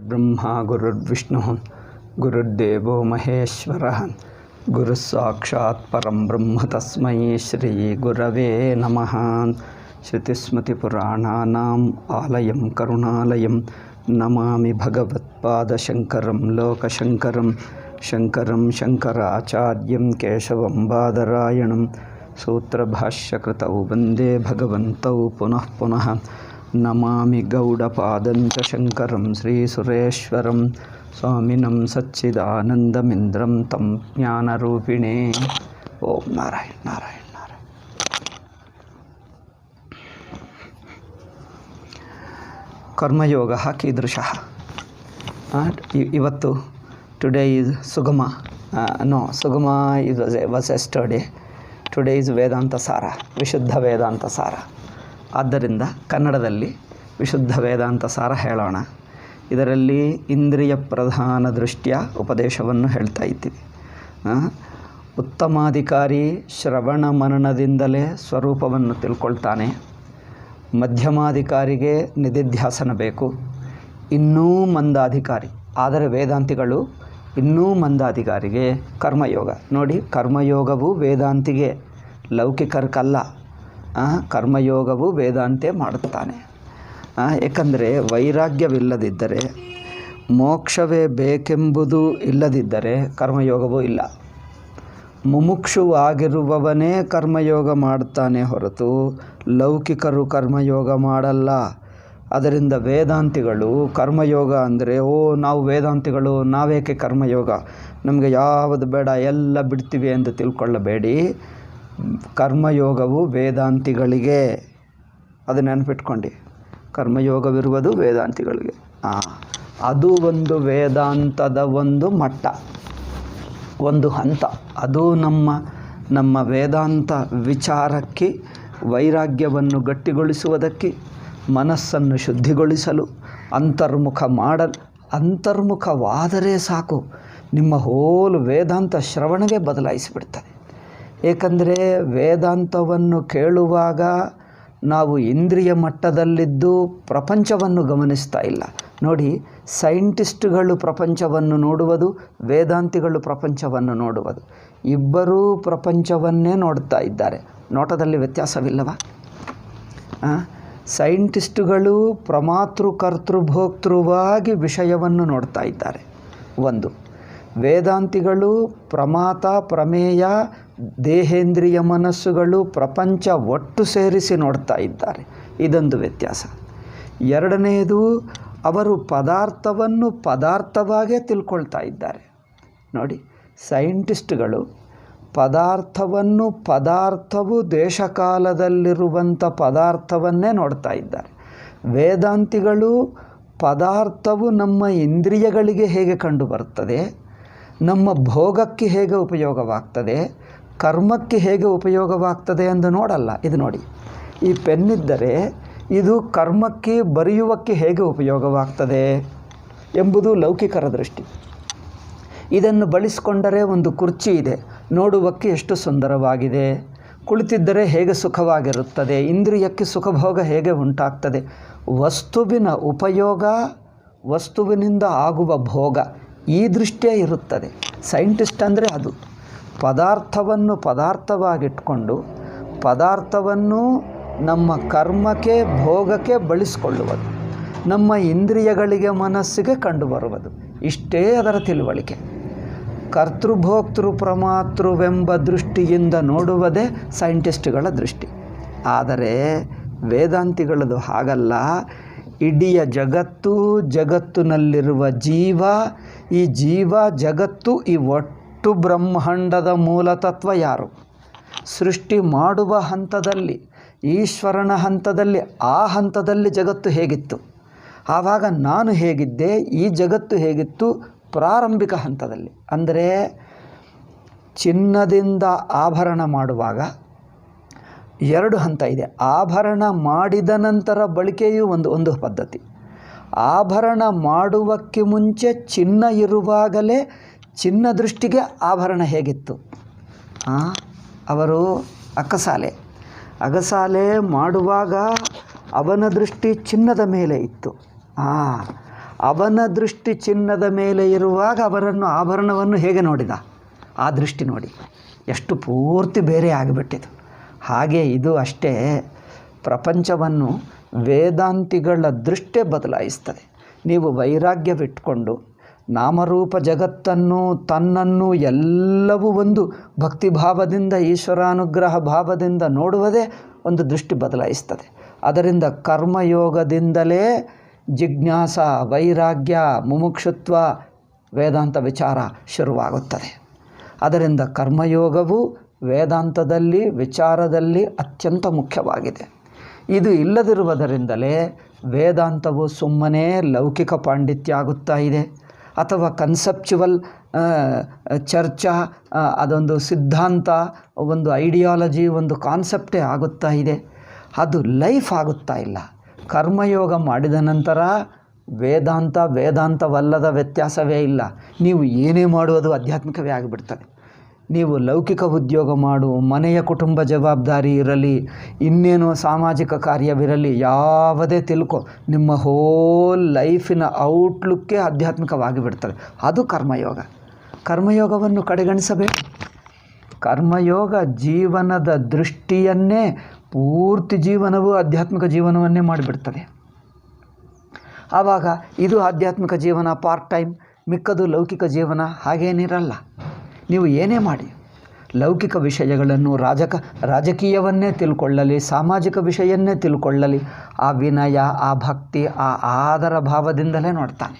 गुरुर्ब्रह्मा गुरुर्विष्णुः गुरुर्देवो महेश्वरः गुरुस्साक्षात् परं ब्रह्म तस्मै श्री गुरवे नमः। श्रुतिस्मृतिपुराणानाम् आलयं करुणालयं नमामि भगवत्पादशङ्करं लोकशङ्करं शङ्करं शङ्कराचार्यं केशवं बादरायणं सूत्रभाष्यकृतौ वन्दे भगवन्तौ पुनः पुनः। नमामि गौडपादं च शङ्करं श्रीसुरेश्वरं स्वामिनं सच्चिदानन्दमिन्द्रं तं ज्ञानरूपिणे। ओम नारायण नारायण नारायण। कर्मयोग कीदृशः ಇವತ್ತು ಟುಡೇ ಈಸ್ ಸುಗಮ ಸುಗಮ ವಾಸ್ ಎಸ್ಟರ್ಡೇ. ಟುಡೇ ಈಸ್ ವೇದಾಂತ ಸಾರ, ವಿಶುದ್ಧ ವೇದಾಂತ ಸಾರ. ಆದ್ದರಿಂದ ಕನ್ನಡದಲ್ಲಿ ವಿಶುದ್ಧ ವೇದಾಂತ ಸಾರ ಹೇಳೋಣ. ಇದರಲ್ಲಿ ಇಂದ್ರಿಯ ಪ್ರಧಾನ ದೃಷ್ಟಿಯ ಉಪದೇಶವನ್ನು ಹೇಳ್ತಾ ಇದ್ದೀವಿ. ಉತ್ತಮಾಧಿಕಾರಿ ಶ್ರವಣ ಮನನದಿಂದಲೇ ಸ್ವರೂಪವನ್ನು ತಿಳ್ಕೊಳ್ತಾನೆ. ಮಧ್ಯಮಾಧಿಕಾರಿಗೆ ನಿಧಿಧ್ಯಾಸನ ಬೇಕು. ಇನ್ನೂ ಮಂದಾಧಿಕಾರಿ ಆದರೆ ವೇದಾಂತಿಗಳು ಇನ್ನೂ ಮಂದಾಧಿಕಾರಿಗೆ ಕರ್ಮಯೋಗ. ನೋಡಿ, ಕರ್ಮಯೋಗವು ವೇದಾಂತಿಗೆ, ಲೌಕಿಕರ್ಕಲ್ಲ. ಕರ್ಮಯೋಗವು ವೇದಾಂತೆ ಮಾಡುತ್ತಾನೆ. ಏಕೆಂದರೆ ವೈರಾಗ್ಯವಿಲ್ಲದಿದ್ದರೆ, ಮೋಕ್ಷವೇ ಬೇಕೆಂಬುದು ಇಲ್ಲದಿದ್ದರೆ ಕರ್ಮಯೋಗವೂ ಇಲ್ಲ. ಮುಮುಕ್ಷುವಾಗಿರುವವನೇ ಕರ್ಮಯೋಗ ಮಾಡುತ್ತಾನೆ ಹೊರತು ಲೌಕಿಕರು ಕರ್ಮಯೋಗ ಮಾಡಲ್ಲ. ಅದರಿಂದ ವೇದಾಂತಿಗಳು ಕರ್ಮಯೋಗ ಅಂದರೆ ನಾವು ವೇದಾಂತಿಗಳು, ನಾವೇಕೆ ಕರ್ಮಯೋಗ, ನಮಗೆ ಯಾವುದು ಬೇಡ ಎಲ್ಲ ಬಿಡ್ತೀವಿ ಎಂದು ತಿಳ್ಕೊಳ್ಳಬೇಡಿ. ಕರ್ಮಯೋಗವು ವೇದಾಂತಿಗಳಿಗೆ, ಅದು ನೆನಪಿಟ್ಕೊಂಡು. ಕರ್ಮಯೋಗವಿರುವುದು ವೇದಾಂತಿಗಳಿಗೆ. ಅದು ಒಂದು ವೇದಾಂತದ ಒಂದು ಮಟ್ಟ, ಒಂದು ಹಂತ. ಅದು ನಮ್ಮ ವೇದಾಂತ ವಿಚಾರಕ್ಕೆ, ವೈರಾಗ್ಯವನ್ನು ಗಟ್ಟಿಗೊಳಿಸುವುದಕ್ಕೆ, ಮನಸ್ಸನ್ನು ಶುದ್ಧಿಗೊಳಿಸಲು, ಅಂತರ್ಮುಖವಾದರೆ ಸಾಕು, ನಿಮ್ಮ ಹೋಲ್ ವೇದಾಂತ ಶ್ರವಣವೇ ಬದಲಾಯಿಸಿಬಿಡ್ತದೆ. ಏಕೆಂದರೆ ವೇದಾಂತವನ್ನು ಕೇಳುವಾಗ ನಾವು ಇಂದ್ರಿಯ ಮಟ್ಟದಲ್ಲಿದ್ದು ಪ್ರಪಂಚವನ್ನು ಗಮನಿಸ್ತಾ ಇಲ್ಲ. ನೋಡಿ, ಸೈಂಟಿಸ್ಟ್ಗಳು ಪ್ರಪಂಚವನ್ನು ನೋಡುವುದು, ವೇದಾಂತಿಗಳು ಪ್ರಪಂಚವನ್ನು ನೋಡುವುದು, ಇಬ್ಬರೂ ಪ್ರಪಂಚವನ್ನೇ ನೋಡ್ತಾ ಇದ್ದಾರೆ. ನೋಟದಲ್ಲಿ ವ್ಯತ್ಯಾಸವಿಲ್ಲವಾ? ಸೈಂಟಿಸ್ಟುಗಳು ಪ್ರಮಾತೃ ಕರ್ತೃಭೋಕ್ತೃವಾಗಿ ವಿಷಯವನ್ನು ನೋಡ್ತಾ ಇದ್ದಾರೆ ಒಂದು. ವೇದಾಂತಿಗಳು ಪ್ರಮಾತ ಪ್ರಮೇಯ ದೇಹೇಂದ್ರಿಯ ಮನಸ್ಸುಗಳು ಪ್ರಪಂಚ ಒಟ್ಟು ಸೇರಿಸಿ ನೋಡ್ತಾ ಇದ್ದಾರೆ. ಇದೊಂದು ವ್ಯತ್ಯಾಸ. ಎರಡನೆಯದು, ಅವರು ಪದಾರ್ಥವನ್ನು ಪದಾರ್ಥವಾಗೇ ತಿಳ್ಕೊಳ್ತಾ ಇದ್ದಾರೆ. ನೋಡಿ, ಸೈಂಟಿಸ್ಟ್ಗಳು ಪದಾರ್ಥವು ದೇಶಕಾಲದಲ್ಲಿರುವಂಥ ಪದಾರ್ಥವನ್ನೇ ನೋಡ್ತಾ ಇದ್ದಾರೆ. ವೇದಾಂತಿಗಳು ಪದಾರ್ಥವು ನಮ್ಮ ಇಂದ್ರಿಯಗಳಿಗೆ ಹೇಗೆ ಕಂಡು ಬರ್ತದೆ, ನಮ್ಮ ಭೋಗಕ್ಕೆ ಹೇಗೆ ಉಪಯೋಗವಾಗ್ತದೆ, ಕರ್ಮಕ್ಕೆ ಹೇಗೆ ಉಪಯೋಗವಾಗ್ತದೆ ಎಂದು ನೋಡಲ್ಲ. ಇದು ನೋಡಿ, ಈ ಪೆನ್ನಿದ್ದರೆ ಇದು ಕರ್ಮಕ್ಕೆ, ಬರೆಯುವಕ್ಕೆ ಹೇಗೆ ಉಪಯೋಗವಾಗ್ತದೆ ಎಂಬುದು ಲೌಕಿಕರ ದೃಷ್ಟಿ. ಇದನ್ನು ಬಳಸಿಕೊಂಡರೆ ಒಂದು ಕುರ್ಚಿ ಇದೆ, ನೋಡುವಕ್ಕೆ ಎಷ್ಟು ಸುಂದರವಾಗಿದೆ, ಕುಳಿತಿದ್ದರೆ ಹೇಗೆ ಸುಖವಾಗಿರುತ್ತದೆ, ಇಂದ್ರಿಯಕ್ಕೆ ಸುಖಭೋಗ ಹೇಗೆ ಉಂಟಾಗ್ತದೆ. ವಸ್ತುವಿನ ಉಪಯೋಗ, ವಸ್ತುವಿನಿಂದ ಆಗುವ ಭೋಗ, ಈ ದೃಷ್ಟಿಯೇ ಇರುತ್ತದೆ. ಸೈಂಟಿಸ್ಟ್ ಅಂದರೆ ಅದು ಪದಾರ್ಥವನ್ನು ಪದಾರ್ಥವಾಗಿಟ್ಕೊಂಡು ಪದಾರ್ಥವನ್ನು ನಮ್ಮ ಕರ್ಮಕ್ಕೆ, ಭೋಗಕ್ಕೆ ಬಳಸಿಕೊಳ್ಳುವುದು, ನಮ್ಮ ಇಂದ್ರಿಯಗಳಿಗೆ, ಮನಸ್ಸಿಗೆ ಕಂಡುಬರುವುದು. ಇಷ್ಟೇ ಅದರ ತಿಳುವಳಿಕೆ. ಕರ್ತೃಭೋಕ್ತೃ ಪ್ರಮಾತೃವೆಂಬ ದೃಷ್ಟಿಯಿಂದ ನೋಡುವುದೇ ಸೈಂಟಿಸ್ಟ್ಗಳ ದೃಷ್ಟಿ. ಆದರೆ ವೇದಾಂತಿಗಳದು ಹಾಗಲ್ಲ. ಇಡೀ ಜಗತ್ತು, ಜಗತ್ತಿನಲ್ಲಿರುವ ಜೀವ, ಈ ಜೀವ ಜಗತ್ತು, ಈ ಒಟ್ಟು ಬ್ರಹ್ಮಾಂಡದ ಮೂಲತತ್ವ ಯಾರು, ಸೃಷ್ಟಿ ಮಾಡುವ ಹಂತದಲ್ಲಿ, ಈಶ್ವರನ ಹಂತದಲ್ಲಿ, ಆ ಹಂತದಲ್ಲಿ ಜಗತ್ತು ಹೇಗಿತ್ತು, ಆವಾಗ ನಾನು ಹೇಗಿದ್ದೆ, ಈ ಜಗತ್ತು ಹೇಗಿತ್ತು ಪ್ರಾರಂಭಿಕ ಹಂತದಲ್ಲಿ. ಅಂದರೆ ಚಿನ್ನದಿಂದ ಆಭರಣ ಮಾಡುವಾಗ ಎರಡು ಹಂತ ಇದೆ. ಆಭರಣ ಮಾಡಿದ ನಂತರ ಬಳಕೆಯೂ ಒಂದು ಪದ್ಧತಿ. ಆಭರಣ ಮಾಡುವಕ್ಕೆ ಮುಂಚೆ ಚಿನ್ನ ಇರುವಾಗಲೇ ಚಿನ್ನ ದೃಷ್ಟಿಗೆ ಆಭರಣ ಹೇಗಿತ್ತು. ಅವರು ಅಗಸಾಲೆ ಮಾಡುವಾಗ ಅವನ ದೃಷ್ಟಿ ಚಿನ್ನದ ಮೇಲೆ ಇತ್ತು. ಅವನ ದೃಷ್ಟಿ ಚಿನ್ನದ ಮೇಲೆ ಇರುವಾಗ ಆಭರಣವನ್ನು ಹೇಗೆ ನೋಡಿದ, ಆ ದೃಷ್ಟಿ ನೋಡಿ ಎಷ್ಟು ಪೂರ್ತಿ ಬೇರೆ ಆಗಿಬಿಟ್ಟಿತು. ಹಾಗೆ ಇದು ಅಷ್ಟೇ, ಪ್ರಪಂಚವನ್ನು ವೇದಾಂತಿಗಳ ದೃಷ್ಟಿ ಬದಲಾಯಿಸ್ತದೆ. ನೀವು ವೈರಾಗ್ಯವಿಟ್ಕೊಂಡು ನಾಮರೂಪ ಜಗತ್ತನ್ನು, ತನ್ನನ್ನು ಎಲ್ಲವೂ ಒಂದು ಭಕ್ತಿಭಾವದಿಂದ, ಈಶ್ವರಾನುಗ್ರಹ ಭಾವದಿಂದ ನೋಡುವುದೇ ಒಂದು ದೃಷ್ಟಿ ಬದಲಾಯಿಸ್ತದೆ. ಅದರಿಂದ ಕರ್ಮಯೋಗದಿಂದಲೇ ಜಿಜ್ಞಾಸ, ವೈರಾಗ್ಯ, ಮುಮುಕ್ಷುತ್ವ, ವೇದಾಂತ ವಿಚಾರ ಶುರುವಾಗುತ್ತದೆ. ಅದರಿಂದ ಕರ್ಮಯೋಗವು ವೇದಾಂತದಲ್ಲಿ, ವಿಚಾರದಲ್ಲಿ ಅತ್ಯಂತ ಮುಖ್ಯವಾಗಿದೆ. ಇದು ಇಲ್ಲದಿರುವುದರಿಂದಲೇ ವೇದಾಂತವು ಸುಮ್ಮನೆ ಲೌಕಿಕ ಪಾಂಡಿತ್ಯ ಆಗುತ್ತಾ ಇದೆ, ಅಥವಾ ಕನ್ಸೆಪ್ಚುವಲ್ ಚರ್ಚಾ, ಅದೊಂದು ಸಿದ್ಧಾಂತ, ಒಂದು ಐಡಿಯಾಲಜಿ, ಒಂದು ಕಾನ್ಸೆಪ್ಟೇ ಆಗುತ್ತಾ ಇದೆ. ಅದು ಲೈಫ್ ಆಗುತ್ತಾ ಇಲ್ಲ. ಕರ್ಮಯೋಗ ಮಾಡಿದ ನಂತರ ವೇದಾಂತವಲ್ಲದ ವ್ಯತ್ಯಾಸವೇ ಇಲ್ಲ. ನೀವು ಏನೇ ಮಾಡುವುದು ಆಧ್ಯಾತ್ಮಿಕವೇ ಆಗಿಬಿಡ್ತದೆ. ನೀವು ಲೌಕಿಕ ಉದ್ಯೋಗ ಮಾಡು, ಮನೆಯ ಕುಟುಂಬ ಜವಾಬ್ದಾರಿ ಇರಲಿ, ಇನ್ನೇನು ಸಾಮಾಜಿಕ ಕಾರ್ಯವಿರಲಿ, ಯಾವುದೇ ತಿಳ್ಕೊ, ನಿಮ್ಮ ಹೋಲ್ ಲೈಫಿನ ಔಟ್ಲುಕ್ಕೇ ಆಧ್ಯಾತ್ಮಿಕವಾಗಿ ಬಿಡ್ತದೆ. ಅದು ಕರ್ಮಯೋಗ. ಕರ್ಮಯೋಗವನ್ನು ಕಡೆಗಣಿಸಬೇಕು. ಕರ್ಮಯೋಗ ಜೀವನದ ದೃಷ್ಟಿಯನ್ನೇ, ಪೂರ್ತಿ ಜೀವನವು ಆಧ್ಯಾತ್ಮಿಕ ಜೀವನವನ್ನೇ ಮಾಡಿಬಿಡ್ತದೆ. ಆವಾಗ ಇದು ಆಧ್ಯಾತ್ಮಿಕ ಜೀವನ ಪಾರ್ಟ್ ಟೈಮ್, ಮಿಕ್ಕದು ಲೌಕಿಕ ಜೀವನ ಹಾಗೇನಿರಲ್ಲ. ನೀವು ಏನೇ ಮಾಡಿ, ಲೌಕಿಕ ವಿಷಯಗಳನ್ನು, ರಾಜಕೀಯವನ್ನೇ ತಿಳ್ಕೊಳ್ಳಲಿ, ಸಾಮಾಜಿಕ ವಿಷಯನ್ನೇ ತಿಳ್ಕೊಳ್ಳಲಿ, ಆ ವಿನಯ, ಆ ಭಕ್ತಿ, ಆ ಆದರ ಭಾವದಿಂದಲೇ ನೋಡ್ತಾನೆ.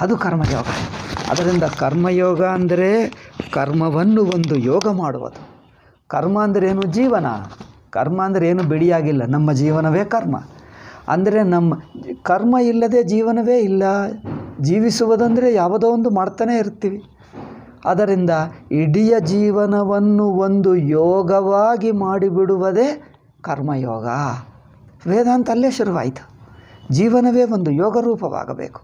ಅದು ಕರ್ಮಯೋಗ. ಅದರಿಂದ ಕರ್ಮಯೋಗ ಅಂದರೆ ಕರ್ಮವನ್ನು ಒಂದು ಯೋಗ ಮಾಡುವುದು. ಕರ್ಮ ಅಂದರೆ ಏನು? ಜೀವನ. ಕರ್ಮ ಅಂದರೆ ಏನು? ಬಿಡಿಯಾಗಿಲ್ಲ, ನಮ್ಮ ಜೀವನವೇ ಕರ್ಮ. ಅಂದರೆ ನಮ್ಮ ಕರ್ಮ ಇಲ್ಲದೆ ಜೀವನವೇ ಇಲ್ಲ. ಜೀವಿಸುವುದಂದರೆ ಯಾವುದೋ ಒಂದು ಮಾಡ್ತಾನೆ ಇರ್ತೀವಿ. ಅದರಿಂದ ಇಡೀ ಜೀವನವನ್ನು ಒಂದು ಯೋಗವಾಗಿ ಮಾಡಿಬಿಡುವುದೇ ಕರ್ಮಯೋಗ. ವೇದಾಂತ ಅಲ್ಲೇ ಶುರುವಾಯಿತು. ಜೀವನವೇ ಒಂದು ಯೋಗ ರೂಪವಾಗಬೇಕು.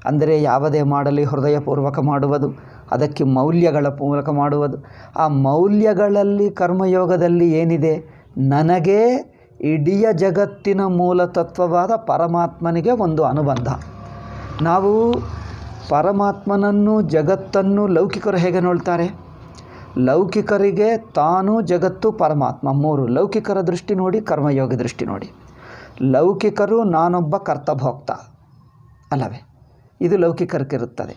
ಅಂದರೆ ಯಾವುದೇ ಮಾಡಲಿ ಹೃದಯಪೂರ್ವಕ ಮಾಡುವುದು, ಅದಕ್ಕೆ ಮೌಲ್ಯಗಳ ಮೂಲಕ ಮಾಡುವುದು. ಆ ಮೌಲ್ಯಗಳಲ್ಲಿ ಕರ್ಮಯೋಗದಲ್ಲಿ ಏನಿದೆ? ನನಗೆ ಇಡೀ ಜಗತ್ತಿನ ಮೂಲತತ್ವವಾದ ಪರಮಾತ್ಮನಿಗೆ ಒಂದು ಅನುಬಂಧ. ನಾವು ಪರಮಾತ್ಮನನ್ನು, ಜಗತ್ತನ್ನು ಲೌಕಿಕರು ಹೇಗೆ ನೋಡ್ತಾರೆ? ಲೌಕಿಕರಿಗೆ ತಾನು, ಜಗತ್ತು, ಪರಮಾತ್ಮ ಮೂರು. ಲೌಕಿಕರ ದೃಷ್ಟಿ ನೋಡಿ, ಕರ್ಮಯೋಗಿ ದೃಷ್ಟಿ ನೋಡಿ. ಲೌಕಿಕರು ನಾನೊಬ್ಬ ಕರ್ತಭೋಕ್ತ ಅಲ್ಲವೇ? ಇದು ಲೌಕಿಕರಿಗಿರುತ್ತದೆ.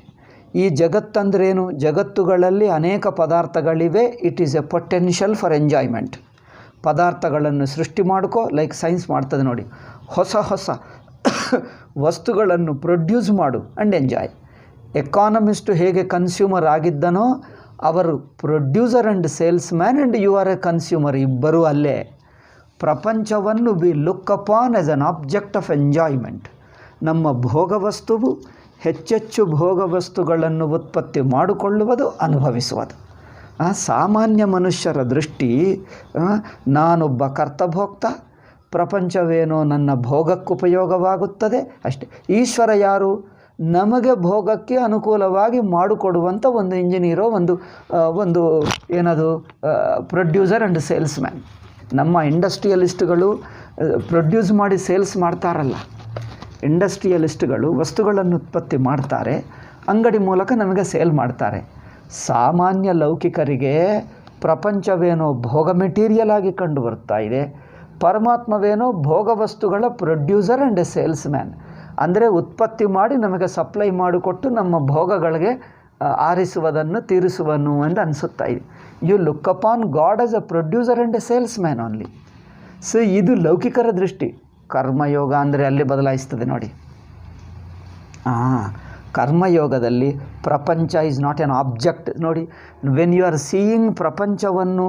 ಈ ಜಗತ್ತಂದ್ರೇನು? ಜಗತ್ತುಗಳಲ್ಲಿ ಅನೇಕ ಪದಾರ್ಥಗಳಿವೆ. It is a potential for enjoyment. ಪದಾರ್ಥಗಳನ್ನು ಸೃಷ್ಟಿ ಮಾಡ್ಕೋ, ಲೈಕ್ ಸೈನ್ಸ್ ಮಾಡ್ತದೆ ನೋಡಿ. ಹೊಸ ಹೊಸ ವಸ್ತುಗಳನ್ನು ಪ್ರೊಡ್ಯೂಸ್ ಮಾಡು ಆ್ಯಂಡ್ ಎಂಜಾಯ್. ಎಕಾನಮಿಸ್ಟು ಹೇಗೆ ಕನ್ಸ್ಯೂಮರ್ ಆಗಿದ್ದನೋ, ಅವರು producer and sales man, and you are a consumer, ಇಬ್ಬರೂ ಅಲ್ಲೇ. ಪ್ರಪಂಚವನ್ನು we look upon as an object of enjoyment. ನಮ್ಮ ಭೋಗವಸ್ತುವು ಹೆಚ್ಚೆಚ್ಚು ಭೋಗವಸ್ತುಗಳನ್ನು ಉತ್ಪತ್ತಿ ಮಾಡಿಕೊಳ್ಳುವುದು, ಅನುಭವಿಸುವುದು. ಸಾಮಾನ್ಯ ಮನುಷ್ಯರ ದೃಷ್ಟಿ, ನಾನೊಬ್ಬ ಕರ್ತಭೋಕ್ತ, ಪ್ರಪಂಚವೇನೋ ನನ್ನ ಭೋಗಕ್ಕುಪಯೋಗವಾಗುತ್ತದೆ ಅಷ್ಟೇ. ಈಶ್ವರ ಯಾರು? ನಮಗೆ ಭೋಗಕ್ಕೆ ಅನುಕೂಲವಾಗಿ ಮಾಡಿಕೊಡುವಂಥ ಒಂದು ಇಂಜಿನಿಯರೋ, ಒಂದು ಏನದು ಪ್ರೊಡ್ಯೂಸರ್ ಆ್ಯಂಡ್ ಸೇಲ್ಸ್ ಮ್ಯಾನ್. ನಮ್ಮ ಇಂಡಸ್ಟ್ರಿಯಲಿಸ್ಟ್ಗಳು ಪ್ರೊಡ್ಯೂಸ್ ಮಾಡಿ ಸೇಲ್ಸ್ ಮಾಡ್ತಾರಲ್ಲ, ಇಂಡಸ್ಟ್ರಿಯಲಿಸ್ಟ್ಗಳು ವಸ್ತುಗಳನ್ನು ಉತ್ಪತ್ತಿ ಮಾಡ್ತಾರೆ, ಅಂಗಡಿ ಮೂಲಕ ನಮಗೆ ಸೇಲ್ ಮಾಡ್ತಾರೆ. ಸಾಮಾನ್ಯ ಲೌಕಿಕರಿಗೆ ಪ್ರಪಂಚವೇನೋ ಭೋಗ ಮೆಟೀರಿಯಲ್ ಆಗಿ ಕಂಡು ಬರ್ತಾ ಇದೆ, ಪರಮಾತ್ಮವೇನೋ ಭೋಗ ವಸ್ತುಗಳ producer and a sales man. ಅಂದರೆ ಉತ್ಪತ್ತಿ ಮಾಡಿ ನಮಗೆ ಸಪ್ಲೈ ಮಾಡಿಕೊಟ್ಟು ನಮ್ಮ ಭೋಗಗಳಿಗೆ ಆರಿಸುವುದನ್ನು ತೀರಿಸುವನು ಎಂದು ಅನಿಸುತ್ತಾ ಇದೆ. You look upon God as a producer and a salesman only. So ಇದು ಲೌಕಿಕರ ದೃಷ್ಟಿ. ಕರ್ಮಯೋಗ ಅಂದರೆ ಅಲ್ಲಿ ಬದಲಾಯಿಸ್ತದೆ ನೋಡಿ. ಕರ್ಮಯೋಗದಲ್ಲಿ ಪ್ರಪಂಚ ಈಸ್ ನಾಟ್ ಎನ್ ಆಬ್ಜೆಕ್ಟ್. ನೋಡಿ, ವೆನ್ ಯು ಆರ್ ಸೀಯಿಂಗ್ ಪ್ರಪಂಚವನ್ನು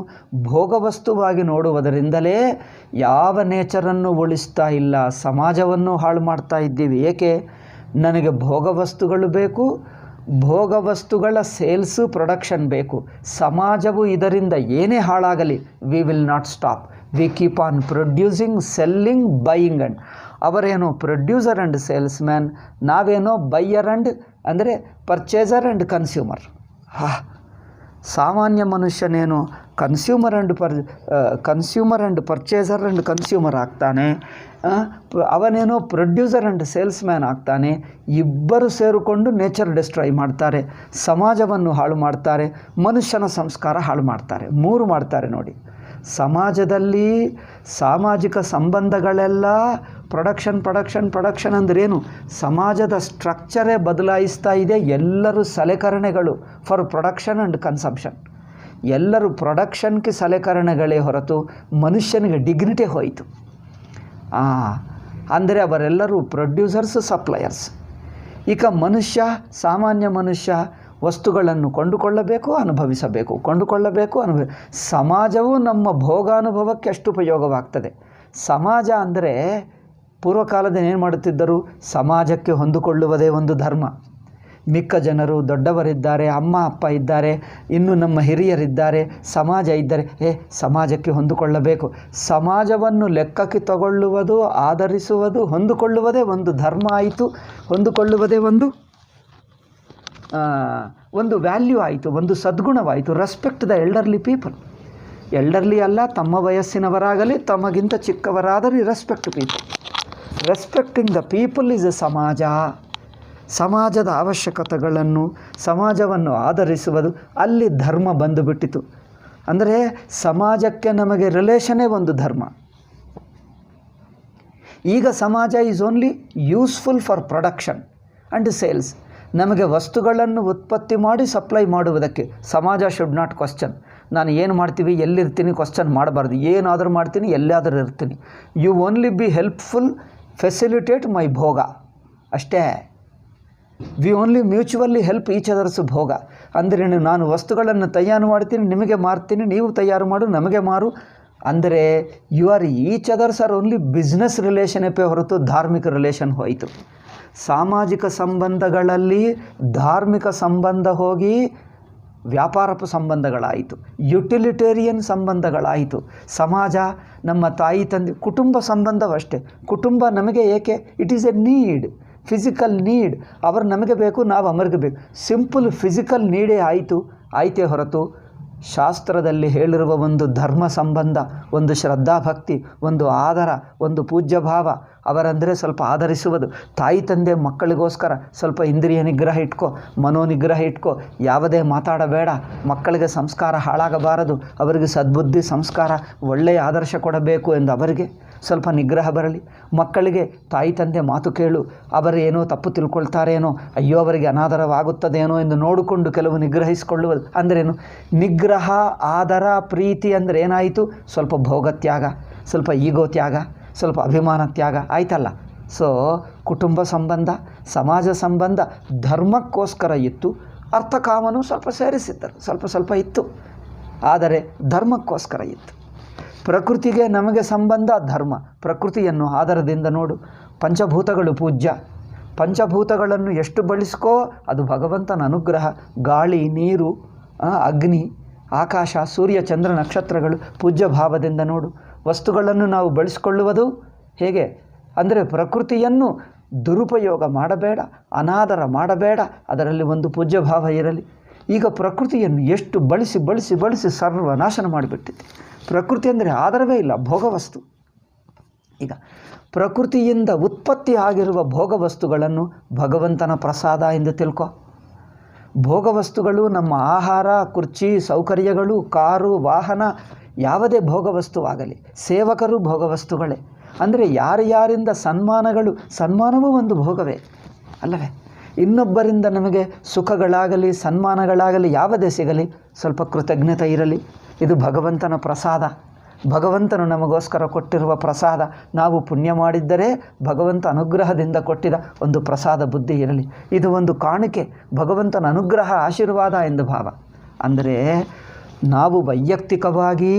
ಭೋಗವಸ್ತುವಾಗಿ ನೋಡುವುದರಿಂದಲೇ ಯಾವ ನೇಚರನ್ನು ಉಳಿಸ್ತಾ ಇಲ್ಲ, ಸಮಾಜವನ್ನು ಹಾಳು ಮಾಡ್ತಾ ಇದ್ದೀವಿ. ಏಕೆ? ನನಗೆ ಭೋಗವಸ್ತುಗಳು ಬೇಕು, ಭೋಗವಸ್ತುಗಳ ಸೇಲ್ಸು, ಪ್ರೊಡಕ್ಷನ್ ಬೇಕು. ಸಮಾಜವು ಇದರಿಂದ ಏನೇ ಹಾಳಾಗಲಿ, we will not stop. We keep on producing, selling, buying. And ಅವರೇನೋ ಪ್ರೊಡ್ಯೂಸರ್ ಆ್ಯಂಡ್ ಸೇಲ್ಸ್ ಮ್ಯಾನ್, ನಾವೇನೋ ಬೈಯರ್ ಆ್ಯಂಡ್ ಅಂದರೆ ಪರ್ಚೇಸರ್ ಆ್ಯಂಡ್ ಕನ್ಸ್ಯೂಮರ್. ಸಾಮಾನ್ಯ ಮನುಷ್ಯನೇನು consumer and purchaser and consumer ಆಗ್ತಾನೆ, ಅವನೇನೋ ಪ್ರೊಡ್ಯೂಸರ್ ಆ್ಯಂಡ್ ಸೇಲ್ಸ್ಮ್ಯಾನ್ ಆಗ್ತಾನೆ. ಇಬ್ಬರು ಸೇರಿಕೊಂಡು ನೇಚರ್ ಡಿಸ್ಟ್ರಾಯ್ ಮಾಡ್ತಾರೆ, ಸಮಾಜವನ್ನು ಹಾಳು ಮಾಡ್ತಾರೆ, ಮನುಷ್ಯನ ಸಂಸ್ಕಾರ ಹಾಳು ಮಾಡ್ತಾರೆ. 3 ಮಾಡ್ತಾರೆ ನೋಡಿ. ಸಮಾಜದಲ್ಲಿ ಸಾಮಾಜಿಕ ಸಂಬಂಧಗಳೆಲ್ಲ ಪ್ರೊಡಕ್ಷನ್ ಅಂದ್ರೇನು? ಸಮಾಜದ ಸ್ಟ್ರಕ್ಚರೇ ಬದಲಾಯಿಸ್ತಾ ಇದೆ. ಎಲ್ಲರೂ ಸಲಕರಣೆಗಳು ಫಾರ್ ಪ್ರೊಡಕ್ಷನ್ ಆ್ಯಂಡ್ ಕನ್ಸಂಪ್ಷನ್. ಎಲ್ಲರೂ ಪ್ರೊಡಕ್ಷನ್ಗೆ ಸಲಕರಣೆಗಳೇ ಹೊರತು ಮನುಷ್ಯನಿಗೆ ಡಿಗ್ನಿಟಿ ಹೋಯಿತು. ಅಂದರೆ ಅವರೆಲ್ಲರೂ ಪ್ರೊಡ್ಯೂಸರ್ಸ್, ಸಪ್ಲಯರ್ಸ್. ಈಗ ಸಾಮಾನ್ಯ ಮನುಷ್ಯ ವಸ್ತುಗಳನ್ನು ಕೊಂಡುಕೊಳ್ಳಬೇಕು, ಅನುಭವಿಸಬೇಕು, ಸಮಾಜವು ನಮ್ಮ ಭೋಗಾನುಭವಕ್ಕೆ ಎಷ್ಟು ಉಪಯೋಗವಾಗ್ತದೆ. ಸಮಾಜ ಅಂದರೆ ಪೂರ್ವಕಾಲದಲ್ಲಿ ಏನು ಮಾಡುತ್ತಿದ್ದರು? ಸಮಾಜಕ್ಕೆ ಹೊಂದಿಕೊಳ್ಳುವುದೇ ಒಂದು ಧರ್ಮ. ಮಿಕ್ಕ ಜನರು ದೊಡ್ಡವರಿದ್ದಾರೆ, ಅಮ್ಮ ಅಪ್ಪ ಇದ್ದಾರೆ, ಇನ್ನು ನಮ್ಮ ಹಿರಿಯರಿದ್ದಾರೆ, ಸಮಾಜ ಇದ್ದಾರೆ, ಸಮಾಜಕ್ಕೆ ಹೊಂದಿಕೊಳ್ಳಬೇಕು. ಸಮಾಜವನ್ನು ಲೆಕ್ಕಕ್ಕೆ ತಗೊಳ್ಳುವುದು, ಆಧರಿಸುವುದು, ಹೊಂದಿಕೊಳ್ಳುವುದೇ ಒಂದು ಧರ್ಮ ಆಯಿತು. ಹೊಂದಿಕೊಳ್ಳುವುದೇ ಒಂದು ವ್ಯಾಲ್ಯೂ ಆಯಿತು, ಒಂದು ಸದ್ಗುಣವಾಯಿತು. Respect the elderly people. Elderly ಅಲ್ಲ, ತಮ್ಮ ವಯಸ್ಸಿನವರಾಗಲಿ ತಮಗಿಂತ ಚಿಕ್ಕವರಾದರೂ respect people. Respecting the people is a ಸಮಾಜ. ಸಮಾಜದ ಅವಶ್ಯಕತೆಗಳನ್ನು, ಸಮಾಜವನ್ನು ಆಧರಿಸುವುದು, ಅಲ್ಲಿ ಧರ್ಮ ಬಂದುಬಿಟ್ಟಿತು. ಅಂದರೆ ಸಮಾಜಕ್ಕೆ ನಮಗೆ ರಿಲೇಷನ್ನೇ ಒಂದು ಧರ್ಮ. ಈಗ ಸಮಾಜ is only useful for production and sales. ನಮಗೆ ವಸ್ತುಗಳನ್ನು ಉತ್ಪತ್ತಿ ಮಾಡಿ ಸಪ್ಲೈ ಮಾಡುವುದಕ್ಕೆ. ಸಮಾಜ ಶುಡ್ ನಾಟ್ ಕ್ವಶ್ಚನ್. ನಾನು ಏನು ಮಾಡ್ತೀವಿ, ಎಲ್ಲಿರ್ತೀನಿ ಕ್ವಶ್ಚನ್ ಮಾಡಬಾರ್ದು. ಏನಾದರೂ ಮಾಡ್ತೀನಿ, ಎಲ್ಲಾದರೂ ಇರ್ತೀನಿ. You only be helpful, facilitate my ಭೋಗ ಅಷ್ಟೇ. We only mutually help each others ಭೋಗ. ಅಂದರೆ ನಾನು ವಸ್ತುಗಳನ್ನು ತಯಾರು ಮಾಡ್ತೀನಿ, ನಿಮಗೆ ಮಾರ್ತೀನಿ, ನೀವು ತಯಾರು ಮಾಡು, ನಮಗೆ ಮಾರು. ಅಂದರೆ each others are only business relationship ಹೊರತು ಧಾರ್ಮಿಕ ರಿಲೇಷನ್ ಹೋಯಿತು. ಸಾಮಾಜಿಕ ಸಂಬಂಧಗಳಲ್ಲಿ ಧಾರ್ಮಿಕ ಸಂಬಂಧ ಹೋಗಿ ವ್ಯಾಪಾರಪ ಸಂಬಂಧಗಳಾಯಿತು, ಯುಟಿಲಿಟೇರಿಯನ್ ಸಂಬಂಧಗಳಾಯಿತು. ಸಮಾಜ, ನಮ್ಮ ತಾಯಿ ತಂದೆ, ಕುಟುಂಬ ಸಂಬಂಧವಷ್ಟೇ. ಕುಟುಂಬ ನಮಗೆ ಏಕೆ? It is A need, physical need. ಅವರು ನಮಗೆ ಬೇಕು, ನಾವು ಅವರಿಗೆ ಬೇಕು. ಸಿಂಪಲ್ ಫಿಸಿಕಲ್ ನೀಡೇ ಆಯಿತೇ ಹೊರತು ಶಾಸ್ತ್ರದಲ್ಲಿ ಹೇಳಿರುವ ಒಂದು ಧರ್ಮ ಸಂಬಂಧ, ಒಂದು ಶ್ರದ್ಧಾಭಕ್ತಿ, ಒಂದು ಆದರ, ಒಂದು ಪೂಜ್ಯ ಭಾವ, ಅವರಂದರೆ ಸ್ವಲ್ಪ ಆಧರಿಸುವುದು. ತಾಯಿ ತಂದೆ ಮಕ್ಕಳಿಗೋಸ್ಕರ ಸ್ವಲ್ಪ ಇಂದ್ರಿಯ ನಿಗ್ರಹ ಇಟ್ಕೋ, ಮನೋನಿಗ್ರಹ ಇಟ್ಕೋ, ಯಾವುದೇ ಮಾತಾಡಬೇಡ, ಮಕ್ಕಳಿಗೆ ಸಂಸ್ಕಾರ ಹಾಳಾಗಬಾರದು, ಅವರಿಗೆ ಸದ್ಬುದ್ಧಿ ಸಂಸ್ಕಾರ ಒಳ್ಳೆಯ ಆದರ್ಶ ಕೊಡಬೇಕು ಎಂದು ಅವರಿಗೆ ಸ್ವಲ್ಪ ನಿಗ್ರಹ ಬರಲಿ. ಮಕ್ಕಳಿಗೆ ತಾಯಿ ತಂದೆ ಮಾತು ಕೇಳು, ಅವರು ಏನೋ ತಪ್ಪು ತಿಳ್ಕೊಳ್ತಾರೇನೋ, ಅಯ್ಯೋ ಅವರಿಗೆ ಅನಾದರವಾಗುತ್ತದೇನೋ ಎಂದು ನೋಡಿಕೊಂಡು ಕೆಲವು ನಿಗ್ರಹಿಸಿಕೊಳ್ಳುವುದು. ಅಂದ್ರೇನು? ನಿಗ್ರಹ, ಆದರ, ಪ್ರೀತಿ ಅಂದರೆ ಏನಾಯಿತು? ಸ್ವಲ್ಪ ಭೋಗತ್ಯಾಗ, ಸ್ವಲ್ಪ ಈಗೋ ತ್ಯಾಗ, ಸ್ವಲ್ಪ ಅಭಿಮಾನ ತ್ಯಾಗ ಆಯ್ತಲ್ಲ. ಸೊ ಕುಟುಂಬ ಸಂಬಂಧ, ಸಮಾಜ ಸಂಬಂಧ ಧರ್ಮಕ್ಕೋಸ್ಕರ ಇತ್ತು. ಅರ್ಥಕಾಮನು ಸ್ವಲ್ಪ ಸೇರಿಸಿದ್ದರು, ಸ್ವಲ್ಪ ಇತ್ತು, ಆದರೆ ಧರ್ಮಕ್ಕೋಸ್ಕರ ಇತ್ತು. ಪ್ರಕೃತಿಗೆ ನಮಗೆ ಸಂಬಂಧ ಧರ್ಮ. ಪ್ರಕೃತಿಯನ್ನು ಆಧಾರದಿಂದ ನೋಡು. ಪಂಚಭೂತಗಳು ಪೂಜ್ಯ. ಪಂಚಭೂತಗಳನ್ನು ಎಷ್ಟು ಬಳಸ್ಕೋ ಅದು ಭಗವಂತನ ಅನುಗ್ರಹ. ಗಾಳಿ, ನೀರು, ಅಗ್ನಿ, ಆಕಾಶ, ಸೂರ್ಯ, ಚಂದ್ರ, ನಕ್ಷತ್ರಗಳು ಪೂಜ್ಯ ಭಾವದಿಂದ ನೋಡು. ವಸ್ತುಗಳನ್ನು ನಾವು ಬಳಸಿಕೊಳ್ಳುವುದು ಹೇಗೆ ಅಂದರೆ ಪ್ರಕೃತಿಯನ್ನು ದುರುಪಯೋಗ ಮಾಡಬೇಡ, ಅನಾದರ ಮಾಡಬೇಡ, ಅದರಲ್ಲಿ ಒಂದು ಪೂಜ್ಯ ಭಾವ ಇರಲಿ. ಈಗ ಪ್ರಕೃತಿಯನ್ನು ಎಷ್ಟು ಬಳಸಿ ಸರ್ವನಾಶನ ಮಾಡಿಬಿಟ್ಟಿದೆ. ಪ್ರಕೃತಿ ಅಂದರೆ ಆಧಾರವೇ ಇಲ್ಲ, ಭೋಗವಸ್ತು. ಈಗ ಪ್ರಕೃತಿಯಿಂದ ಉತ್ಪತ್ತಿ ಆಗಿರುವ ಭೋಗವಸ್ತುಗಳನ್ನು ಭಗವಂತನ ಪ್ರಸಾದ ಎಂದು ತಿಳ್ಕೊ. ಭೋಗವಸ್ತುಗಳು ನಮ್ಮ ಆಹಾರ, ಕುರ್ಚಿ, ಸೌಕರ್ಯಗಳು, ಕಾರು, ವಾಹನ, ಯಾವುದೇ ಭೋಗವಸ್ತುವಾಗಲಿ, ಸೇವಕರು ಭೋಗವಸ್ತುಗಳೇ. ಅಂದರೆ ಯಾರ್ಯಾರಿಂದ ಸನ್ಮಾನವೂ ಒಂದು ಭೋಗವೇ ಅಲ್ಲವೇ? ಇನ್ನೊಬ್ಬರಿಂದ ನಮಗೆ ಸುಖಗಳಾಗಲಿ ಸನ್ಮಾನಗಳಾಗಲಿ ಯಾವುದೇ ಸಿಗಲಿ ಸ್ವಲ್ಪ ಕೃತಜ್ಞತೆ ಇರಲಿ. ಇದು ಭಗವಂತನ ಪ್ರಸಾದ. ಭಗವಂತನು ನಮಗೋಸ್ಕರ ಕೊಟ್ಟಿರುವ ಪ್ರಸಾದ. ನಾವು ಪುಣ್ಯ ಮಾಡಿದ್ದರೆ ಭಗವಂತ ಅನುಗ್ರಹದಿಂದ ಕೊಟ್ಟಿದ ಒಂದು ಪ್ರಸಾದ ಬುದ್ಧಿ ಇರಲಿ. ಇದು ಒಂದು ಕಾಣಿಕೆ, ಭಗವಂತನ ಅನುಗ್ರಹ, ಆಶೀರ್ವಾದ ಎಂದು ಭಾವ. ಅಂದರೆ ನಾವು ವೈಯಕ್ತಿಕವಾಗಿ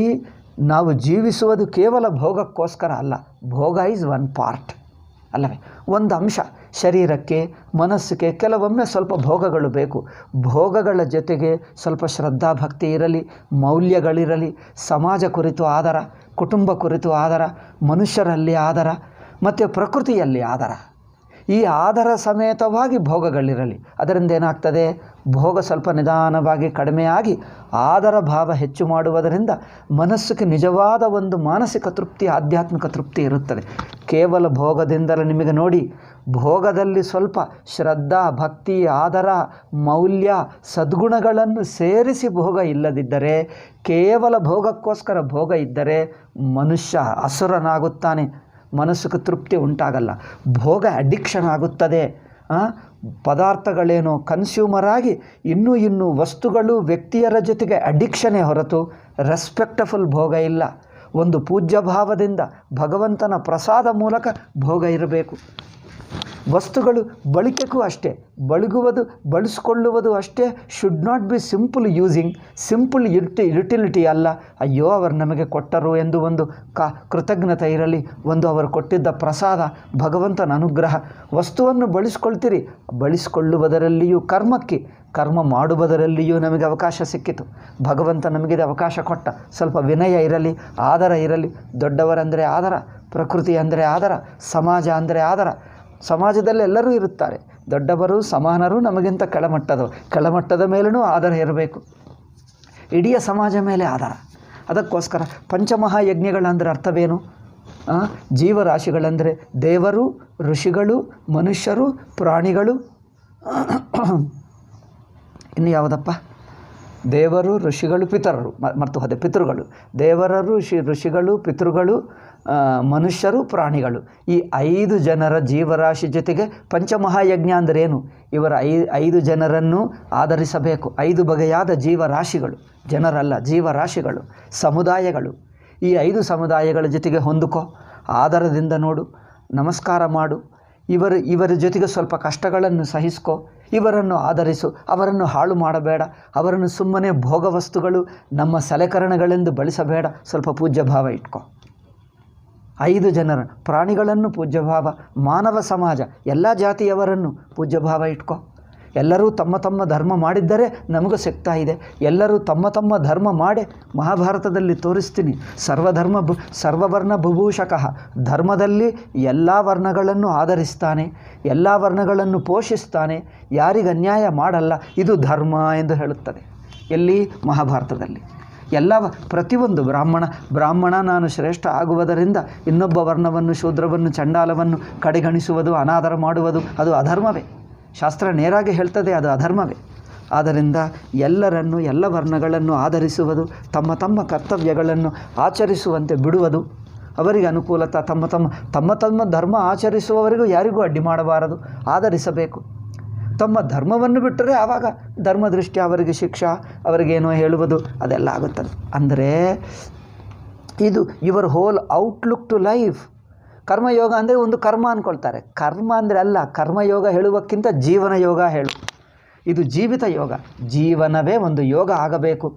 ನಾವು ಜೀವಿಸುವುದು ಕೇವಲ ಭೋಗಕ್ಕೋಸ್ಕರ ಅಲ್ಲ. ಭೋಗ ಈಸ್ ಒನ್ ಪಾರ್ಟ್ ಅಲ್ಲವೇ? ಒಂದು ಅಂಶ. ಶರೀರಕ್ಕೆ, ಮನಸ್ಸಿಗೆ ಕೆಲವೊಮ್ಮೆ ಸ್ವಲ್ಪ ಭೋಗಗಳು ಬೇಕು. ಭೋಗಗಳ ಜೊತೆಗೆ ಸ್ವಲ್ಪ ಶ್ರದ್ಧಾಭಕ್ತಿ ಇರಲಿ, ಮೌಲ್ಯಗಳಿರಲಿ. ಸಮಾಜ ಕುರಿತು ಆದರ, ಕುಟುಂಬ ಕುರಿತು ಆದರ, ಮನುಷ್ಯರಲ್ಲಿ ಆದರ, ಮತ್ತು ಪ್ರಕೃತಿಯಲ್ಲಿ ಆದರ. ಈ ಆದರ ಸಮೇತವಾಗಿ ಭೋಗಗಳಿರಲಿ. ಅದರಿಂದ ಏನಾಗ್ತದೆ, ಭೋಗ ಸ್ವಲ್ಪ ನಿಧಾನವಾಗಿ ಕಡಿಮೆಯಾಗಿ ಆದರ ಭಾವ ಹೆಚ್ಚು ಮಾಡುವುದರಿಂದ ಮನಸ್ಸಿಗೆ ನಿಜವಾದ ಒಂದು ಮಾನಸಿಕ ತೃಪ್ತಿ, ಆಧ್ಯಾತ್ಮಿಕ ತೃಪ್ತಿ ಇರುತ್ತದೆ. ಕೇವಲ ಭೋಗದಿಂದಲೇ ನಿಮಗೆ ನೋಡಿ, ಭೋಗದಲ್ಲಿ ಸ್ವಲ್ಪ ಶ್ರದ್ಧಾ, ಭಕ್ತಿ, ಆದರ, ಮೌಲ್ಯ, ಸದ್ಗುಣಗಳನ್ನು ಸೇರಿಸಿ ಭೋಗ ಇಲ್ಲದಿದ್ದರೆ, ಕೇವಲ ಭೋಗಕ್ಕೋಸ್ಕರ ಭೋಗ ಇದ್ದರೆ ಮನುಷ್ಯ ಅಸುರನಾಗುತ್ತಾನೆ, ಮನಸ್ಸಿಗೆ ತೃಪ್ತಿ ಉಂಟಾಗಲ್ಲ, ಭೋಗ ಅಡಿಕ್ಷನ್ ಆಗುತ್ತದೆ. ಪದಾರ್ಥಗಳೇನೋ ಕನ್ಸ್ಯೂಮರ್ ಆಗಿ ಇನ್ನೂ ವಸ್ತುಗಳು, ವ್ಯಕ್ತಿಯರ ಜೊತೆಗೆ ಅಡಿಕ್ಷನೇ ಹೊರತು ರೆಸ್ಪೆಕ್ಟಫುಲ್ ಭೋಗ ಇಲ್ಲ. ಒಂದು ಪೂಜ್ಯ ಭಾವದಿಂದ ಭಗವಂತನ ಪ್ರಸಾದ ಮೂಲಕ ಭೋಗ ಇರಬೇಕು. ವಸ್ತುಗಳು ಬಳಕೆಗೂ ಅಷ್ಟೇ, ಬಳಸಿಕೊಳ್ಳುವುದು ಅಷ್ಟೇ. Should not B simple using, simple utility ಅಲ್ಲ. ಅಯ್ಯೋ ಅವರು ನಮಗೆ ಕೊಟ್ಟರು ಎಂದು ಒಂದು ಕೃತಜ್ಞತೆ ಇರಲಿ, ಒಂದು ಅವರು ಕೊಟ್ಟಿದ್ದ ಪ್ರಸಾದ, ಭಗವಂತನ ಅನುಗ್ರಹ. ವಸ್ತುವನ್ನು ಬಳಸಿಕೊಳ್ಳುವುದರಲ್ಲಿಯೂ ಕರ್ಮ ಮಾಡುವುದರಲ್ಲಿಯೂ ನಮಗೆ ಅವಕಾಶ ಸಿಕ್ಕಿತು. ಭಗವಂತ ನಮಗಿದೆ ಅವಕಾಶ ಕೊಟ್ಟ. ಸ್ವಲ್ಪ ವಿನಯ ಇರಲಿ, ಆದರ ಇರಲಿ. ದೊಡ್ಡವರಂದರೆ ಆದರ, ಪ್ರಕೃತಿ ಅಂದರೆ ಆದರ, ಸಮಾಜ ಅಂದರೆ ಆದರ. ಸಮಾಜದಲ್ಲಿ ಎಲ್ಲರೂ ಇರುತ್ತಾರೆ, ದೊಡ್ಡವರು, ಸಮಾನರು, ನಮಗಿಂತ ಕೆಳಮಟ್ಟದ ಮೇಲೂ ಆದರ ಇರಬೇಕು. ಇಡೀ ಸಮಾಜ ಮೇಲೆ ಆದರ. ಅದಕ್ಕೋಸ್ಕರ ಪಂಚಮಹಾಯಜ್ಞಗಳಂದರೆ ಅರ್ಥವೇನು? ಜೀವರಾಶಿಗಳಂದರೆ ದೇವರು, ಋಷಿಗಳು, ಮನುಷ್ಯರು, ಪ್ರಾಣಿಗಳು, ಇನ್ನು ಯಾವುದಪ್ಪ? ದೇವರು, ಋಷಿಗಳು, ಪಿತರರು. ಮರ್ತು ಹೋದೆ, ಪಿತೃಗಳು. ದೇವರರು, ಋಷಿಗಳು, ಪಿತೃಗಳು, ಮನುಷ್ಯರು, ಪ್ರಾಣಿಗಳು. ಈ 5 ಜನರ ಜೀವರಾಶಿ ಜೊತೆಗೆ ಪಂಚಮಹಾಯಜ್ಞ ಅಂದರೇನು? ಇವರ 5 ಜನರನ್ನು ಆಧರಿಸಬೇಕು. 5 ಬಗೆಯಾದ ಜೀವರಾಶಿಗಳು, ಜನರಲ್ಲ, ಜೀವರಾಶಿಗಳು, ಸಮುದಾಯಗಳು. ಈ 5 ಸಮುದಾಯಗಳ ಜೊತೆಗೆ ಹೊಂದಿಕೋ, ಆದರದಿಂದ ನೋಡು, ನಮಸ್ಕಾರ ಮಾಡು. ಇವರ ಜೊತೆಗೆ ಸ್ವಲ್ಪ ಕಷ್ಟಗಳನ್ನು ಸಹಿಸ್ಕೋ, ಇವರನ್ನು ಆಧರಿಸು, ಅವರನ್ನು ಹಾಳು ಮಾಡಬೇಡ, ಅವರನ್ನು ಸುಮ್ಮನೆ ಭೋಗ ವಸ್ತುಗಳು, ನಮ್ಮ ಸಲಕರಣೆಗಳೆಂದು ಬಳಸಬೇಡ, ಸ್ವಲ್ಪ ಪೂಜ್ಯ ಭಾವ ಇಟ್ಕೋ. 5 ಜನರ ಪ್ರಾಣಿಗಳನ್ನು ಪೂಜ್ಯಭಾವ, ಮಾನವ ಸಮಾಜ ಎಲ್ಲ ಜಾತಿಯವರನ್ನು ಪೂಜ್ಯಭಾವ ಇಟ್ಕೋ. ಎಲ್ಲರೂ ತಮ್ಮ ಧರ್ಮ ಮಾಡಿದ್ದರೆ ನಮಗೂ ಸಿಗ್ತಾ ಇದೆ. ಎಲ್ಲರೂ ತಮ್ಮ ಧರ್ಮ ಮಾಡಿ, ಮಹಾಭಾರತದಲ್ಲಿ ತೋರಿಸ್ತೀನಿ, ಸರ್ವವರ್ಣ ಬುಭೂಷಕಃ. ಧರ್ಮದಲ್ಲಿ ಎಲ್ಲ ವರ್ಣಗಳನ್ನು ಆಧರಿಸ್ತಾನೆ, ಎಲ್ಲ ವರ್ಣಗಳನ್ನು ಪೋಷಿಸ್ತಾನೆ, ಯಾರಿಗೆ ಅನ್ಯಾಯ ಮಾಡಲ್ಲ. ಇದು ಧರ್ಮ ಎಂದು ಹೇಳುತ್ತದೆ. ಎಲ್ಲಿ? ಮಹಾಭಾರತದಲ್ಲಿ. ಪ್ರತಿಯೊಂದು ಬ್ರಾಹ್ಮಣ ನಾನು ಶ್ರೇಷ್ಠ ಆಗುವುದರಿಂದ ಇನ್ನೊಬ್ಬ ವರ್ಣವನ್ನು, ಶೂದ್ರವನ್ನು, ಚಂಡಾಲವನ್ನು ಕಡೆಗಣಿಸುವುದು, ಅನಾದರ ಮಾಡುವುದು ಅದು ಅಧರ್ಮವೇ. ಶಾಸ್ತ್ರ ನೇರಾಗಿ ಹೇಳ್ತದೆ, ಅದು ಅಧರ್ಮವೇ. ಆದ್ದರಿಂದ ಎಲ್ಲರನ್ನು, ಎಲ್ಲ ವರ್ಣಗಳನ್ನು ಆಧರಿಸುವುದು, ತಮ್ಮ ಕರ್ತವ್ಯಗಳನ್ನು ಆಚರಿಸುವಂತೆ ಬಿಡುವುದು, ಅವರಿಗೆ ಅನುಕೂಲತೆ, ತಮ್ಮ ಧರ್ಮ ಆಚರಿಸುವವರಿಗೂ ಯಾರಿಗೂ ಅಡ್ಡಿ ಮಾಡಬಾರದು, ಆಧರಿಸಬೇಕು. ತಮ್ಮ ಧರ್ಮವನ್ನು ಬಿಟ್ಟರೆ ಆವಾಗ ಧರ್ಮದೃಷ್ಟಿ ಅವರಿಗೆ ಶಿಕ್ಷಾ, ಅವರಿಗೇನೋ ಹೇಳುವುದು ಅದೆಲ್ಲ ಆಗುತ್ತದೆ. ಅಂದರೆ ಇದು your whole outlook to life. ಕರ್ಮಯೋಗ ಅಂದರೆ ಒಂದು ಕರ್ಮ ಅಂದ್ಕೊಳ್ತಾರೆ. ಕರ್ಮ ಅಂದರೆ ಅಲ್ಲ, ಕರ್ಮಯೋಗ ಹೇಳುವಕ್ಕಿಂತ ಜೀವನ ಯೋಗ ಹೇಳು. ಇದು ಜೀವಿತ ಯೋಗ. ಜೀವನವೇ ಒಂದು ಯೋಗ ಆಗಬೇಕು.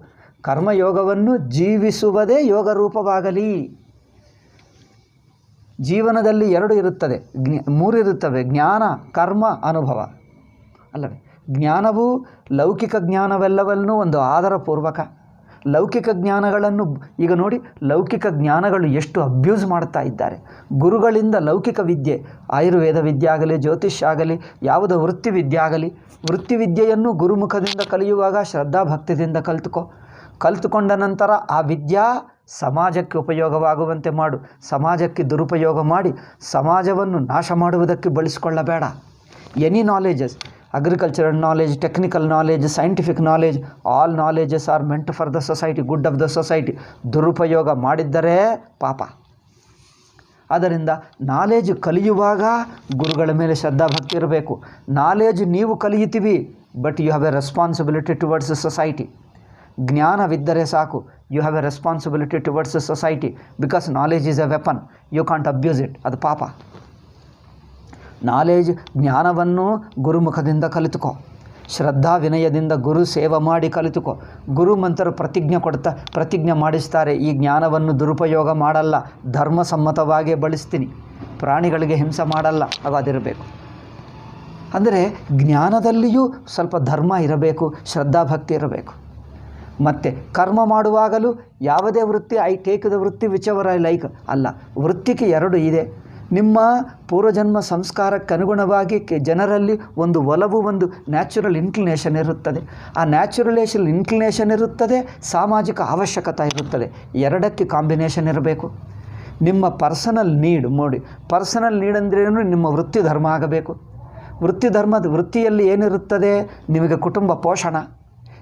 ಕರ್ಮಯೋಗವನ್ನು ಜೀವಿಸುವುದೇ ಯೋಗ ರೂಪವಾಗಲಿ. ಜೀವನದಲ್ಲಿ 2 ಇರುತ್ತದೆ, 3 ಇರುತ್ತವೆ: ಜ್ಞಾನ, ಕರ್ಮ, ಅನುಭವ. ಅಲ್ಲವೇ? ಜ್ಞಾನವು ಲೌಕಿಕ ಜ್ಞಾನವೆಲ್ಲವನ್ನೂ ಒಂದು ಆದರಪೂರ್ವಕ. ಲೌಕಿಕ ಜ್ಞಾನಗಳನ್ನು ಈಗ ನೋಡಿ, ಲೌಕಿಕ ಜ್ಞಾನಗಳು ಎಷ್ಟು ಅಬ್ಯೂಸ್ ಮಾಡ್ತಾ ಇದ್ದಾರೆ. ಗುರುಗಳಿಂದ ಲೌಕಿಕ ವಿದ್ಯೆ, ಆಯುರ್ವೇದ ವಿದ್ಯೆ ಆಗಲಿ, ಜ್ಯೋತಿಷ್ಯ ಆಗಲಿ, ಯಾವುದೋ ವೃತ್ತಿ ವಿದ್ಯೆ ಆಗಲಿ, ವೃತ್ತಿ ವಿದ್ಯೆಯನ್ನು ಗುರುಮುಖದಿಂದ ಕಲಿಯುವಾಗ ಶ್ರದ್ಧಾಭಕ್ತಿಯಿಂದ ಕಲಿತುಕೊಂಡ ನಂತರ ಆ ವಿದ್ಯಾ ಸಮಾಜಕ್ಕೆ ಉಪಯೋಗವಾಗುವಂತೆ ಮಾಡು. ಸಮಾಜಕ್ಕೆ ದುರುಪಯೋಗ ಮಾಡಿ ಸಮಾಜವನ್ನು ನಾಶ ಮಾಡುವುದಕ್ಕೆ ಬಳಸಿಕೊಳ್ಳಬೇಡ. Any knowledges, agricultural knowledge, technical knowledge, scientific knowledge, all knowledges are meant for the society, good of the society. ದುರುಪಯೋಗ ಮಾಡಿದ್ದರೆ ಪಾಪ. ಆದ್ದರಿಂದ ನಾಲೆಜ್ ಕಲಿಯುವಾಗ ಗುರುಗಳ ಮೇಲೆ ಶ್ರದ್ಧಾಭಕ್ತಿ ಇರಬೇಕು. ನಾಲೆಜ್ ನೀವು ಕಲಿಯುತ್ತೀವಿ, but you have a responsibility towards society. ಜ್ಞಾನವಿದ್ದರೆ ಸಾಕು, you have a responsibility towards society, because knowledge is a weapon, you can't abuse it. ಅದು ಪಾಪ. ನಾಲೆಜ್, ಜ್ಞಾನವನ್ನು ಗುರುಮುಖದಿಂದ ಕಲಿತುಕೋ. ಶ್ರದ್ಧಾ ವಿನಯದಿಂದ ಗುರು ಸೇವೆ ಮಾಡಿ ಕಲಿತುಕೋ. ಗುರು ಮಂತ್ರ ಪ್ರತಿಜ್ಞೆ ಮಾಡಿಸ್ತಾರೆ, ಈ ಜ್ಞಾನವನ್ನು ದುರುಪಯೋಗ ಮಾಡಲ್ಲ, ಧರ್ಮಸಮ್ಮತವಾಗಿ ಬಳಸ್ತೀನಿ, ಪ್ರಾಣಿಗಳಿಗೆ ಹಿಂಸೆ ಮಾಡಲ್ಲ, ಅದಿರಬೇಕು. ಅಂದರೆ ಜ್ಞಾನದಲ್ಲಿಯೂ ಸ್ವಲ್ಪ ಧರ್ಮ ಇರಬೇಕು, ಶ್ರದ್ಧಾಭಕ್ತಿ ಇರಬೇಕು. ಮತ್ತು ಕರ್ಮ ಮಾಡುವಾಗಲೂ ಯಾವುದೇ ವೃತ್ತಿ, ಐ ಟೇಕ್ ದ ವೃತ್ತಿ ವಿಚ್ ಎವರ್ ಐ ಲೈಕ್ ಅಲ್ಲ. ವೃತ್ತಿಗೆ 2 ಇದೆ. ನಿಮ್ಮ ಪೂರ್ವಜನ್ಮ ಸಂಸ್ಕಾರಕ್ಕೆ ಅನುಗುಣವಾಗಿ ಜನರಲ್ಲಿ ಒಂದು ಒಲವು, ಒಂದು ನ್ಯಾಚುರಲ್ ಇನ್ಕ್ಲಿನೇಷನ್ ಇರುತ್ತದೆ. ಆ ನ್ಯಾಚುರಲೇಷನ್ ಇನ್ಕ್ಲಿನೇಷನ್ ಇರುತ್ತದೆ, ಸಾಮಾಜಿಕ ಅವಶ್ಯಕತೆ ಇರುತ್ತದೆ. ಎರಡಕ್ಕೆ ಕಾಂಬಿನೇಷನ್ ಇರಬೇಕು. ನಿಮ್ಮ ಪರ್ಸನಲ್ ನೀಡ್ ನೋಡಿ, ಪರ್ಸನಲ್ ನೀಡ್ ಅಂದ್ರೇನು, ನಿಮ್ಮ ವೃತ್ತಿ ಧರ್ಮ ಆಗಬೇಕು. ವೃತ್ತಿಯಲ್ಲಿ ಏನಿರುತ್ತದೆ, ನಿಮಗೆ ಕುಟುಂಬ ಪೋಷಣ,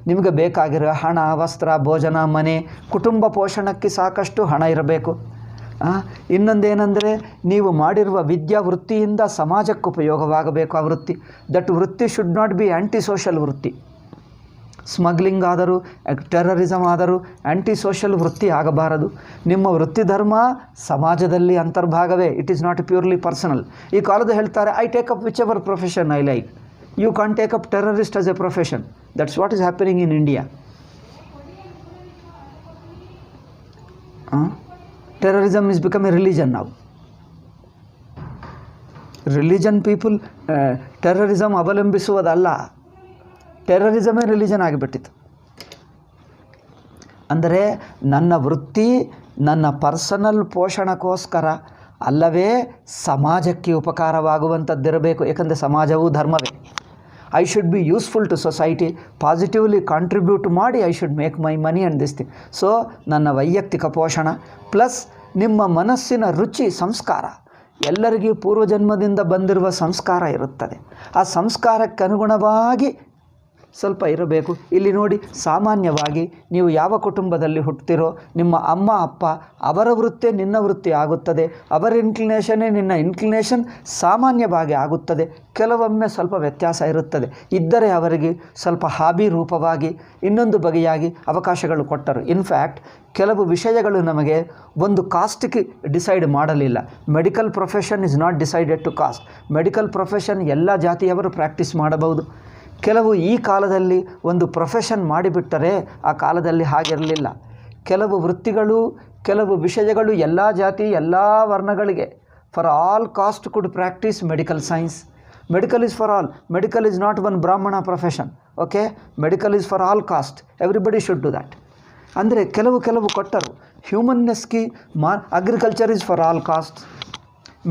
ನಿಮಗೆ ಬೇಕಾಗಿರೋ ಹಣ, ವಸ್ತ್ರ, ಭೋಜನ, ಮನೆ, ಕುಟುಂಬ ಪೋಷಣಕ್ಕೆ ಸಾಕಷ್ಟು ಹಣ ಇರಬೇಕು. ಇನ್ನೊಂದೇನೆಂದರೆ ನೀವು ಮಾಡಿರುವ ವೃತ್ತಿಯಿಂದ ಸಮಾಜಕ್ಕೆ ಉಪಯೋಗವಾಗಬೇಕು ಆ ವೃತ್ತಿ. ದಟ್ ವೃತ್ತಿ should not be anti social ವೃತ್ತಿ. ಸ್ಮಗ್ಲಿಂಗ್ ಆದರೂ, ಟೆರರಿಸಮ್ ಆದರೂ ಆ್ಯಂಟಿ ಸೋಷಲ್ ವೃತ್ತಿ ಆಗಬಾರದು. ನಿಮ್ಮ ವೃತ್ತಿ ಧರ್ಮ ಸಮಾಜದಲ್ಲಿ ಅಂತರ್ಭಾಗವೇ. It is not purely personal. ಈ ಕಾಲದ ಹೇಳ್ತಾರೆ, I take up whichever profession I like. You can't take up terrorist as a profession. That's what is happening in India. Terrorism is become a religion now. Religion people, terrorism ಅವಲಂಬಿಸುವುದಲ್ಲ, ಟೆರರಿಸಮೇ religion ಆಗಿಬಿಟ್ಟಿತ್ತು. ಅಂದರೆ ನನ್ನ ವೃತ್ತಿ ನನ್ನ personal ಪೋಷಣಕ್ಕೋಸ್ಕರ ಅಲ್ಲವೇ ಸಮಾಜಕ್ಕೆ ಉಪಕಾರವಾಗುವಂಥದ್ದಿರಬೇಕು. ಏಕೆಂದರೆ ಸಮಾಜವು ಧರ್ಮವೇ. I should be useful to society, positively contribute ಮಾಡಿ I should make my money and this thing. So ನನ್ನ ವೈಯಕ್ತಿಕ ಪೋಷಣ ಪ್ಲಸ್ ನಿಮ್ಮ ಮನಸ್ಸಿನ ರುಚಿ, ಸಂಸ್ಕಾರ. ಎಲ್ಲರಿಗೂ ಪೂರ್ವಜನ್ಮದಿಂದ ಬಂದಿರುವ ಸಂಸ್ಕಾರ ಇರುತ್ತದೆ. ಆ ಸಂಸ್ಕಾರಕ್ಕೆ ಅನುಗುಣವಾಗಿ ಸ್ವಲ್ಪ ಇರಬೇಕು. ಇಲ್ಲಿ ನೋಡಿ, ಸಾಮಾನ್ಯವಾಗಿ ನೀವು ಯಾವ ಕುಟುಂಬದಲ್ಲಿ ಹುಟ್ಟುತ್ತೀರೋ ನಿಮ್ಮ ಅಮ್ಮ ಅಪ್ಪ ಅವರ ವೃತ್ತಿ ನಿನ್ನ ವೃತ್ತಿ ಆಗುತ್ತದೆ, ಅವರ ಇನ್ಕ್ಲಿನೇಷನ್ನೇ ನಿನ್ನ ಇನ್ಕ್ಲಿನೇಷನ್ ಸಾಮಾನ್ಯವಾಗಿ ಆಗುತ್ತದೆ. ಕೆಲವೊಮ್ಮೆ ಸ್ವಲ್ಪ ವ್ಯತ್ಯಾಸ ಇರುತ್ತದೆ. ಇದ್ದರೆ ಅವರಿಗೆ ಸ್ವಲ್ಪ ಹಾಬಿ ರೂಪವಾಗಿ ಇನ್ನೊಂದು ಬಗೆಯಾಗಿ ಅವಕಾಶಗಳು ಕೊಟ್ಟರು. ಇನ್ಫ್ಯಾಕ್ಟ್ ಕೆಲವು ವಿಷಯಗಳು ನಮಗೆ ಒಂದು ಕಾಸ್ಟ್ಗೆ ಡಿಸೈಡ್ ಮಾಡಲಿಲ್ಲ. Medical profession is not decided to caste. Medical profession ಎಲ್ಲ ಜಾತಿಯವರು ಪ್ರಾಕ್ಟೀಸ್ ಮಾಡಬಹುದು. ಕೆಲವು ಈ ಕಾಲದಲ್ಲಿ ಒಂದು ಪ್ರೊಫೆಷನ್ ಮಾಡಿಬಿಟ್ಟರೆ ಆ ಕಾಲದಲ್ಲಿ ಹಾಗಿರಲಿಲ್ಲ. ಕೆಲವು ವೃತ್ತಿಗಳು, ಕೆಲವು ವಿಷಯಗಳು ಎಲ್ಲ ಜಾತಿ ಎಲ್ಲ ವರ್ಣಗಳಿಗೆ for all caste could practise medical science. Medical is for all. Medical is not one Brahmana profession. Okay, medical is for all caste. Everybody should do that. ಅಂದರೆ ಕೆಲವು ಕೊಟ್ಟರು. ಹ್ಯೂಮನ್ನೆಸ್ಗೆ agriculture is for all caste,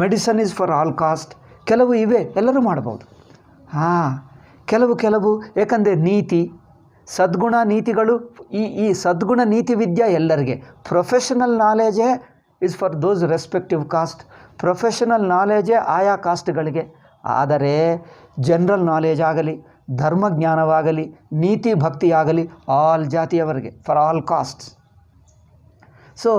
medicine is for all caste. ಕೆಲವು ಇವೆ, ಎಲ್ಲರೂ ಮಾಡ್ಬೋದು. ಕೆಲವು ಏಕೆಂದರೆ ನೀತಿ, ಸದ್ಗುಣ ನೀತಿಗಳು, ಈ ಸದ್ಗುಣ ನೀತಿ ವಿದ್ಯೆ ಎಲ್ಲರಿಗೆ. ಪ್ರೊಫೆಷನಲ್ ನಾಲೆಜೇ is for those respective caste. Professional ನಾಲೆಜೇ ಆಯಾ ಕಾಸ್ಟ್ಗಳಿಗೆ. ಆದರೆ ಜನರಲ್ ನಾಲೆಜ್ ಆಗಲಿ, ಧರ್ಮಜ್ಞಾನವಾಗಲಿ, ನೀತಿ ಭಕ್ತಿಯಾಗಲಿ ಆಲ್ ಜಾತಿಯವರಿಗೆ, ಫಾರ್ ಆಲ್ ಕಾಸ್ಟ್ಸ್. ಸೊ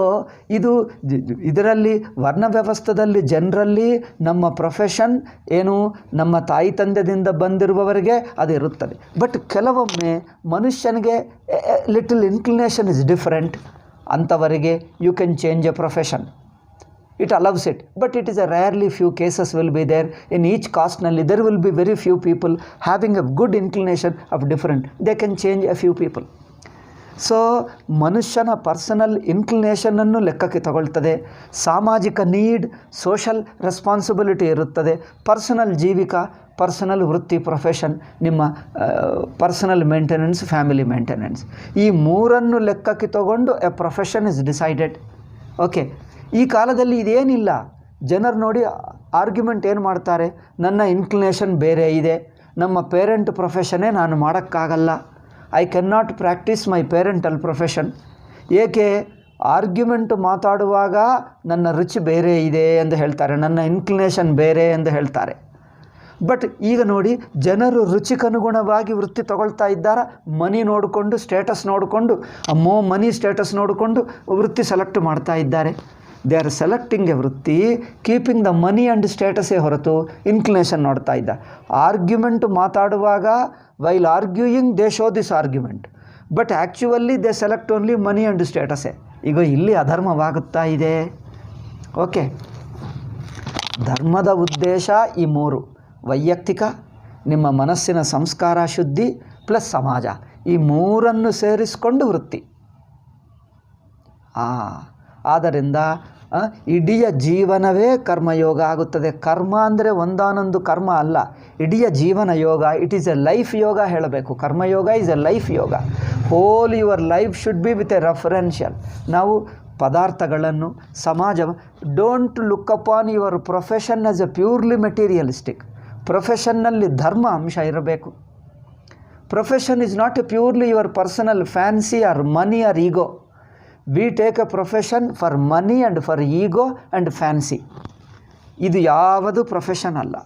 ಇದರಲ್ಲಿ ವರ್ಣ ವ್ಯವಸ್ಥೆಯಲ್ಲಿ ಜನರಲ್ಲಿ ನಮ್ಮ ಪ್ರೊಫೆಷನ್ ಏನು, ನಮ್ಮ ತಾಯಿ ತಂದೆದಿಂದ ಬಂದಿರುವವರಿಗೆ ಅದು ಇರುತ್ತದೆ. ಬಟ್ ಕೆಲವೊಮ್ಮೆ ಮನುಷ್ಯನಿಗೆ ಲಿಟಲ್ ಇನ್ಕ್ಲಿನೇಷನ್ ಇಸ್ ಡಿಫರೆಂಟ್. ಅಂಥವರಿಗೆ you can change a profession. It allows it. But it is a rarely few cases will be there. In each ಕಾಸ್ಟ್ನಲ್ಲಿ there will be very few people having a good inclination of different. They can change a few people. So ಮನುಷ್ಯನ personal ಇನ್ಕ್ಲಿನೇಷನನ್ನು ಲೆಕ್ಕಕ್ಕೆ ತಗೊಳ್ತದೆ. ಸಾಮಾಜಿಕ need, social responsibility ಇರುತ್ತದೆ. Personal ಜೀವಿಕ, personal ವೃತ್ತಿ, profession, ನಿಮ್ಮ ಪರ್ಸನಲ್ ಮೇಂಟೆನೆನ್ಸ್, ಫ್ಯಾಮಿಲಿ ಮೇಂಟೆನೆನ್ಸ್. ಈ ಮೂರನ್ನು ಲೆಕ್ಕಕ್ಕೆ ತಗೊಂಡು A profession is decided. Okay, ಈ ಕಾಲದಲ್ಲಿ ಇದೇನಿಲ್ಲ. ಜನರು ನೋಡಿ ಆರ್ಗ್ಯುಮೆಂಟ್ ಏನು ಮಾಡ್ತಾರೆ, ನನ್ನ ಇನ್ಕ್ಲಿನೇಷನ್ ಬೇರೆ ಇದೆ, ನಮ್ಮ ಪೇರೆಂಟ್ ಪ್ರೊಫೆಷನ್ನೇ ನಾನು ಮಾಡೋಕ್ಕಾಗಲ್ಲ, I can not practice my parental profession. ಏಕೆ? ಆರ್ಗ್ಯುಮೆಂಟ್ ಮಾತಾಡುವಾಗ ನನ್ನ ರುಚಿ ಬೇರೆ ಇದೆ ಎಂದು ಹೇಳ್ತಾರೆ, ನನ್ನ ಇನ್ಕ್ಲಿನೇಷನ್ ಬೇರೆ ಎಂದು ಹೇಳ್ತಾರೆ. ಬಟ್ ಈಗ ನೋಡಿ, ಜನರು ರುಚಿಗನುಗುಣವಾಗಿ ವೃತ್ತಿ ತಗೊಳ್ತಾ ಇದ್ದಾರೆ. ಮನಿ ನೋಡಿಕೊಂಡು, ಸ್ಟೇಟಸ್ ನೋಡಿಕೊಂಡು, ಮನಿ ಸ್ಟೇಟಸ್ ನೋಡಿಕೊಂಡು ವೃತ್ತಿ ಸೆಲೆಕ್ಟ್ ಮಾಡ್ತಾ ಇದ್ದಾರೆ. ದೇ ಆರ್ ಸೆಲೆಕ್ಟಿಂಗ್ ಎ ವೃತ್ತಿ ಕೀಪಿಂಗ್ ದ ಮನಿ ಆ್ಯಂಡ್ ಸ್ಟೇಟಸೇ ಹೊರತು ಇನ್ಕ್ಲಿನೇಷನ್ ನೋಡ್ತಾ ಇದ್ದ. ಆರ್ಗ್ಯುಮೆಂಟ್ ಮಾತಾಡುವಾಗ while arguing they show this argument, but actually they select only money and ಸ್ಟೇಟಸೇ. ಈಗ ಇಲ್ಲಿ ಅಧರ್ಮವಾಗುತ್ತಾ ಇದೆ. ಓಕೆ, ಧರ್ಮದ ಉದ್ದೇಶ ಈ ಮೂರು: ವೈಯಕ್ತಿಕ, ನಿಮ್ಮ ಮನಸ್ಸಿನ ಸಂಸ್ಕಾರ ಶುದ್ಧಿ, ಪ್ಲಸ್ ಸಮಾಜ. ಈ ಮೂರನ್ನು ಸೇರಿಸಿಕೊಂಡು ವೃತ್ತಿ. ಆದ್ದರಿಂದ ಇಡೀ ಜೀವನವೇ ಕರ್ಮಯೋಗ ಆಗುತ್ತದೆ. ಕರ್ಮ ಅಂದರೆ ಒಂದಾನೊಂದು ಕರ್ಮ ಅಲ್ಲ, ಇಡೀ ಜೀವನ ಯೋಗ. It is a life yoga ಹೇಳಬೇಕು. Karmayoga is a life yoga. Whole your life should be with a referential. ನಾವು ಪದಾರ್ಥಗಳನ್ನು ಸಮಾಜ. Don't look upon your profession as a purely materialistic. ಪ್ರೊಫೆಷನ್ನಲ್ಲಿ ಧರ್ಮ ಅಂಶ ಇರಬೇಕು. Profession is not a purely your personal fancy or money or ego. We take a profession for money and for ego and fancy. ಇದು ಯಾವುದು profession ಅಲ್ಲ.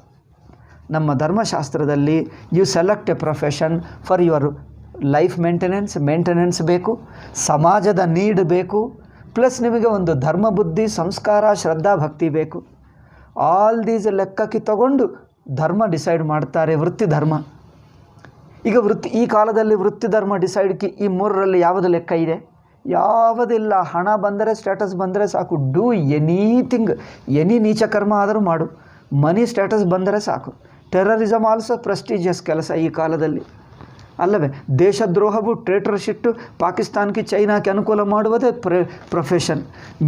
ನಮ್ಮ ಧರ್ಮಶಾಸ್ತ್ರದಲ್ಲಿ you select A profession for your life maintenance ಬೇಕು, ಸಮಾಜದ need ಬೇಕು, plus ನಿಮಗೆ ಒಂದು ಧರ್ಮ ಬುದ್ಧಿ ಸಂಸ್ಕಾರ ಶ್ರದ್ಧಾ ಭಕ್ತಿ ಬೇಕು. ಆಲ್ ದೀಸ್ ಲೆಕ್ಕಕ್ಕೆ ತಗೊಂಡು ಧರ್ಮ ಡಿಸೈಡ್ ಮಾಡ್ತಾರೆ, ವೃತ್ತಿ ಧರ್ಮ. ಈಗ ಈ ಕಾಲದಲ್ಲಿ ವೃತ್ತಿ ಧರ್ಮ ಡಿಸೈಡ್ಗೆ ಈ ಮೂರರಲ್ಲಿ ಯಾವುದು ಲೆಕ್ಕ ಇದೆ? ಯಾವುದಿಲ್ಲ. ಹಣ ಬಂದರೆ ಸ್ಟೇಟಸ್ ಬಂದರೆ ಸಾಕು. ಡೂ ಎನಿಥಿಂಗ್, ಎನಿ ನೀಚ ಕರ್ಮ ಆದರೂ ಮಾಡು, ಮನಿ ಸ್ಟೇಟಸ್ ಬಂದರೆ ಸಾಕು. ಟೆರರಿಸಮ್ ಆಲ್ಸೋ ಪ್ರೆಸ್ಟೀಜಿಯಸ್ ಕೆಲಸ ಈ ಕಾಲದಲ್ಲಿ ಅಲ್ಲವೇ? ದೇಶದ್ರೋಹವು ಟ್ರೇಟರ್ಶಿಟ್ಟು ಪಾಕಿಸ್ತಾನಕ್ಕೆ ಚೈನಾಕ್ಕೆ ಅನುಕೂಲ ಮಾಡುವುದೇ ಪ್ರೊಫೆಷನ್.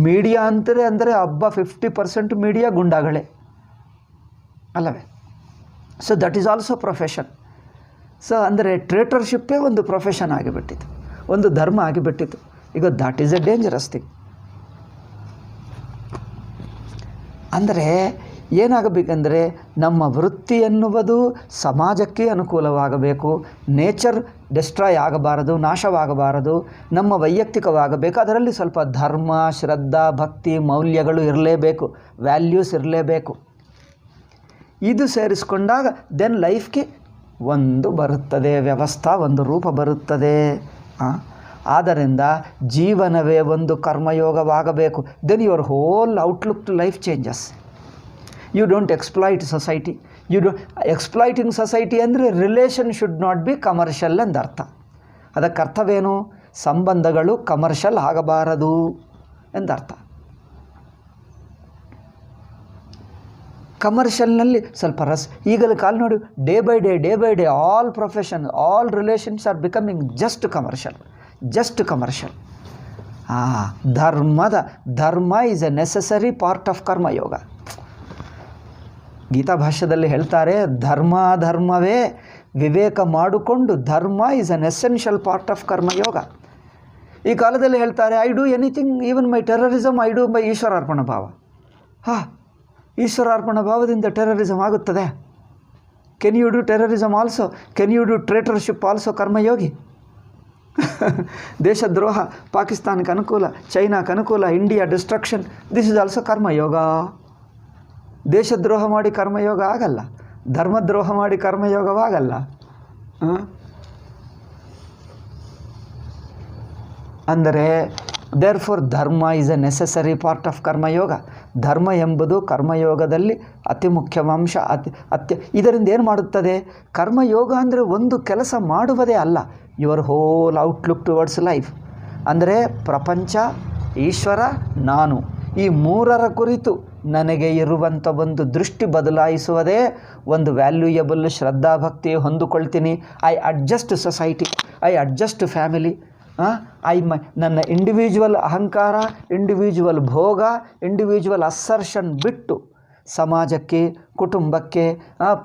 ಮೀಡಿಯಾ ಅಂದರೆ ಹಬ್ಬ 50% ಮೀಡಿಯಾ ಗುಂಡಾಗಳೇ ಅಲ್ಲವೇ? So that is also profession. So ಅಂದರೆ ಟ್ರೇಟರ್ಶಿಪ್ಪೇ ಒಂದು ಪ್ರೊಫೆಷನ್ ಆಗಿಬಿಟ್ಟಿತ್ತು, ಒಂದು ಧರ್ಮ ಆಗಿಬಿಟ್ಟಿತ್ತು. ಈಗ that is A dangerous thing. ಅಂದರೆ ಏನಾಗಬೇಕೆಂದರೆ ನಮ್ಮ ವೃತ್ತಿ ಎನ್ನುವುದು ಸಮಾಜಕ್ಕೆ ಅನುಕೂಲವಾಗಬೇಕು. ನೇಚರ್ ಡೆಸ್ಟ್ರಾಯ್ ಆಗಬಾರದು, ನಾಶವಾಗಬಾರದು, ನಮ್ಮ ವೈಯಕ್ತಿಕವಾಗಬೇಕು. ಅದರಲ್ಲಿ ಸ್ವಲ್ಪ ಧರ್ಮ ಶ್ರದ್ಧಾ ಭಕ್ತಿ ಮೌಲ್ಯಗಳು ಇರಲೇಬೇಕು, ವ್ಯಾಲ್ಯೂಸ್ ಇರಲೇಬೇಕು. ಇದು ಸೇರಿಸ್ಕೊಂಡಾಗ ದೆನ್ ಲೈಫ್ಗೆ ಒಂದು ಬರುತ್ತದೆ, ವ್ಯವಸ್ಥಾ ಒಂದು ರೂಪ ಬರುತ್ತದೆ. ಆದ್ದರಿಂದ ಜೀವನವೇ ಒಂದು ಕರ್ಮಯೋಗವಾಗಬೇಕು. Then your whole outlook to life changes. You don't exploit society. Exploiting society ಅಂದರೆ relation should not be commercial ಎಂದರ್ಥ. ಅದಕ್ಕೆ ಅರ್ಥವೇನು? ಸಂಬಂಧಗಳು ಕಮರ್ಷಿಯಲ್ ಆಗಬಾರದು ಎಂದರ್ಥ. ಕಮರ್ಷಿಯಲ್ನಲ್ಲಿ ಸ್ವಲ್ಪ ಈಗಲೂ ಕಾಲು ನೋಡಿ, day by day all profession all relations are becoming just commercial. Dharma is a necessary part of karmayoga. Gita ಭಾಷ್ಯದಲ್ಲಿ ಹೇಳ್ತಾರೆ, ಧರ್ಮವೇ ವಿವೇಕ ಮಾಡಿಕೊಂಡು dharma is an essential part of karmayoga. ಈ ಕಾಲದಲ್ಲಿ ಹೇಳ್ತಾರೆ, I do anything, even my terrorism I do by ishwararpana bhava. ಈಶ್ವರಾರ್ಪಣ ಭಾವದಿಂದ ಟೆರರಿಸಮ್ ಆಗುತ್ತದೆ? Can you do terrorism also? Can you do traitorship also karmayogi? ದೇಶದ್ರೋಹ, ಪಾಕಿಸ್ತಾನಕ್ಕೆ ಅನುಕೂಲ, ಚೈನಾಕ್ಕೆ ಅನುಕೂಲ, India destruction, this is also karmayoga. ದೇಶದ್ರೋಹ ಮಾಡಿ ಕರ್ಮಯೋಗ ಆಗಲ್ಲ, ಧರ್ಮದ್ರೋಹ ಮಾಡಿ ಕರ್ಮಯೋಗವಾಗಲ್ಲ. ಅಂದರೆ therefore dharma is a necessary part of karmayoga. ಧರ್ಮ ಎಂಬುದು ಕರ್ಮಯೋಗದಲ್ಲಿ ಅತಿ ಮುಖ್ಯವಾಂಶ. ಇದರಿಂದ ಏನು ಮಾಡುತ್ತದೆ? ಕರ್ಮಯೋಗ ಅಂದರೆ ಒಂದು ಕೆಲಸ ಮಾಡುವುದೇ ಅಲ್ಲ, your whole outlook towards life. ಅಂದರೆ ಪ್ರಪಂಚ, ಈಶ್ವರ, ನಾನು, ಈ ಮೂರರ ಕುರಿತು ನನಗೆ ಇರುವಂಥ ಒಂದು ದೃಷ್ಟಿ ಬದಲಾಯಿಸುವುದೇ ಒಂದು ವ್ಯಾಲ್ಯೂಯಬಲ್ ಶ್ರದ್ಧಾಭಕ್ತಿ ಹೊಂದಿಕೊಳ್ತೀನಿ. I adjust society, I adjust family. ನನ್ನ ಇಂಡಿವಿಜುವಲ್ ಅಹಂಕಾರ, ಇಂಡಿವಿಜುವಲ್ ಭೋಗ, ಇಂಡಿವಿಜುವಲ್ ಅಸರ್ಷನ್ ಬಿಟ್ಟು ಸಮಾಜಕ್ಕೆ, ಕುಟುಂಬಕ್ಕೆ,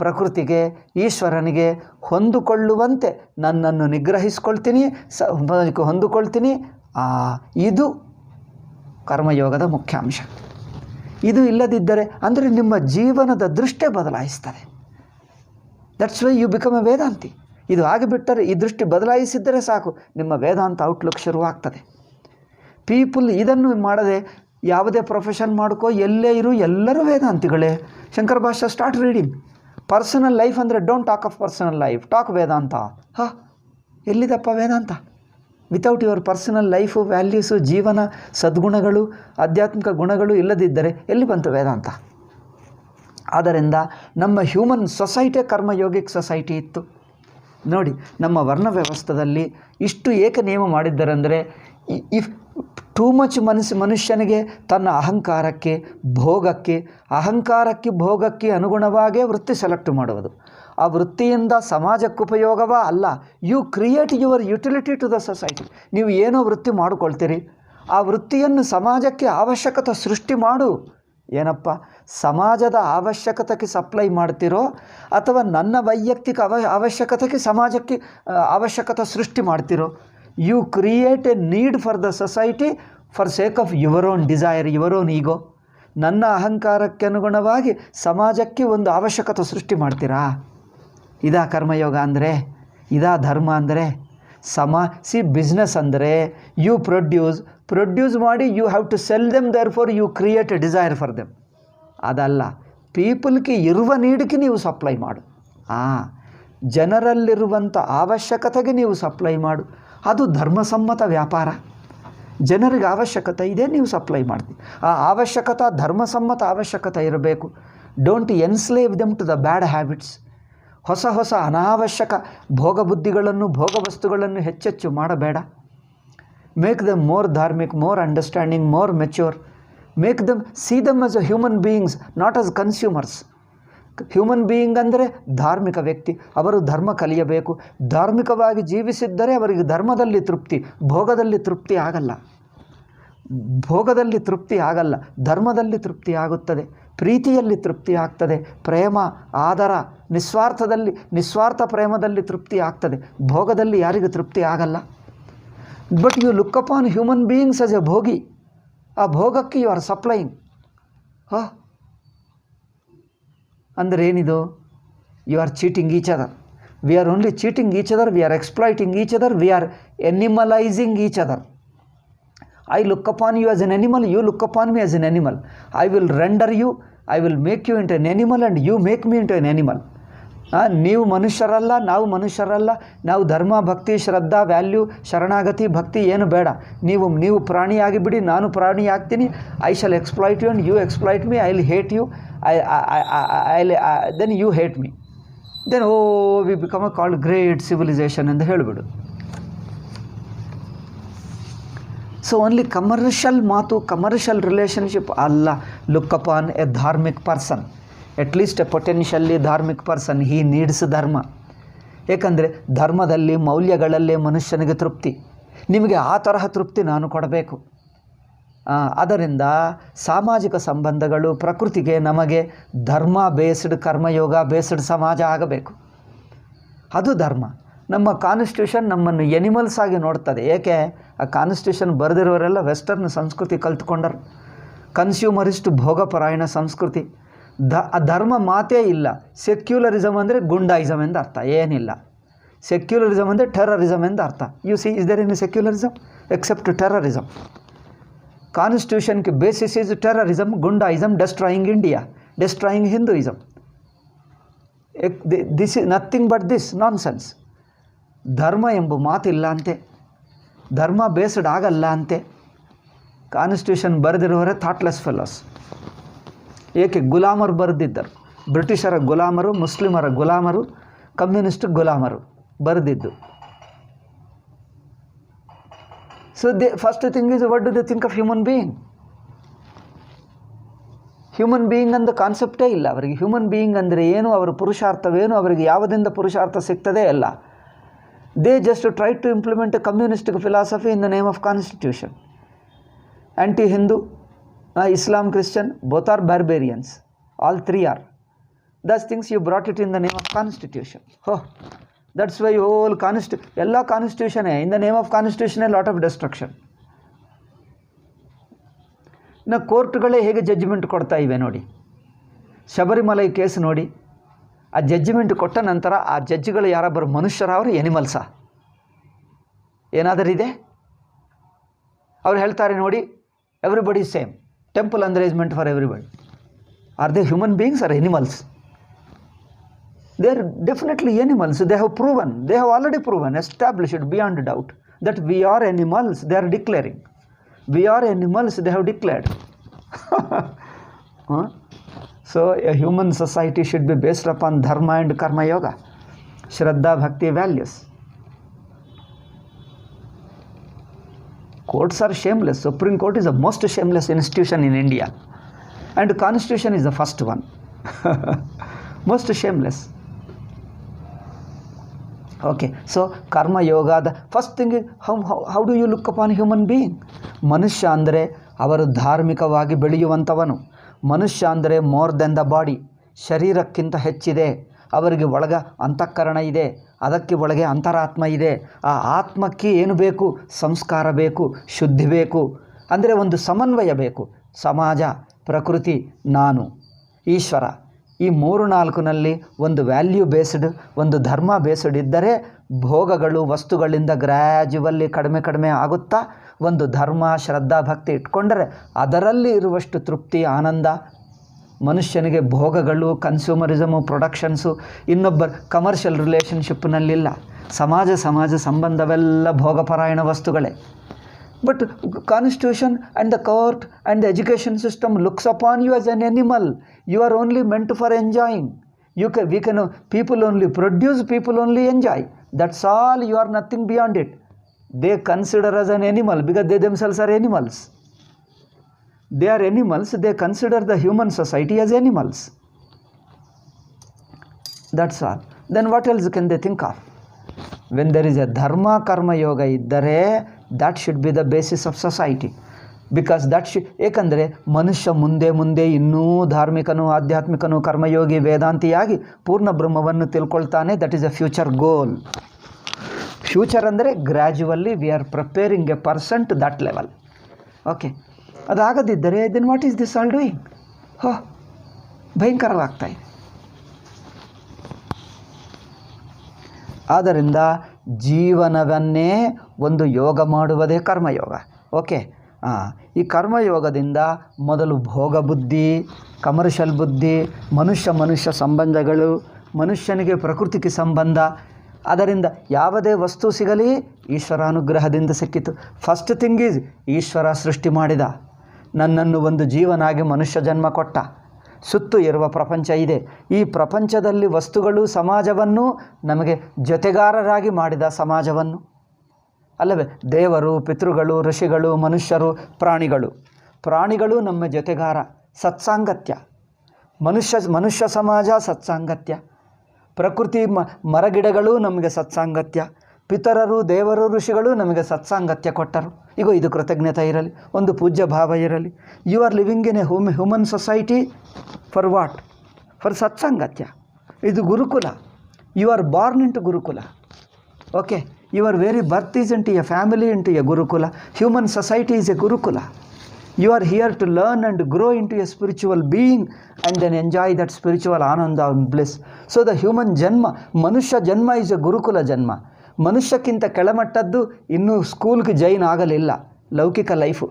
ಪ್ರಕೃತಿಗೆ, ಈಶ್ವರನಿಗೆ ಹೊಂದಿಕೊಳ್ಳುವಂತೆ ನನ್ನನ್ನು ನಿಗ್ರಹಿಸ್ಕೊಳ್ತೀನಿ, ಹೊಂದಿಕೊಳ್ತೀನಿ. ಇದು ಕರ್ಮಯೋಗದ ಮುಖ್ಯಾಂಶ. ಇದು ಇಲ್ಲದಿದ್ದರೆ ಅಂದರೆ ನಿಮ್ಮ ಜೀವನದ ದೃಷ್ಟಿ ಬದಲಾಯಿಸ್ತದೆ. That's why you become a vedanti. ಇದು ಆಗಿಬಿಟ್ಟರೆ, ಈ ದೃಷ್ಟಿ ಬದಲಾಯಿಸಿದ್ದರೆ ಸಾಕು, ನಿಮ್ಮ ವೇದಾಂತ ಔಟ್ಲುಕ್ ಶುರುವಾಗ್ತದೆ. ಪೀಪಲ್ ಇದನ್ನು ಮಾಡದೆ ಯಾವುದೇ ಪ್ರೊಫೆಷನ್ ಮಾಡ್ಕೋ, ಎಲ್ಲೇ ಇರು, ಎಲ್ಲರೂ ವೇದಾಂತಿಗಳೇ. Shankara bhashya start reading. Personal life ಅಂದರೆ don't talk of personal life, talk Vedanta. ಎಲ್ಲಿದಪ್ಪ ವೇದಾಂತ? Without your personal life, values, ಜೀವನ ಸದ್ಗುಣಗಳು, ಆಧ್ಯಾತ್ಮಿಕ ಗುಣಗಳು ಇಲ್ಲದಿದ್ದರೆ ಎಲ್ಲಿ ಬಂತು ವೇದಾಂತ? ಆದ್ದರಿಂದ ನಮ್ಮ ಹ್ಯೂಮನ್ ಸೊಸೈಟಿ ಕರ್ಮಯೋಗಿಕ್ ಸೊಸೈಟಿ ಇತ್ತು. ನೋಡಿ, ನಮ್ಮ ವರ್ಣ ವ್ಯವಸ್ಥೆಯಲ್ಲಿ ಇಷ್ಟು ಏಕ ನಿಯಮ ಮಾಡಿದ್ದರೆಂದರೆ, ಇಫ್ ಟೂ ಮಚ್ ಮನುಷ್ಯನಿಗೆ ತನ್ನ ಅಹಂಕಾರಕ್ಕೆ ಭೋಗಕ್ಕೆ ಅನುಗುಣವಾಗೇ ವೃತ್ತಿ ಸೆಲೆಕ್ಟ್ ಮಾಡುವುದು. ಆ ವೃತ್ತಿಯಿಂದ ಸಮಾಜಕ್ಕೆ ಉಪಯೋಗವಾ ಅಲ್ಲ. You create your utility to the society. ನೀವು ಏನೋ ವೃತ್ತಿ ಮಾಡಿಕೊಳ್ತೀರಿ, ಆ ವೃತ್ತಿಯನ್ನು ಸಮಾಜಕ್ಕೆ ಅವಶ್ಯಕತೆ ಸೃಷ್ಟಿ ಮಾಡು. ಏನಪ್ಪ, ಸಮಾಜದ ಅವಶ್ಯಕತೆಗೆ ಸಪ್ಲೈ ಮಾಡ್ತಿರೋ ಅಥವಾ ನನ್ನ ವೈಯಕ್ತಿಕ ಅವಶ್ಯಕತೆಗೆ ಸಮಾಜಕ್ಕೆ ಅವಶ್ಯಕತೆ ಸೃಷ್ಟಿ ಮಾಡ್ತಿರೋ? You create a need for the society for sake of your own desire, your own ego. ನನ್ನ ಅಹಂಕಾರಕ್ಕೆ ಅನುಗುಣವಾಗಿ ಸಮಾಜಕ್ಕೆ ಒಂದು ಅವಶ್ಯಕತೆ ಸೃಷ್ಟಿ ಮಾಡ್ತೀರಾ? ಇದಾ ಕರ್ಮಯೋಗ ಅಂದರೆ? ಇದಾ ಧರ್ಮ ಅಂದರೆ? ಬಿಸ್ನೆಸ್ ಅಂದರೆ ಯು ಪ್ರೊಡ್ಯೂಸ್ ಮಾಡಿ, you have to sell them, therefore you create a desire for them. ಅದಲ್ಲ, ಪೀಪಲ್ಗೆ ಇರುವ ನೀಡಿಕೆ ನೀವು ಸಪ್ಲೈ ಮಾಡು. ಜನರಲ್ಲಿರುವಂಥ ಅವಶ್ಯಕತೆಗೆ ನೀವು ಸಪ್ಲೈ ಮಾಡು. ಅದು ಧರ್ಮಸಮ್ಮತ ವ್ಯಾಪಾರ. ಜನರಿಗೆ ಅವಶ್ಯಕತೆ ಇದೆ, ನೀವು ಸಪ್ಲೈ ಮಾಡ್ತೀವಿ. ಆ ಅವಶ್ಯಕತೆ ಧರ್ಮಸಮ್ಮತ ಅವಶ್ಯಕತೆ ಇರಬೇಕು. Don't enslave them to the bad habits. ಹೊಸ ಅನಾವಶ್ಯಕ ಭೋಗ ಬುದ್ಧಿಗಳನ್ನು, ಭೋಗ ವಸ್ತುಗಳನ್ನು ಹೆಚ್ಚೆಚ್ಚು ಮಾಡಬೇಡ. Make them more dharmik, more understanding, more mature. Make them see them as a human beings, not as consumers. Human being ಅಂದರೆ ಧಾರ್ಮಿಕ ವ್ಯಕ್ತಿ. ಅವರು ಧರ್ಮ ಕಲಿಯಬೇಕು. ಧಾರ್ಮಿಕವಾಗಿ ಜೀವಿಸಿದ್ದರೆ ಅವರಿಗೆ ಧರ್ಮದಲ್ಲಿ ತೃಪ್ತಿ, ಭೋಗದಲ್ಲಿ ತೃಪ್ತಿ ಆಗಲ್ಲ. ಭೋಗದಲ್ಲಿ ತೃಪ್ತಿ ಆಗಲ್ಲ, ಧರ್ಮದಲ್ಲಿ ತೃಪ್ತಿ ಆಗುತ್ತದೆ, ಪ್ರೀತಿಯಲ್ಲಿ ತೃಪ್ತಿ ಆಗ್ತದೆ, ಪ್ರೇಮ, ಆದರ, ನಿಸ್ವಾರ್ಥ ಪ್ರೇಮದಲ್ಲಿ ತೃಪ್ತಿ ಆಗ್ತದೆ. ಭೋಗದಲ್ಲಿ ಯಾರಿಗೂ ತೃಪ್ತಿ ಆಗಲ್ಲ. But you look upon human beings as a bhogi. ಆ ಭೋಗಕ್ಕೆ ಯು ಆರ್ ಸಪ್ಲೈಯಿಂಗ್. ಅಂದರೆ ಏನಿದು? You are cheating each other. We are only cheating each other, we are exploiting each other, we are animalising each other. I look upon you as an animal, you look upon me as an animal. I will render you, I will make you into an animal and you make me into an animal. ನೀವು ಮನುಷ್ಯರಲ್ಲ, ನಾವು ಮನುಷ್ಯರಲ್ಲ. ನಾವು ಧರ್ಮ, ಭಕ್ತಿ, ಶ್ರದ್ಧಾ, value, ಶರಣಾಗತಿ, ಭಕ್ತಿ ಏನು ಬೇಡ. ನೀವು ಪ್ರಾಣಿಯಾಗಿ ಬಿಡಿ, ನಾನು ಪ್ರಾಣಿ ಆಗ್ತೀನಿ. I shall exploit you and you exploit me. I will hate you, then you hate me. Then we become a called great civilisation ಎಂದು ಹೇಳಿಬಿಡು. ಸೊ ಓನ್ಲಿ ಕಮರ್ಷಿಯಲ್ ಮಾತು, ಕಮರ್ಷಿಯಲ್ ರಿಲೇಷನ್ಶಿಪ್ ಅಲ್ಲ. Look upon a dharmik person, at least a potentially dharmik person, he needs dharma. ಏಕೆಂದರೆ ಧರ್ಮದಲ್ಲಿ, ಮೌಲ್ಯಗಳಲ್ಲೇ ಮನುಷ್ಯನಿಗೆ ತೃಪ್ತಿ. ನಿಮಗೆ ಆ ತರಹ ತೃಪ್ತಿ ನಾನು ಕೊಡಬೇಕು. ಅದರಿಂದ ಸಾಮಾಜಿಕ ಸಂಬಂಧಗಳು, ಪ್ರಕೃತಿಗೆ, ನಮಗೆ ಧರ್ಮ ಬೇಸ್ಡ್, ಕರ್ಮಯೋಗ ಬೇಸ್ಡ್ ಸಮಾಜ ಆಗಬೇಕು. ಅದು ಧರ್ಮ. ನಮ್ಮ ಕಾನ್ಸ್ಟಿಟ್ಯೂಷನ್ ನಮ್ಮನ್ನು ಎನಿಮಲ್ಸ್ ಆಗಿ ನೋಡ್ತದೆ. ಏಕೆ? ಆ ಕಾನ್ಸ್ಟಿಟ್ಯೂಷನ್ ಬರೆದಿರೋರೆಲ್ಲ ವೆಸ್ಟರ್ನ್ ಸಂಸ್ಕೃತಿ ಕಲ್ತ್ಕೊಂಡರು. ಕನ್ಸ್ಯೂಮರಿಸ್ಟ್, ಭೋಗಪರಾಯಣ ಸಂಸ್ಕೃತಿ. ಧರ್ಮ ಮಾತೇ ಇಲ್ಲ. ಸೆಕ್ಯುಲರಿಸಮ್ ಅಂದರೆ ಗುಂಡಾಯಿಸಮ್ ಎಂದು ಅರ್ಥ. ಏನಿಲ್ಲ. ಸೆಕ್ಯುಲರಿಸಮ್ ಅಂದರೆ ಟೆರರಿಸಮ್ ಎಂದು ಅರ್ಥ. You see, is there in secularism except terrorism? Constitution ಕೆ basis is terrorism, goondaism, destroying India, destroying Hinduism. This is nothing but this nonsense. ಧರ್ಮ ಎಂಬ ಮಾತಿಲ್ಲ ಅಂತೆ, ಧರ್ಮ ಬೇಸ್ಡ್ ಆಗಲ್ಲ ಅಂತೆ. ಕಾನ್ಸ್ಟಿಟ್ಯೂಷನ್ ಬರೆದಿರುವವರೇ ಥಾಟ್ಲೆಸ್ ಫೆಲೋಸ್. ಏಕೆ? ಗುಲಾಮರು ಬರೆದಿದ್ದರು. ಬ್ರಿಟಿಷರ ಗುಲಾಮರು, ಮುಸ್ಲಿಮರ ಗುಲಾಮರು, ಕಮ್ಯುನಿಸ್ಟ್ ಗುಲಾಮರು ಬರೆದಿದ್ದು. So first thing is, what do they think of human being? Human being ಅಂದ ಕಾನ್ಸೆಪ್ಟೇ ಇಲ್ಲ ಅವರಿಗೆ. ಹ್ಯೂಮನ್ ಬೀಯಿಂಗ್ ಅಂದರೆ ಏನು, ಅವರ ಪುರುಷಾರ್ಥವೇನು, ಅವರಿಗೆ ಯಾವುದರಿಂದ ಪುರುಷಾರ್ಥ ಸಿಗ್ತದೆ ಎಲ್ಲ. They just try to implement a communistic philosophy in the name of constitution. Anti-Hindu, Islam, Christian, both are barbarians. All three are. Those things you brought it in the name of constitution. That's why whole ಎಲ್ಲ constitution, in the name of constitution a lot of destruction. ಇನ್ನು ಕೋರ್ಟ್ಗಳೇ ಹೇಗೆ judgment ಕೊಡ್ತಾ ಇವೆ ನೋಡಿ. Sabarimala case ನೋಡಿ. ಆ judgment ಕೊಟ್ಟ ನಂತರ ಆ ಜಡ್ಜ್ಗಳು ಯಾರೊಬ್ಬರು ಮನುಷ್ಯರವರು, ಎನಿಮಲ್ಸಾ? ಏನಾದರೂ ಇದೆ? ಅವ್ರು ಹೇಳ್ತಾರೆ ನೋಡಿ, ಎವ್ರಿಬಡಿ ಸೇಮ್, ಟೆಂಪಲ್ ಅಂದರೆ is meant for everybody. Are they human beings or animals? They are definitely animals. They have already proven, established beyond doubt that we are animals. They are declaring we are animals. They have declared. So a human society should be based upon dharma and karma yoga, shraddha, bhakti, values. Courts are shameless. Supreme Court is the most shameless institution in India, and Constitution is the first one. Most shameless. Okay, so karma yoga, the first thing is how do you look upon human being? ಮನುಷ್ಯ ಅಂದರೆ ಅವರು ಧಾರ್ಮಿಕವಾಗಿ ಬೆಳೆಯುವಂಥವನು. ಮನುಷ್ಯ ಅಂದರೆ more than the body, ಶರೀರಕ್ಕಿಂತ ಹೆಚ್ಚಿದೆ. ಅವರಿಗೆ ಒಳಗ ಅಂತಃಕರಣ ಇದೆ, ಅದಕ್ಕೆ ಒಳಗೆ ಅಂತರಾತ್ಮ ಇದೆ. ಆ ಆತ್ಮಕ್ಕೆ ಏನು ಬೇಕು? ಸಂಸ್ಕಾರ ಬೇಕು, ಶುದ್ಧಿ ಬೇಕು. ಅಂದರೆ ಒಂದು ಸಮನ್ವಯ ಬೇಕು. ಸಮಾಜ, ಪ್ರಕೃತಿ, ನಾನು, ಈಶ್ವರ, ಈ 3-4ನಲ್ಲಿ ಒಂದು ವ್ಯಾಲ್ಯೂ ಬೇಸ್ಡ್, ಒಂದು ಧರ್ಮ ಬೇಸ್ಡ್ ಇದ್ದರೆ ಭೋಗಗಳು ವಸ್ತುಗಳಿಂದ ಗ್ರ್ಯಾಜುವಲ್ಲಿ ಕಡಿಮೆ ಆಗುತ್ತಾ ಒಂದು ಧರ್ಮ, ಶ್ರದ್ಧಾ, ಭಕ್ತಿ ಇಟ್ಕೊಂಡರೆ ಅದರಲ್ಲಿ ಇರುವಷ್ಟು ತೃಪ್ತಿ, ಆನಂದ ಮನುಷ್ಯನಿಗೆ ಭೋಗಗಳು, ಕನ್ಸ್ಯೂಮರಿಸಮು, ಪ್ರೊಡಕ್ಷನ್ಸು, ಇನ್ನೊಬ್ಬರ ಕಮರ್ಷಿಯಲ್ ರಿಲೇಷನ್ಶಿಪ್ನಲ್ಲಿಲ್ಲ. ಸಮಾಜ ಸಂಬಂಧವೆಲ್ಲ ಭೋಗಪರಾಯಣ ವಸ್ತುಗಳೇ. But constitution and the court and the education system looks upon you as an animal. You are only meant for enjoying. People only produce, people only enjoy. That's all. You are nothing beyond it. They consider as an animal because they themselves are animals. They are animals. They consider the human society as animals. That's all. Then what else can they think of? When there is a dharma karma yoga iddare, that should be the basis of society. Because ಏಕೆಂದರೆ ಮನುಷ್ಯ ಮುಂದೆ ಇನ್ನೂ ಧಾರ್ಮಿಕನೂ, ಆಧ್ಯಾತ್ಮಿಕನೂ, ಕರ್ಮಯೋಗಿ, ವೇದಾಂತಿಯಾಗಿ ಪೂರ್ಣ ಬ್ರಹ್ಮವನ್ನು ತಿಳ್ಕೊಳ್ತಾನೆ. That is a future goal. Future ಅಂದರೆ gradually we are preparing a person to that level. Okay, ಅದಾಗದಿದ್ದರೆ then what is this all doing? ಭಯಂಕರವಾಗ್ತಾಯಿದೆ. ಆದ್ದರಿಂದ ಜೀವನವನ್ನೇ ಒಂದು ಯೋಗ ಮಾಡುವುದೇ ಕರ್ಮಯೋಗ. ಓಕೆ, ಈ ಕರ್ಮಯೋಗದಿಂದ ಮೊದಲು ಭೋಗ ಬುದ್ಧಿ, ಕಮರ್ಷಿಯಲ್ ಬುದ್ಧಿ, ಮನುಷ್ಯ ಸಂಬಂಧಗಳು, ಮನುಷ್ಯನಿಗೆ ಪ್ರಕೃತಿಗೆ ಸಂಬಂಧ, ಅದರಿಂದ ಯಾವುದೇ ವಸ್ತು ಸಿಗಲಿ ಈಶ್ವರಾನುಗ್ರಹದಿಂದ ಸಿಕ್ಕಿತು. ಫಸ್ಟ್ ಥಿಂಗ್ ಈಸ್ ಈಶ್ವರ ಸೃಷ್ಟಿ ಮಾಡಿದ, ನನ್ನನ್ನು ಒಂದು ಜೀವನಾಗಿ ಮನುಷ್ಯ ಜನ್ಮ ಕೊಟ್ಟ. ಸುತ್ತು ಇರುವ ಪ್ರಪಂಚ ಇದೆ. ಈ ಪ್ರಪಂಚದಲ್ಲಿ ವಸ್ತುಗಳು, ಸಮಾಜವನ್ನು ನಮಗೆ ಜೊತೆಗಾರರಾಗಿ ಮಾಡಿದ ಸಮಾಜವನ್ನು ಅಲ್ಲವೇ. ದೇವರು, ಪಿತೃಗಳು, ಋಷಿಗಳು, ಮನುಷ್ಯರು, ಪ್ರಾಣಿಗಳು ನಮ್ಮ ಜೊತೆಗಾರ. ಸತ್ಸಾಂಗತ್ಯ. ಮನುಷ್ಯ ಸಮಾಜ ಸತ್ಸಾಂಗತ್ಯ. ಪ್ರಕೃತಿ, ಮರಗಿಡಗಳು ನಮಗೆ ಸತ್ಸಾಂಗತ್ಯ. ಪಿತರರು, ದೇವರು, ಋಷಿಗಳು ನಮಗೆ ಸತ್ಸಾಂಗತ್ಯ ಕೊಟ್ಟರು. ಈಗ ಇದು ಕೃತಜ್ಞತೆ ಇರಲಿ, ಒಂದು ಪೂಜ್ಯ ಭಾವ ಇರಲಿ. You are living in a human society for what? For satsangatya. ಇದು ಗುರುಕುಲ. You are born in to gurukula. Okay, your very birth is into a family, into a gurukula. Human society is a gurukula. You are here to learn and grow into a spiritual being and then enjoy that spiritual ananda and bliss. So the human janma, manushya janma is a gurukula janma. ಮನುಷ್ಯಕ್ಕಿಂತ ಕೆಳಮಟ್ಟದ್ದು ಇನ್ನೂ ಸ್ಕೂಲ್ಗೆ ಜೈನ್ ಆಗಲಿಲ್ಲ. ಲೌಕಿಕ life.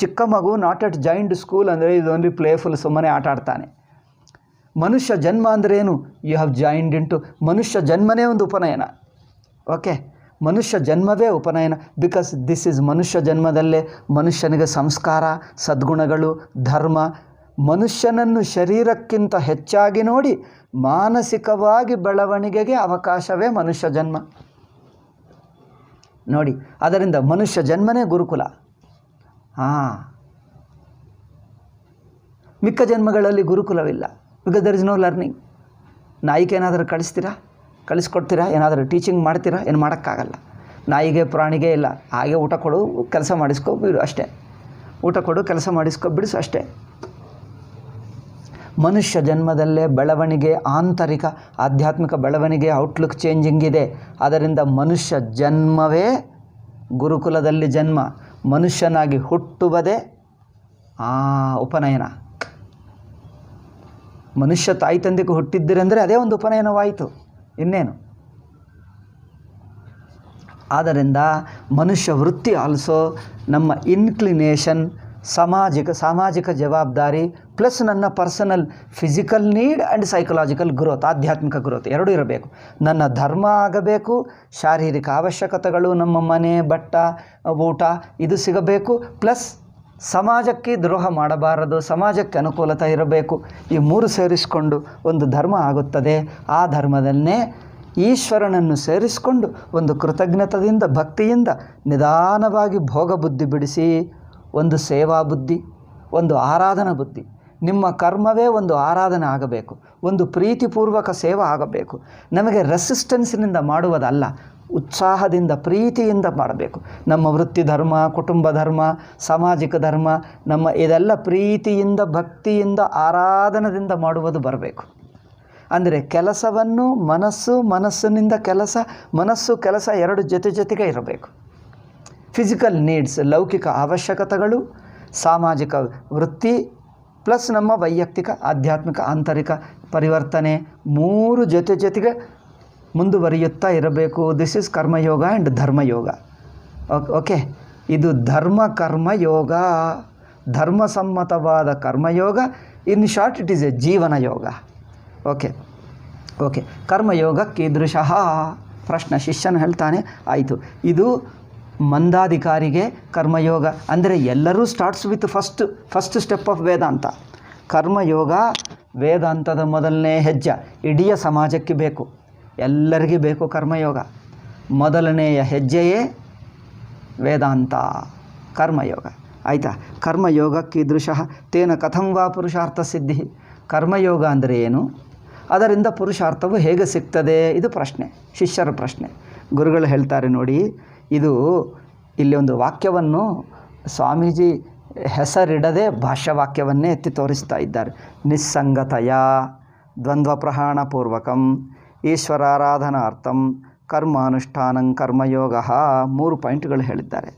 ಚಿಕ್ಕ ಮಗು not at joined school ಅಂದರೆ ಇದು only playful, ಸುಮ್ಮನೆ ಆಟ ಆಡ್ತಾನೆ. ಮನುಷ್ಯ ಜನ್ಮ ಅಂದ್ರೇನು? You have joined into. ಮನುಷ್ಯ ಜನ್ಮನೇ ಒಂದು ಉಪನಯನ. ಓಕೆ, ಮನುಷ್ಯ ಜನ್ಮವೇ ಉಪನಯನ. ಬಿಕಾಸ್ ದಿಸ್ ಈಸ್ ಮನುಷ್ಯ ಜನ್ಮದಲ್ಲೇ ಮನುಷ್ಯನಿಗೆ ಸಂಸ್ಕಾರ, ಸದ್ಗುಣಗಳು, ಧರ್ಮ, ಮನುಷ್ಯನನ್ನು ಶರೀರಕ್ಕಿಂತ ಹೆಚ್ಚಾಗಿ ನೋಡಿ ಮಾನಸಿಕವಾಗಿ ಬೆಳವಣಿಗೆಗೆ ಅವಕಾಶವೇ ಮನುಷ್ಯ ಜನ್ಮ. ನೋಡಿ, ಅದರಿಂದ ಮನುಷ್ಯ ಜನ್ಮನೇ ಗುರುಕುಲ. ಮಿಕ್ಕ ಜನ್ಮಗಳಲ್ಲಿ ಗುರುಕುಲವಿಲ್ಲ. Because there is no learning. ನಾಯಿಗೆ ಏನಾದರೂ ಕಳಿಸ್ಕೊಡ್ತೀರಾ? ಏನಾದರೂ ಟೀಚಿಂಗ್ ಮಾಡ್ತೀರಾ? ಏನು ಮಾಡೋಕ್ಕಾಗಲ್ಲ. ನಾಯಿಗೆ, ಪ್ರಾಣಿಗೆ ಇಲ್ಲ. ಹಾಗೆ ಊಟ ಕೊಡು, ಕೆಲಸ ಮಾಡಿಸ್ಕೊ ಬಿಡು ಅಷ್ಟೇ. ಊಟ ಕೊಡು, ಕೆಲಸ ಮಾಡಿಸ್ಕೊ ಬಿಡಿಸು ಅಷ್ಟೇ. ಮನುಷ್ಯ ಜನ್ಮದಲ್ಲೇ ಬೆಳವಣಿಗೆ, ಆಂತರಿಕ ಆಧ್ಯಾತ್ಮಿಕ ಬೆಳವಣಿಗೆ, ಔಟ್ಲುಕ್ ಚೇಂಜಿಂಗ್ ಇದೆ. ಅದರಿಂದ ಮನುಷ್ಯ ಜನ್ಮವೇ ಗುರುಕುಲದಲ್ಲಿ ಜನ್ಮ. ಮನುಷ್ಯನಾಗಿ ಹುಟ್ಟುವುದೇ ಉಪನಯನ. ಮನುಷ್ಯ ತಾಯಿ ತಂದೆಗೆ ಹುಟ್ಟಿದ್ದಿರಂದರೆ ಅದೇ ಒಂದು ಉಪನಯನವಾಯಿತು, ಇನ್ನೇನು. ಆದ್ದರಿಂದ ಮನುಷ್ಯ ವೃತ್ತಿ ಆಲ್ಸೋ ನಮ್ಮ ಇನ್ಕ್ಲಿನೇಷನ್, ಸಾಮಾಜಿಕ ಜವಾಬ್ದಾರಿ ಪ್ಲಸ್ ನನ್ನ personal physical need and psychological growth, ಆಧ್ಯಾತ್ಮಿಕ ಗ್ರೋತ್ ಎರಡೂ ಇರಬೇಕು. ನನ್ನ ಧರ್ಮ ಆಗಬೇಕು, ಶಾರೀರಿಕ ಅವಶ್ಯಕತೆಗಳು, ನಮ್ಮ ಮನೆ, ಬಟ್ಟ, ಊಟ ಇದು ಸಿಗಬೇಕು, ಪ್ಲಸ್ ಸಮಾಜಕ್ಕೆ ದ್ರೋಹ ಮಾಡಬಾರದು, ಸಮಾಜಕ್ಕೆ ಅನುಕೂಲತೆ ಇರಬೇಕು. ಈ ಮೂರು ಸೇರಿಸಿಕೊಂಡು ಒಂದು ಧರ್ಮ ಆಗುತ್ತದೆ. ಆ ಧರ್ಮದನ್ನೇ ಈಶ್ವರನನ್ನು ಸೇರಿಸಿಕೊಂಡು ಒಂದು ಕೃತಜ್ಞತೆಯಿಂದ, ಭಕ್ತಿಯಿಂದ ನಿಧಾನವಾಗಿ ಭೋಗ ಬುದ್ಧಿ ಬಿಡಿಸಿ ಒಂದು ಸೇವಾ ಬುದ್ಧಿ, ಒಂದು ಆರಾಧನಾ ಬುದ್ಧಿ. ನಿಮ್ಮ ಕರ್ಮವೇ ಒಂದು ಆರಾಧನೆ ಆಗಬೇಕು, ಒಂದು ಪ್ರೀತಿಪೂರ್ವಕ ಸೇವೆ ಆಗಬೇಕು. ನಮಗೆ ರೆಸಿಸ್ಟೆನ್ಸ್ನಿಂದ ಮಾಡುವುದಲ್ಲ, ಉತ್ಸಾಹದಿಂದ, ಪ್ರೀತಿಯಿಂದ ಮಾಡಬೇಕು. ನಮ್ಮ ವೃತ್ತಿ ಧರ್ಮ, ಕುಟುಂಬ ಧರ್ಮ, ಸಾಮಾಜಿಕ ಧರ್ಮ, ನಮ್ಮ ಇದೆಲ್ಲ ಪ್ರೀತಿಯಿಂದ, ಭಕ್ತಿಯಿಂದ, ಆರಾಧನದಿಂದ ಮಾಡುವುದು ಬರಬೇಕು. ಅಂದರೆ ಕೆಲಸವನ್ನು ಮನಸ್ಸಿನಿಂದ ಕೆಲಸ, ಕೆಲಸ ಎರಡು ಜೊತೆಗೆ ಇರಬೇಕು. ಫಿಸಿಕಲ್ ನೀಡ್ಸ್, ಲೌಕಿಕ ಅವಶ್ಯಕತೆಗಳು, ಸಾಮಾಜಿಕ ವೃತ್ತಿ ಪ್ಲಸ್ ನಮ್ಮ ವೈಯಕ್ತಿಕ ಆಧ್ಯಾತ್ಮಿಕ ಆಂತರಿಕ ಪರಿವರ್ತನೆ 3 ಜೊತೆಗೆ ಮುಂದುವರಿಯುತ್ತಾ ಇರಬೇಕು. This is karmayoga and dharmayoga. Okay, ಇದು ಕರ್ಮಯೋಗ, ಧರ್ಮಸಮ್ಮತವಾದ ಕರ್ಮಯೋಗ. In short it is a jeevana yoga. Okay karma yoga ಕೀದೃಶಃ ಪ್ರಶ್ನೆ ಶಿಷ್ಯನು ಹೇಳ್ತಾನೆ. ಆಯಿತು, ಇದು ಮಂದಾಧಿಕಾರಿಗೆ ಕರ್ಮಯೋಗ ಅಂದರೆ ಎಲ್ಲರೂ starts with first step of Vedanta. ಕರ್ಮಯೋಗ ವೇದಾಂತದ ಮೊದಲನೇ ಹೆಜ್ಜೆ. ಇಡೀ ಸಮಾಜಕ್ಕೆ ಬೇಕು, ಎಲ್ಲರಿಗೂ ಬೇಕು ಕರ್ಮಯೋಗ. ಮೊದಲನೆಯ ಹೆಜ್ಜೆಯೇ ವೇದಾಂತ, ಕರ್ಮಯೋಗ. ಆಯಿತಾ? ಕರ್ಮಯೋಗ ಕೀದೃಶಃ ತೇನ ಕಥಂ ವಾ ಪುರುಷಾರ್ಥ ಸಿದ್ಧಿ. ಕರ್ಮಯೋಗ ಅಂದರೆ ಏನು, ಅದರಿಂದ ಪುರುಷಾರ್ಥವು ಹೇಗೆ ಸಿಗ್ತದೆ, ಇದು ಪ್ರಶ್ನೆ, ಶಿಷ್ಯರ ಪ್ರಶ್ನೆ. ಗುರುಗಳು ಹೇಳ್ತಾರೆ ನೋಡಿ, ಇದು ಇಲ್ಲಿ ಒಂದು ವಾಕ್ಯವನ್ನು ಸ್ವಾಮೀಜಿ ಹೆಸರಿಡದೆ ಭಾಷ್ಯವಾಕ್ಯವನ್ನೇ ಎತ್ತಿ ತೋರಿಸ್ತಾ ಇದ್ದಾರೆ. ನಿಸ್ಸಂಗತಯ ದ್ವಂದ್ವ ಪ್ರಹಾಣಪೂರ್ವಕಂ ಈಶ್ವರಾರಾಧನಾರ್ಥಂ ಕರ್ಮಾನುಷ್ಠಾನಂ ಕರ್ಮಯೋಗ. 3 ಪಾಯಿಂಟ್ಗಳು ಹೇಳಿದ್ದಾರೆ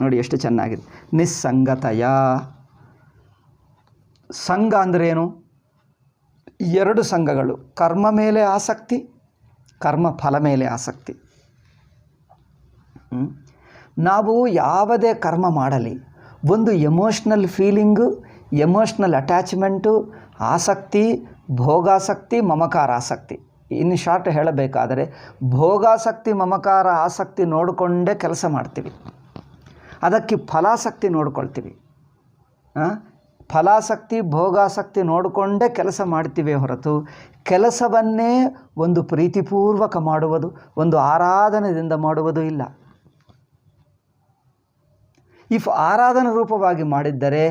ನೋಡಿ, ಎಷ್ಟು ಚೆನ್ನಾಗಿದೆ. ನಿಸ್ಸಂಗತಯ, ಸಂಘ ಅಂದ್ರೇನು? 2 ಸಂಘಗಳು, ಕರ್ಮ ಮೇಲೆ ಆಸಕ್ತಿ, ಕರ್ಮ ಫಲ ಮೇಲೆ ಆಸಕ್ತಿ. ನಾವು ಯಾವುದೇ ಕರ್ಮ ಮಾಡಲಿ, ಒಂದು ಎಮೋಷ್ನಲ್ ಫೀಲಿಂಗು, ಎಮೋಷ್ನಲ್ ಅಟ್ಯಾಚ್ಮೆಂಟು, ಆಸಕ್ತಿ, ಭೋಗಾಸಕ್ತಿ, ಮಮಕಾರ ಆಸಕ್ತಿ. ಇನ್ನು ಶಾರ್ಟ್ ಹೇಳಬೇಕಾದರೆ ಭೋಗಾಸಕ್ತಿ, ಮಮಕಾರ ಆಸಕ್ತಿ ನೋಡಿಕೊಂಡೇ ಕೆಲಸ ಮಾಡ್ತೀವಿ. ಅದಕ್ಕೆ ಫಲಾಸಕ್ತಿ ನೋಡ್ಕೊಳ್ತೀವಿ. ಫಲಾಸಕ್ತಿ, ಭೋಗಾಸಕ್ತಿ ನೋಡಿಕೊಂಡೇ ಕೆಲಸ ಮಾಡ್ತೀವಿ ಹೊರತು ಕೆಲಸವನ್ನೇ ಒಂದು ಪ್ರೀತಿಪೂರ್ವಕ ಮಾಡುವುದು, ಒಂದು ಆರಾಧನೆಯಿಂದ ಮಾಡುವುದು ಇಲ್ಲ. ಇಫ್ ಆರಾಧನಾ ರೂಪವಾಗಿ ಮಾಡಿದ್ದರೆ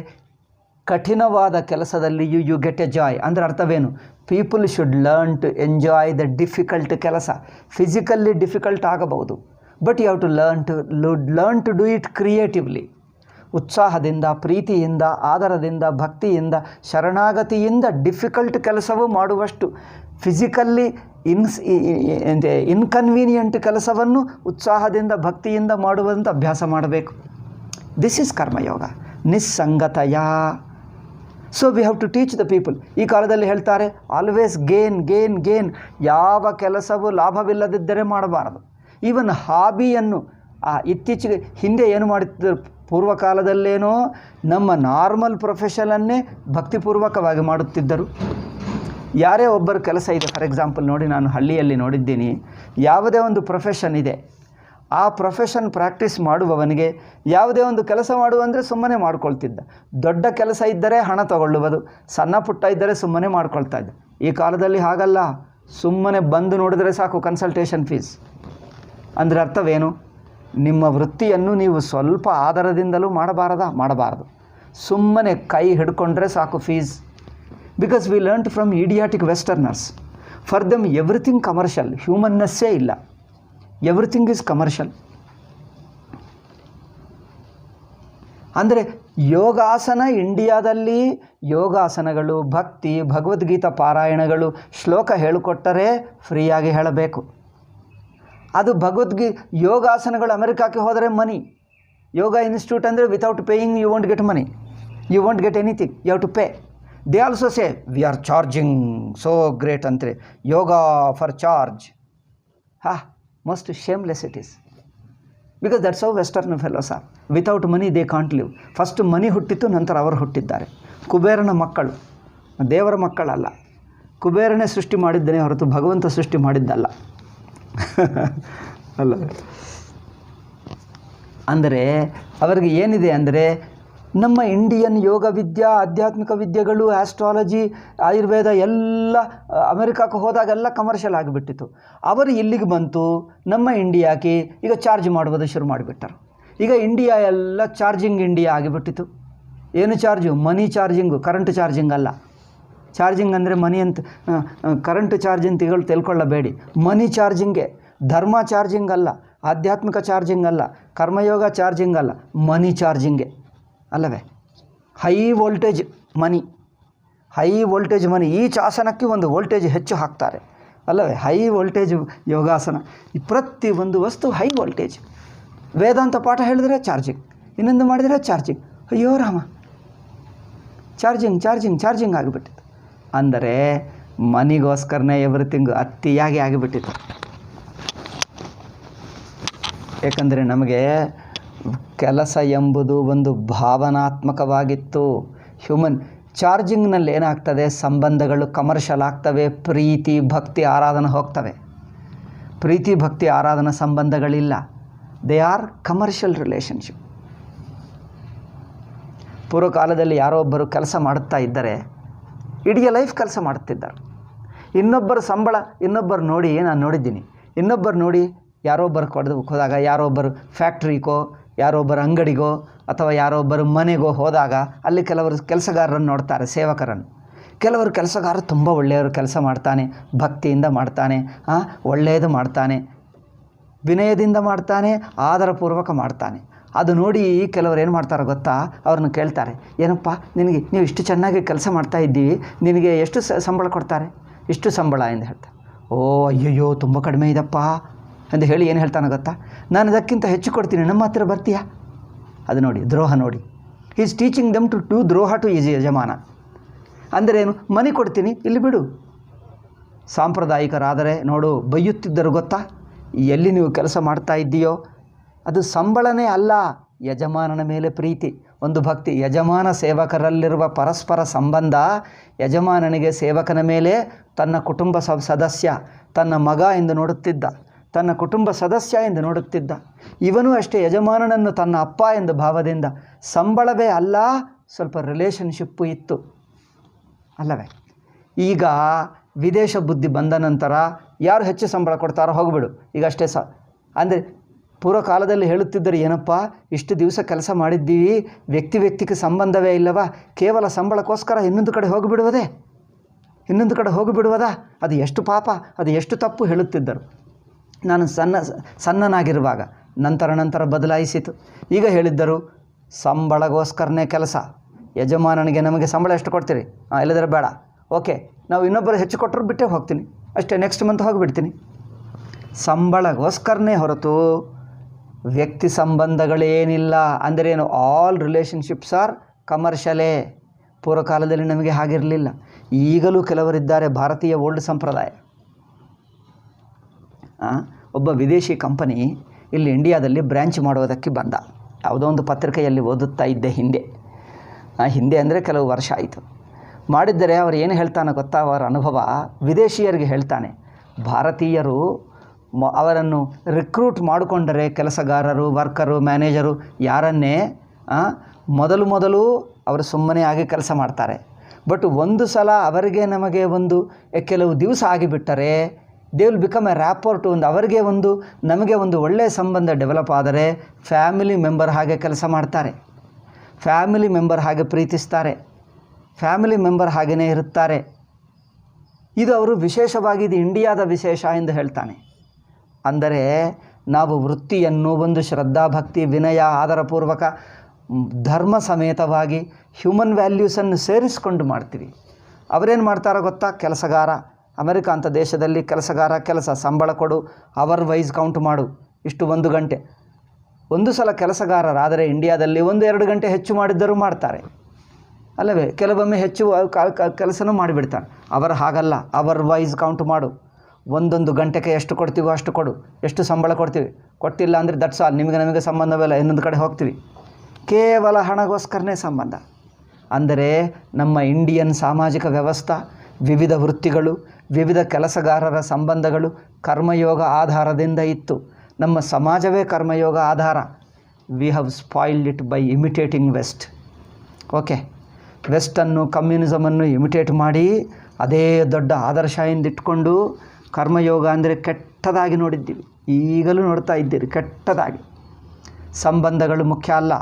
ಕಠಿಣವಾದ ಕೆಲಸದಲ್ಲಿ ಯು ಗೆಟ್ ಎ ಜಾಯ್. ಅಂದರೆ ಅರ್ಥವೇನು? People should learn to enjoy the difficult ಕೆಲಸ. ಫಿಸಿಕಲ್ಲಿ ಡಿಫಿಕಲ್ಟ್ ಆಗಬಹುದು, but you have to learn to do it creatively. ಉತ್ಸಾಹದಿಂದ, ಪ್ರೀತಿಯಿಂದ, ಆದರದಿಂದ, ಭಕ್ತಿಯಿಂದ, ಶರಣಾಗತಿಯಿಂದ ಡಿಫಿಕಲ್ಟ್ ಕೆಲಸವೂ ಮಾಡುವಷ್ಟು ಫಿಸಿಕಲ್ಲಿ ಇನ್ಕನ್ವೀನಿಯಂಟ್ ಕೆಲಸವನ್ನು ಉತ್ಸಾಹದಿಂದ, ಭಕ್ತಿಯಿಂದ ಮಾಡುವಂಥ ಅಭ್ಯಾಸ ಮಾಡಬೇಕು. This is karmayoga. ನಿಸ್ಸಂಗತಯ. So we have to teach the people. ಈ ಕಾಲದಲ್ಲಿ ಹೇಳ್ತಾರೆ ಆಲ್ವೇಸ್ ಗೇನ್. ಯಾವ ಕೆಲಸವೂ ಲಾಭವಿಲ್ಲದಿದ್ದರೆ ಮಾಡಬಾರದು. ಈವನ್ ಹಾಬಿಯನ್ನು ಇತ್ತೀಚೆಗೆ, ಹಿಂದೆ ಏನು ಮಾಡುತ್ತಿದ್ದರು, ಪೂರ್ವಕಾಲದಲ್ಲೇನೋ ನಮ್ಮ ನಾರ್ಮಲ್ ಪ್ರೊಫೆಷನನ್ನೇ ಭಕ್ತಿಪೂರ್ವಕವಾಗಿ ಮಾಡುತ್ತಿದ್ದರು. ಯಾರೇ ಒಬ್ಬರ ಕೆಲಸ ಇದೆ, ಫಾರ್ ಎಕ್ಸಾಂಪಲ್ ನೋಡಿ, ನಾನು ಹಳ್ಳಿಯಲ್ಲಿ ನೋಡಿದ್ದೀನಿ, ಯಾವುದೇ ಒಂದು ಪ್ರೊಫೆಷನ್ ಇದೆ, ಆ ಪ್ರೊಫೆಷನ್ ಪ್ರಾಕ್ಟೀಸ್ ಮಾಡುವವನಿಗೆ ಯಾವುದೇ ಒಂದು ಕೆಲಸ ಮಾಡುವಂದರೆ ಸುಮ್ಮನೆ ಮಾಡ್ಕೊಳ್ತಿದ್ದ. ದೊಡ್ಡ ಕೆಲಸ ಇದ್ದರೆ ಹಣ ತಗೊಳ್ಳುವುದು, ಸಣ್ಣ ಪುಟ್ಟ ಇದ್ದರೆ ಸುಮ್ಮನೆ ಮಾಡ್ಕೊಳ್ತಾ ಇದ್ದ. ಈ ಕಾಲದಲ್ಲಿ ಹಾಗಲ್ಲ, ಸುಮ್ಮನೆ ಬಂದು ನೋಡಿದರೆ ಸಾಕು ಕನ್ಸಲ್ಟೇಷನ್ ಫೀಸ್. ಅಂದರೆ ಅರ್ಥವೇನು? ನಿಮ್ಮ ವೃತ್ತಿಯನ್ನು ನೀವು ಸ್ವಲ್ಪ ಆಧಾರದಿಂದಲೂ ಮಾಡಬಾರದು. ಸುಮ್ಮನೆ ಕೈ ಹಿಡ್ಕೊಂಡ್ರೆ ಸಾಕು fees. Because we learned from idiotic westerners. For them everything commercial, ಹ್ಯೂಮನ್ನೆಸ್ಸೇ ಇಲ್ಲ, ಎವ್ರಿಥಿಂಗ್ ಈಸ್ ಕಮರ್ಷಿಯಲ್. ಅಂದರೆ ಯೋಗಾಸನ, ಇಂಡಿಯಾದಲ್ಲಿ ಯೋಗಾಸನಗಳು, ಭಕ್ತಿ, ಭಗವದ್ಗೀತಾ ಪಾರಾಯಣಗಳು, ಶ್ಲೋಕ ಹೇಳಿಕೊಟ್ಟರೆ ಫ್ರೀಯಾಗಿ ಹೇಳಬೇಕು. ಅದು ಯೋಗಾಸನಗಳು ಅಮೆರಿಕಕ್ಕೆ ಹೋದರೆ ಮನಿ. ಯೋಗ ಇನ್ಸ್ಟಿಟ್ಯೂಟ್ ಅಂದರೆ without paying you won't get money, you won't get anything, you have to pay. They also say we are charging so great ಅಂತಾರೆ, yoga for charge. Most shameless it is. Because that's how western fellows are. Without money they can't live. First money ಹುಟ್ಟಿತ್ತು, ನಂತರ ಅವರು ಹುಟ್ಟಿದ್ದಾರೆ. ಕುಬೇರನ ಮಕ್ಕಳು, ದೇವರ ಮಕ್ಕಳಲ್ಲ. ಕುಬೇರನೇ ಸೃಷ್ಟಿ ಮಾಡಿದ್ದೇನೆ ಹೊರತು ಭಗವಂತ ಸೃಷ್ಟಿ ಮಾಡಿದ್ದಲ್ಲ. ಅಲ್ಲ, ಅಂದರೆ ಅವರಿಗೆ ಏನಿದೆ ಅಂದರೆ, ನಮ್ಮ ಇಂಡಿಯನ್ ಯೋಗ ವಿದ್ಯಾ, ಆಧ್ಯಾತ್ಮಿಕ ವಿದ್ಯೆಗಳು, ಆಸ್ಟ್ರಾಲಜಿ, ಆಯುರ್ವೇದ ಎಲ್ಲ ಅಮೆರಿಕಕ್ಕೆ ಹೋದಾಗೆಲ್ಲ ಕಮರ್ಷಿಯಲ್ ಆಗಿಬಿಟ್ಟಿತ್ತು. ಅವರು ಇಲ್ಲಿಗೆ ಬಂತು, ನಮ್ಮ ಇಂಡಿಯಾಕ್ಕೆ ಈಗ ಚಾರ್ಜ್ ಮಾಡುವುದು ಶುರು ಮಾಡಿಬಿಟ್ಟರು. ಈಗ ಇಂಡಿಯಾ ಎಲ್ಲ ಚಾರ್ಜಿಂಗ್ ಇಂಡಿಯಾ ಆಗಿಬಿಟ್ಟಿತ್ತು. ಏನು ಚಾರ್ಜು? ಮನಿ ಚಾರ್ಜಿಂಗು, ಕರೆಂಟ್ ಚಾರ್ಜಿಂಗ್ ಅಲ್ಲ. ಚಾರ್ಜಿಂಗ್ ಅಂದರೆ ಮನಿ ಅಂತ, ಕರೆಂಟ್ ಚಾರ್ಜ್ ಅಂತ ತಿಳ್ಕೊಳ್ಳಬೇಡಿ. ಮನಿ ಚಾರ್ಜಿಂಗೇ. ಧರ್ಮ ಚಾರ್ಜಿಂಗ್ ಅಲ್ಲ, ಆಧ್ಯಾತ್ಮಿಕ ಚಾರ್ಜಿಂಗ್ ಅಲ್ಲ, ಕರ್ಮಯೋಗ ಚಾರ್ಜಿಂಗ್ ಅಲ್ಲ, ಮನಿ ಚಾರ್ಜಿಂಗೇ ಅಲ್ಲವೇ? ಹೈ ವೋಲ್ಟೇಜ್ ಮನಿ. ಈಚ್ ಆಸನಕ್ಕೆ ಒಂದು ವೋಲ್ಟೇಜ್ ಹೆಚ್ಚು ಹಾಕ್ತಾರೆ ಅಲ್ಲವೇ? ಹೈ ವೋಲ್ಟೇಜ್ ಯೋಗಾಸನ. ಪ್ರತಿ ಒಂದು ವಸ್ತು ಹೈ ವೋಲ್ಟೇಜ್. ವೇದಾಂತ ಪಾಠ ಹೇಳಿದ್ರೆ ಚಾರ್ಜಿಂಗ್, ಇನ್ನೊಂದು ಮಾಡಿದರೆ ಚಾರ್ಜಿಂಗ್. ಅಯ್ಯೋ ರಾಮ, ಚಾರ್ಜಿಂಗ್ ಆಗಿಬಿಟ್ಟಿತ್ತು. ಅಂದರೆ ಮನಿಗೋಸ್ಕರನೇ ಎವ್ರಿಥಿಂಗ್ ಅತಿಯಾಗಿ ಆಗಿಬಿಟ್ಟಿತ್ತು. ಏಕೆಂದರೆ ನಮಗೆ ಕೆಲಸ ಎಂಬುದು ಒಂದು ಭಾವನಾತ್ಮಕವಾಗಿತ್ತು. ಹ್ಯೂಮನ್ ಚಾರ್ಜಿಂಗ್ನಲ್ಲಿ ಏನಾಗ್ತದೆ, ಸಂಬಂಧಗಳು ಕಮರ್ಷಿಯಲ್ ಆಗ್ತವೆ, ಪ್ರೀತಿ ಭಕ್ತಿ ಆರಾಧನೆ ಹೋಗ್ತವೆ. ಪ್ರೀತಿ ಭಕ್ತಿ ಆರಾಧನಾ ಸಂಬಂಧಗಳಿಲ್ಲ, ದೇ ಆರ್ ಕಮರ್ಷಿಯಲ್ ರಿಲೇಷನ್ಶಿಪ್. ಪೂರ್ವಕಾಲದಲ್ಲಿ ಯಾರೋ ಒಬ್ಬರು ಕೆಲಸ ಮಾಡುತ್ತಾ ಇದ್ದರೆ ಇಡೀ ಲೈಫ್ ಕೆಲಸ ಮಾಡುತ್ತಿದ್ದಾರೆ. ಇನ್ನೊಬ್ಬರು ಸಂಬಳ ಇನ್ನೊಬ್ಬರು ನೋಡಿ ನಾನು ನೋಡಿದ್ದೀನಿ. ಇನ್ನೊಬ್ಬರು ನೋಡಿ ಯಾರೊಬ್ಬರು ಹೋದಾಗ, ಯಾರೊಬ್ಬರು ಫ್ಯಾಕ್ಟ್ರಿಗೋ, ಯಾರೊಬ್ಬರು ಅಂಗಡಿಗೋ ಅಥವಾ ಯಾರೊಬ್ಬರು ಮನೆಗೋ ಹೋದಾಗ ಅಲ್ಲಿ ಕೆಲವರು ಕೆಲಸಗಾರರನ್ನು ನೋಡ್ತಾರೆ, ಸೇವಕರನ್ನು. ಕೆಲವರು ಕೆಲಸಗಾರ ತುಂಬ ಒಳ್ಳೆಯವರು, ಕೆಲಸ ಮಾಡ್ತಾನೆ, ಭಕ್ತಿಯಿಂದ ಮಾಡ್ತಾನೆ, ಒಳ್ಳೆಯದು ಮಾಡ್ತಾನೆ, ವಿನಯದಿಂದ ಮಾಡ್ತಾನೆ, ಆದರಪೂರ್ವಕ ಮಾಡ್ತಾನೆ. ಅದು ನೋಡಿ ಕೆಲವರು ಏನು ಮಾಡ್ತಾರೆ ಗೊತ್ತಾ, ಅವ್ರನ್ನ ಕೇಳ್ತಾರೆ, ಏನಪ್ಪ ನಿನಗೆ ನೀವು ಇಷ್ಟು ಚೆನ್ನಾಗಿ ಕೆಲಸ ಮಾಡ್ತಾ ಇದ್ದೀವಿ, ನಿನಗೆ ಎಷ್ಟು ಸಂಬಳ ಕೊಡ್ತಾರೆ? ಇಷ್ಟು ಸಂಬಳ ಎಂದು ಹೇಳ್ತಾರೆ. ಓ ಅಯ್ಯಯ್ಯೋ ತುಂಬ ಕಡಿಮೆ ಇದಪ್ಪ ಎಂದು ಹೇಳಿ ಏನು ಹೇಳ್ತಾನೆ ಗೊತ್ತಾ, ನಾನು ಅದಕ್ಕಿಂತ ಹೆಚ್ಚು ಕೊಡ್ತೀನಿ, ನಮ್ಮ ಹತ್ತಿರ ಬರ್ತೀಯಾ? ಅದು ನೋಡಿ ದ್ರೋಹ. ನೋಡಿ, is teaching them to do ದ್ರೋಹ ಟು ಈಸ್ ಯಜಮಾನ. ಅಂದರೆ ಏನು, ಮನೆ ಕೊಡ್ತೀನಿ, ಇಲ್ಲಿ ಬಿಡು. ಸಾಂಪ್ರದಾಯಿಕರಾದರೆ ನೋಡು ಬೈಯುತ್ತಿದ್ದರು ಗೊತ್ತಾ, ಎಲ್ಲಿ ನೀವು ಕೆಲಸ ಮಾಡ್ತಾ ಇದ್ದೀಯೋ ಅದು ಸಂಬಳನೇ ಅಲ್ಲ, ಯಜಮಾನನ ಮೇಲೆ ಪ್ರೀತಿ, ಒಂದು ಭಕ್ತಿ. ಯಜಮಾನ ಸೇವಕರಲ್ಲಿರುವ ಪರಸ್ಪರ ಸಂಬಂಧ, ಯಜಮಾನನಿಗೆ ಸೇವಕನ ಮೇಲೆ ತನ್ನ ಕುಟುಂಬ ಸದಸ್ಯ, ತನ್ನ ಮಗ ಎಂದು ನೋಡುತ್ತಿದ್ದ, ತನ್ನ ಕುಟುಂಬ ಸದಸ್ಯ ಎಂದು ನೋಡುತ್ತಿದ್ದ. ಇವನು ಅಷ್ಟೇ ಯಜಮಾನನನ್ನು ತನ್ನ ಅಪ್ಪ ಎಂದು ಭಾವದಿಂದ. ಸಂಬಳವೇ ಅಲ್ಲ, ಸ್ವಲ್ಪ ರಿಲೇಷನ್ಶಿಪ್ಪು ಇತ್ತು ಅಲ್ಲವೇ? ಈಗ ವಿದೇಶ ಬುದ್ಧಿ ಬಂದ ನಂತರ ಯಾರು ಹೆಚ್ಚು ಸಂಬಳ ಕೊಡ್ತಾರೋ ಹೋಗಿಬಿಡು, ಈಗ ಅಷ್ಟೇ ಅಂದರೆ ಪೂರ್ವಕಾಲದಲ್ಲಿ ಹೇಳುತ್ತಿದ್ದರು, ಏನಪ್ಪ ಇಷ್ಟು ದಿವಸ ಕೆಲಸ ಮಾಡಿದ್ದೀವಿ, ವ್ಯಕ್ತಿಗೆ ಸಂಬಂಧವೇ ಇಲ್ಲವಾ, ಕೇವಲ ಸಂಬಳಕ್ಕೋಸ್ಕರ ಇನ್ನೊಂದು ಕಡೆ ಹೋಗಿಬಿಡುವುದಾ? ಅದು ಎಷ್ಟು ಪಾಪ, ಅದು ಎಷ್ಟು ತಪ್ಪು ಹೇಳುತ್ತಿದ್ದರು. ನಾನು ಸಣ್ಣನಾಗಿರುವಾಗ ನಂತರ ಬದಲಾಯಿಸಿತು. ಈಗ ಹೇಳಿದ್ದರು, ಸಂಬಳಗೋಸ್ಕರನೇ ಕೆಲಸ. ಯಜಮಾನನಿಗೆ ನಮಗೆ ಸಂಬಳ ಎಷ್ಟು ಕೊಡ್ತೀರಿ? ಇಲ್ಲದ್ರೆ ಬೇಡ, ಓಕೆ, ನಾವು ಇನ್ನೊಬ್ಬರು ಹೆಚ್ಚು ಕೊಟ್ಟರು ಬಿಟ್ಟೇ ಹೋಗ್ತೀನಿ, ಅಷ್ಟೇ, ನೆಕ್ಸ್ಟ್ ಮಂತ್ ಹೋಗಿಬಿಡ್ತೀನಿ. ಸಂಬಳಗೋಸ್ಕರನೇ ಹೊರತು ವ್ಯಕ್ತಿ ಸಂಬಂಧಗಳೇನಿಲ್ಲ. ಅಂದರೇನು, ಆಲ್ ರಿಲೇಷನ್ಶಿಪ್ಸ್ ಆರ್ ಕಮರ್ಷಿಯಲೇ. ಪೂರ್ವಕಾಲದಲ್ಲಿ ನಮಗೆ ಹಾಗಿರಲಿಲ್ಲ. ಈಗಲೂ ಕೆಲವರಿದ್ದಾರೆ, ಭಾರತೀಯ ಓಲ್ಡ್ ಸಂಪ್ರದಾಯ. ಒಬ್ಬ ವಿದೇಶಿ ಕಂಪನಿ ಇಲ್ಲಿ ಇಂಡಿಯಾದಲ್ಲಿ ಬ್ರ್ಯಾಂಚ್ ಮಾಡೋದಕ್ಕೆ ಬಂದ. ಯಾವುದೋ ಒಂದು ಪತ್ರಿಕೆಯಲ್ಲಿ ಓದುತ್ತಾ ಇದ್ದೆ ಹಿಂದೆ ಅಂದರೆ ಕೆಲವು ವರ್ಷ ಆಯಿತು. ಮಾಡಿದ್ದರೆ ಅವರು ಏನು ಹೇಳ್ತಾನೆ ಗೊತ್ತಾ, ಅವರ ಅನುಭವ ವಿದೇಶಿಯರಿಗೆ ಹೇಳ್ತಾನೆ, ಭಾರತೀಯರು ಅವರನ್ನು ರಿಕ್ರೂಟ್ ಮಾಡಿಕೊಂಡರೆ, ಕೆಲಸಗಾರರು, ವರ್ಕರು, ಮ್ಯಾನೇಜರು ಯಾರನ್ನೇ ಮೊದಲು ಅವರು ಸುಮ್ಮನೆ ಆಗಿ ಕೆಲಸ ಮಾಡ್ತಾರೆ. ಬಟ್ ಒಂದು ಸಲ ಅವರಿಗೆ ನಮಗೆ ಕೆಲವು ದಿವಸ ಆಗಿಬಿಟ್ಟರೆ they will become a rapport to ಅವರಿಗೆ ನಮಗೆ ಒಳ್ಳೆಯ ಸಂಬಂಧ ಡೆವಲಪ್ ಆದರೆ ಫ್ಯಾಮಿಲಿ ಮೆಂಬರ್ ಹಾಗೆ ಕೆಲಸ ಮಾಡ್ತಾರೆ, ಫ್ಯಾಮಿಲಿ ಮೆಂಬರ್ ಹಾಗೆ ಪ್ರೀತಿಸ್ತಾರೆ, ಫ್ಯಾಮಿಲಿ ಮೆಂಬರ್ ಹಾಗೆಯೇ ಇರುತ್ತಾರೆ. ಇದು ಅವರು ವಿಶೇಷವಾಗಿ ಇದು ಇಂಡಿಯಾದ ವಿಶೇಷ ಎಂದು ಹೇಳ್ತಾನೆ. ಅಂದರೆ ನಾವು ವೃತ್ತಿಯನ್ನು ಶ್ರದ್ಧಾಭಕ್ತಿ ವಿನಯ ಆದರಪೂರ್ವಕ ಧರ್ಮ ಸಮೇತವಾಗಿ ಹ್ಯೂಮನ್ ವ್ಯಾಲ್ಯೂಸನ್ನು ಸೇರಿಸ್ಕೊಂಡು ಮಾಡ್ತೀವಿ. ಅವರೇನು ಮಾಡ್ತಾರೋ ಗೊತ್ತಾ, ಕೆಲಸಗಾರ, ಅಮೆರಿಕ ಅಂಥ ದೇಶದಲ್ಲಿ ಕೆಲಸಗಾರ, ಕೆಲಸ ಸಂಬಳ ಕೊಡು, ಅವರ್ ವೈಸ್ ಕೌಂಟ್ ಮಾಡು, ಇಷ್ಟು 1 ಗಂಟೆ. ಒಂದು ಸಲ ಕೆಲಸಗಾರರಾದರೆ ಇಂಡಿಯಾದಲ್ಲಿ 1-2 ಗಂಟೆ ಹೆಚ್ಚು ಮಾಡಿದ್ದರೂ ಮಾಡ್ತಾರೆ ಅಲ್ಲವೇ? ಕೆಲವೊಮ್ಮೆ ಹೆಚ್ಚು ಕೆಲಸನೂ ಮಾಡಿಬಿಡ್ತಾನೆ. ಅವರು ಹಾಗಲ್ಲ, ಅವರ್ ವೈಸ್ ಕೌಂಟ್ ಮಾಡು, 1 ಗಂಟೆಗೆ ಎಷ್ಟು ಕೊಡ್ತೀವೋ ಅಷ್ಟು ಕೊಡು, ಎಷ್ಟು ಸಂಬಳ ಕೊಡ್ತೀವಿ, ಕೊಟ್ಟಿಲ್ಲ ಅಂದರೆ ದಟ್ಸ್ ಆಲ್, ನಮಗೆ ಸಂಬಂಧವಿಲ್ಲ, ಇನ್ನೊಂದು ಕಡೆ ಹೋಗ್ತೀವಿ. ಕೇವಲ ಹಣಗೋಸ್ಕರನೇ ಸಂಬಂಧ. ಅಂದರೆ ನಮ್ಮ ಇಂಡಿಯನ್ ಸಾಮಾಜಿಕ ವ್ಯವಸ್ಥೆ, ವಿವಿಧ ವೃತ್ತಿಗಳು, ವಿವಿಧ ಕೆಲಸಗಾರರ ಸಂಬಂಧಗಳು ಕರ್ಮಯೋಗ ಆಧಾರದಿಂದ ಇತ್ತು. ನಮ್ಮ ಸಮಾಜವೇ ಕರ್ಮಯೋಗ ಆಧಾರ. We have spoiled it by imitating west. Okay, ವೆಸ್ಟನ್ನು, ಕಮ್ಯುನಿಸಮನ್ನು ಇಮಿಟೇಟ್ ಮಾಡಿ ಅದೇ ದೊಡ್ಡ ಆದರ್ಶ ಎಂದಿಟ್ಕೊಂಡು ಕರ್ಮಯೋಗ ಅಂದರೆ ಕೆಟ್ಟದಾಗಿ ನೋಡಿದ್ದೀವಿ, ಈಗಲೂ ನೋಡ್ತಾ ಇದ್ದೀರಿ ಕೆಟ್ಟದಾಗಿ. ಸಂಬಂಧಗಳು ಮುಖ್ಯ ಅಲ್ಲ,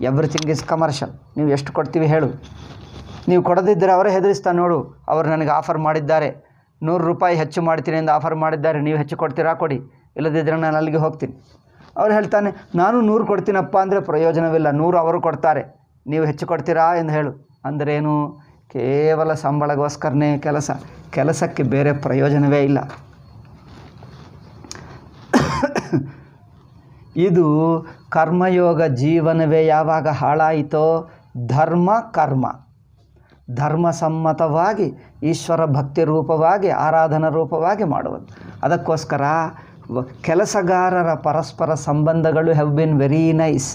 ಎವ್ರಿಥಿಂಗ್ ಈಸ್ ಕಮರ್ಷಿಯಲ್. ನೀವು ಎಷ್ಟು ಕೊಡ್ತೀವಿ ಹೇಳು, ನೀವು ಕೊಡದಿದ್ದರೆ ಅವರೇ ಹೆದರಿಸ್ತಾ ನೋಡು. ಅವರು ನನಗೆ ಆಫರ್ ಮಾಡಿದ್ದಾರೆ, 100 ರೂಪಾಯಿ ಹೆಚ್ಚು ಮಾಡ್ತೀನಿ ಎಂದು ಆಫರ್ ಮಾಡಿದ್ದಾರೆ, ನೀವು ಹೆಚ್ಚು ಕೊಡ್ತೀರಾ ಕೊಡಿ, ಇಲ್ಲದಿದ್ದರೆ ನಾನು ಅಲ್ಲಿಗೆ ಹೋಗ್ತೀನಿ. ಅವ್ರು ಹೇಳ್ತಾನೆ, ನಾನು 100 ಕೊಡ್ತೀನಪ್ಪ ಅಂದರೆ ಪ್ರಯೋಜನವಿಲ್ಲ, 100 ಅವರು ಕೊಡ್ತಾರೆ, ನೀವು ಹೆಚ್ಚು ಕೊಡ್ತೀರಾ ಎಂದು ಹೇಳು. ಅಂದ್ರೇನು, ಕೇವಲ ಸಂಬಳಗೋಸ್ಕರನೇ ಕೆಲಸಕ್ಕೆ ಬೇರೆ ಪ್ರಯೋಜನವೇ ಇಲ್ಲ. ಇದು ಕರ್ಮಯೋಗ ಜೀವನವೇ ಯಾವಾಗ ಹಾಳಾಯಿತೋ ಧರ್ಮಸಮ್ಮತವಾಗಿ ಈಶ್ವರ ಭಕ್ತಿ ರೂಪವಾಗಿ ಆರಾಧನಾ ರೂಪವಾಗಿ ಮಾಡುವುದು. ಅದಕ್ಕೋಸ್ಕರ ಕೆಲಸಗಾರರ ಪರಸ್ಪರ ಸಂಬಂಧಗಳು ಹ್ಯಾವ್ ಬಿನ್ ವೆರಿ ನೈಸ್.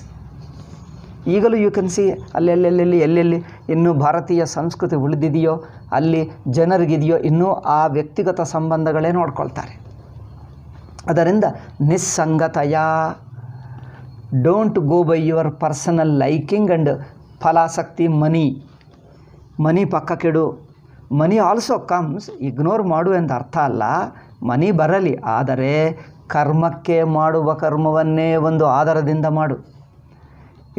ಈಗಲೂ ಯು ಕ್ಯಾನ್ ಸಿ ಎಲ್ಲೆಲ್ಲಿ ಇನ್ನೂ ಭಾರತೀಯ ಸಂಸ್ಕೃತಿ ಉಳಿದಿದೆಯೋ ಅಲ್ಲಿ ಜನರಿಗಿದೆಯೋ ಇನ್ನೂ ಆ ವ್ಯಕ್ತಿಗತ ಸಂಬಂಧಗಳೇ ನೋಡ್ಕೊಳ್ತಾರೆ. ಅದರಿಂದ ನಿಸ್ಸಂಗತಯ, don't go by your personal liking and phalasakti. Money ಪಕ್ಕಕ್ಕಿಡು. ಮನಿ ಆಲ್ಸೋ ಕಮ್ಸ್, ಇಗ್ನೋರ್ ಮಾಡು ಎಂದು ಅರ್ಥ ಅಲ್ಲ. ಮನಿ ಬರಲಿ, ಆದರೆ ಕರ್ಮಕ್ಕೆ ಮಾಡುವ ಕರ್ಮವನ್ನೇ ಒಂದು ಆಧಾರದಿಂದ ಮಾಡು.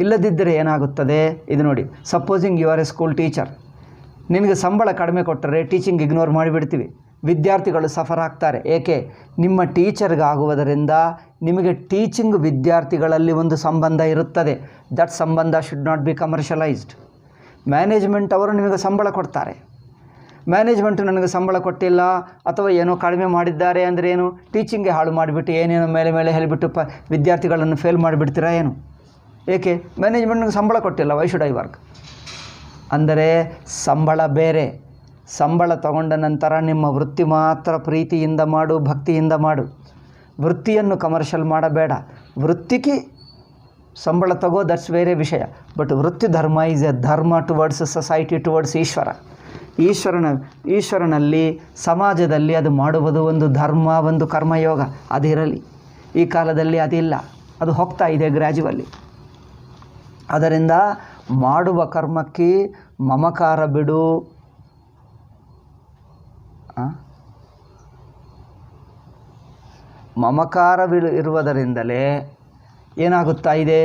ಇಲ್ಲದಿದ್ದರೆ ಏನಾಗುತ್ತದೆ ಇದು ನೋಡಿ. Supposing you are a school teacher, ನಿನಗೆ ಸಂಬಳ ಕಡಿಮೆ ಕೊಟ್ಟರೆ ಟೀಚಿಂಗ್ ಇಗ್ನೋರ್ ಮಾಡಿಬಿಡ್ತೀವಿ. ವಿದ್ಯಾರ್ಥಿಗಳು ಸಫರ್ ಆಗ್ತಾರೆ. ಏಕೆ? ನಿಮ್ಮ ಟೀಚರ್ಗಾಗುವುದರಿಂದ ನಿಮಗೆ ಟೀಚಿಂಗ್ ವಿದ್ಯಾರ್ಥಿಗಳಲ್ಲಿ ಒಂದು ಸಂಬಂಧ ಇರುತ್ತದೆ. ದಟ್ ಸಂಬಂಧ should not B commercialised. Management ಅವರು ನಿಮಗೆ ಸಂಬಳ ಕೊಡ್ತಾರೆ. ಮ್ಯಾನೇಜ್ಮೆಂಟು ನನಗೆ ಸಂಬಳ ಕೊಟ್ಟಿಲ್ಲ ಅಥವಾ ಏನೋ ಕಡಿಮೆ ಮಾಡಿದ್ದಾರೆ ಅಂದರೆ ಏನು, ಟೀಚಿಂಗ್ಗೆ ಹಾಳು ಮಾಡಿಬಿಟ್ಟು ಏನೇನೋ ಮೇಲೆ ಹೇಳಿಬಿಟ್ಟು ವಿದ್ಯಾರ್ಥಿಗಳನ್ನು ಫೇಲ್ ಮಾಡಿಬಿಡ್ತೀರಾ ಏನು? ಏಕೆ? ಮ್ಯಾನೇಜ್ಮೆಂಟ್ಗೆ ಸಂಬಳ ಕೊಟ್ಟಿಲ್ಲ, ವೈ ಶುಡ್ ಐ ವರ್ಕ್? ಅಂದರೆ ಸಂಬಳ ಬೇರೆ. ಸಂಬಳ ತಗೊಂಡ ನಂತರ ನಿಮ್ಮ ವೃತ್ತಿ ಮಾತ್ರ ಪ್ರೀತಿಯಿಂದ ಮಾಡು, ಭಕ್ತಿಯಿಂದ ಮಾಡು. ವೃತ್ತಿಯನ್ನು ಕಮರ್ಷಿಯಲ್ ಮಾಡಬೇಡ. ವೃತ್ತಿಗೆ ಸಂಬಳ ತಗೋ, ದಟ್ಸ್ ಬೇರೆ ವಿಷಯ. ಬಟ್ ವೃತ್ತಿ ಧರ್ಮ ಈಸ್ ಎ ಧರ್ಮ ಟುವರ್ಡ್ಸ್ ಸೊಸೈಟಿ, ಟುವರ್ಡ್ಸ್ ಈಶ್ವರ. ಈಶ್ವರನಲ್ಲಿ ಸಮಾಜದಲ್ಲಿ ಅದು ಮಾಡುವುದು ಒಂದು ಧರ್ಮ, ಒಂದು ಕರ್ಮಯೋಗ. ಅದಿರಲಿ. ಈ ಕಾಲದಲ್ಲಿ ಅದಿಲ್ಲ, ಅದು ಹೋಗ್ತಾ ಇದೆ ಗ್ರ್ಯಾಜುವಲಿ. ಅದರಿಂದ ಮಾಡುವ ಕರ್ಮಕ್ಕೆ ಮಮಕಾರ ಬಿಡು. ಮಮಕಾರ ಇರುವುದರಿಂದಲೇ ಏನಾಗುತ್ತಾ ಇದೆ,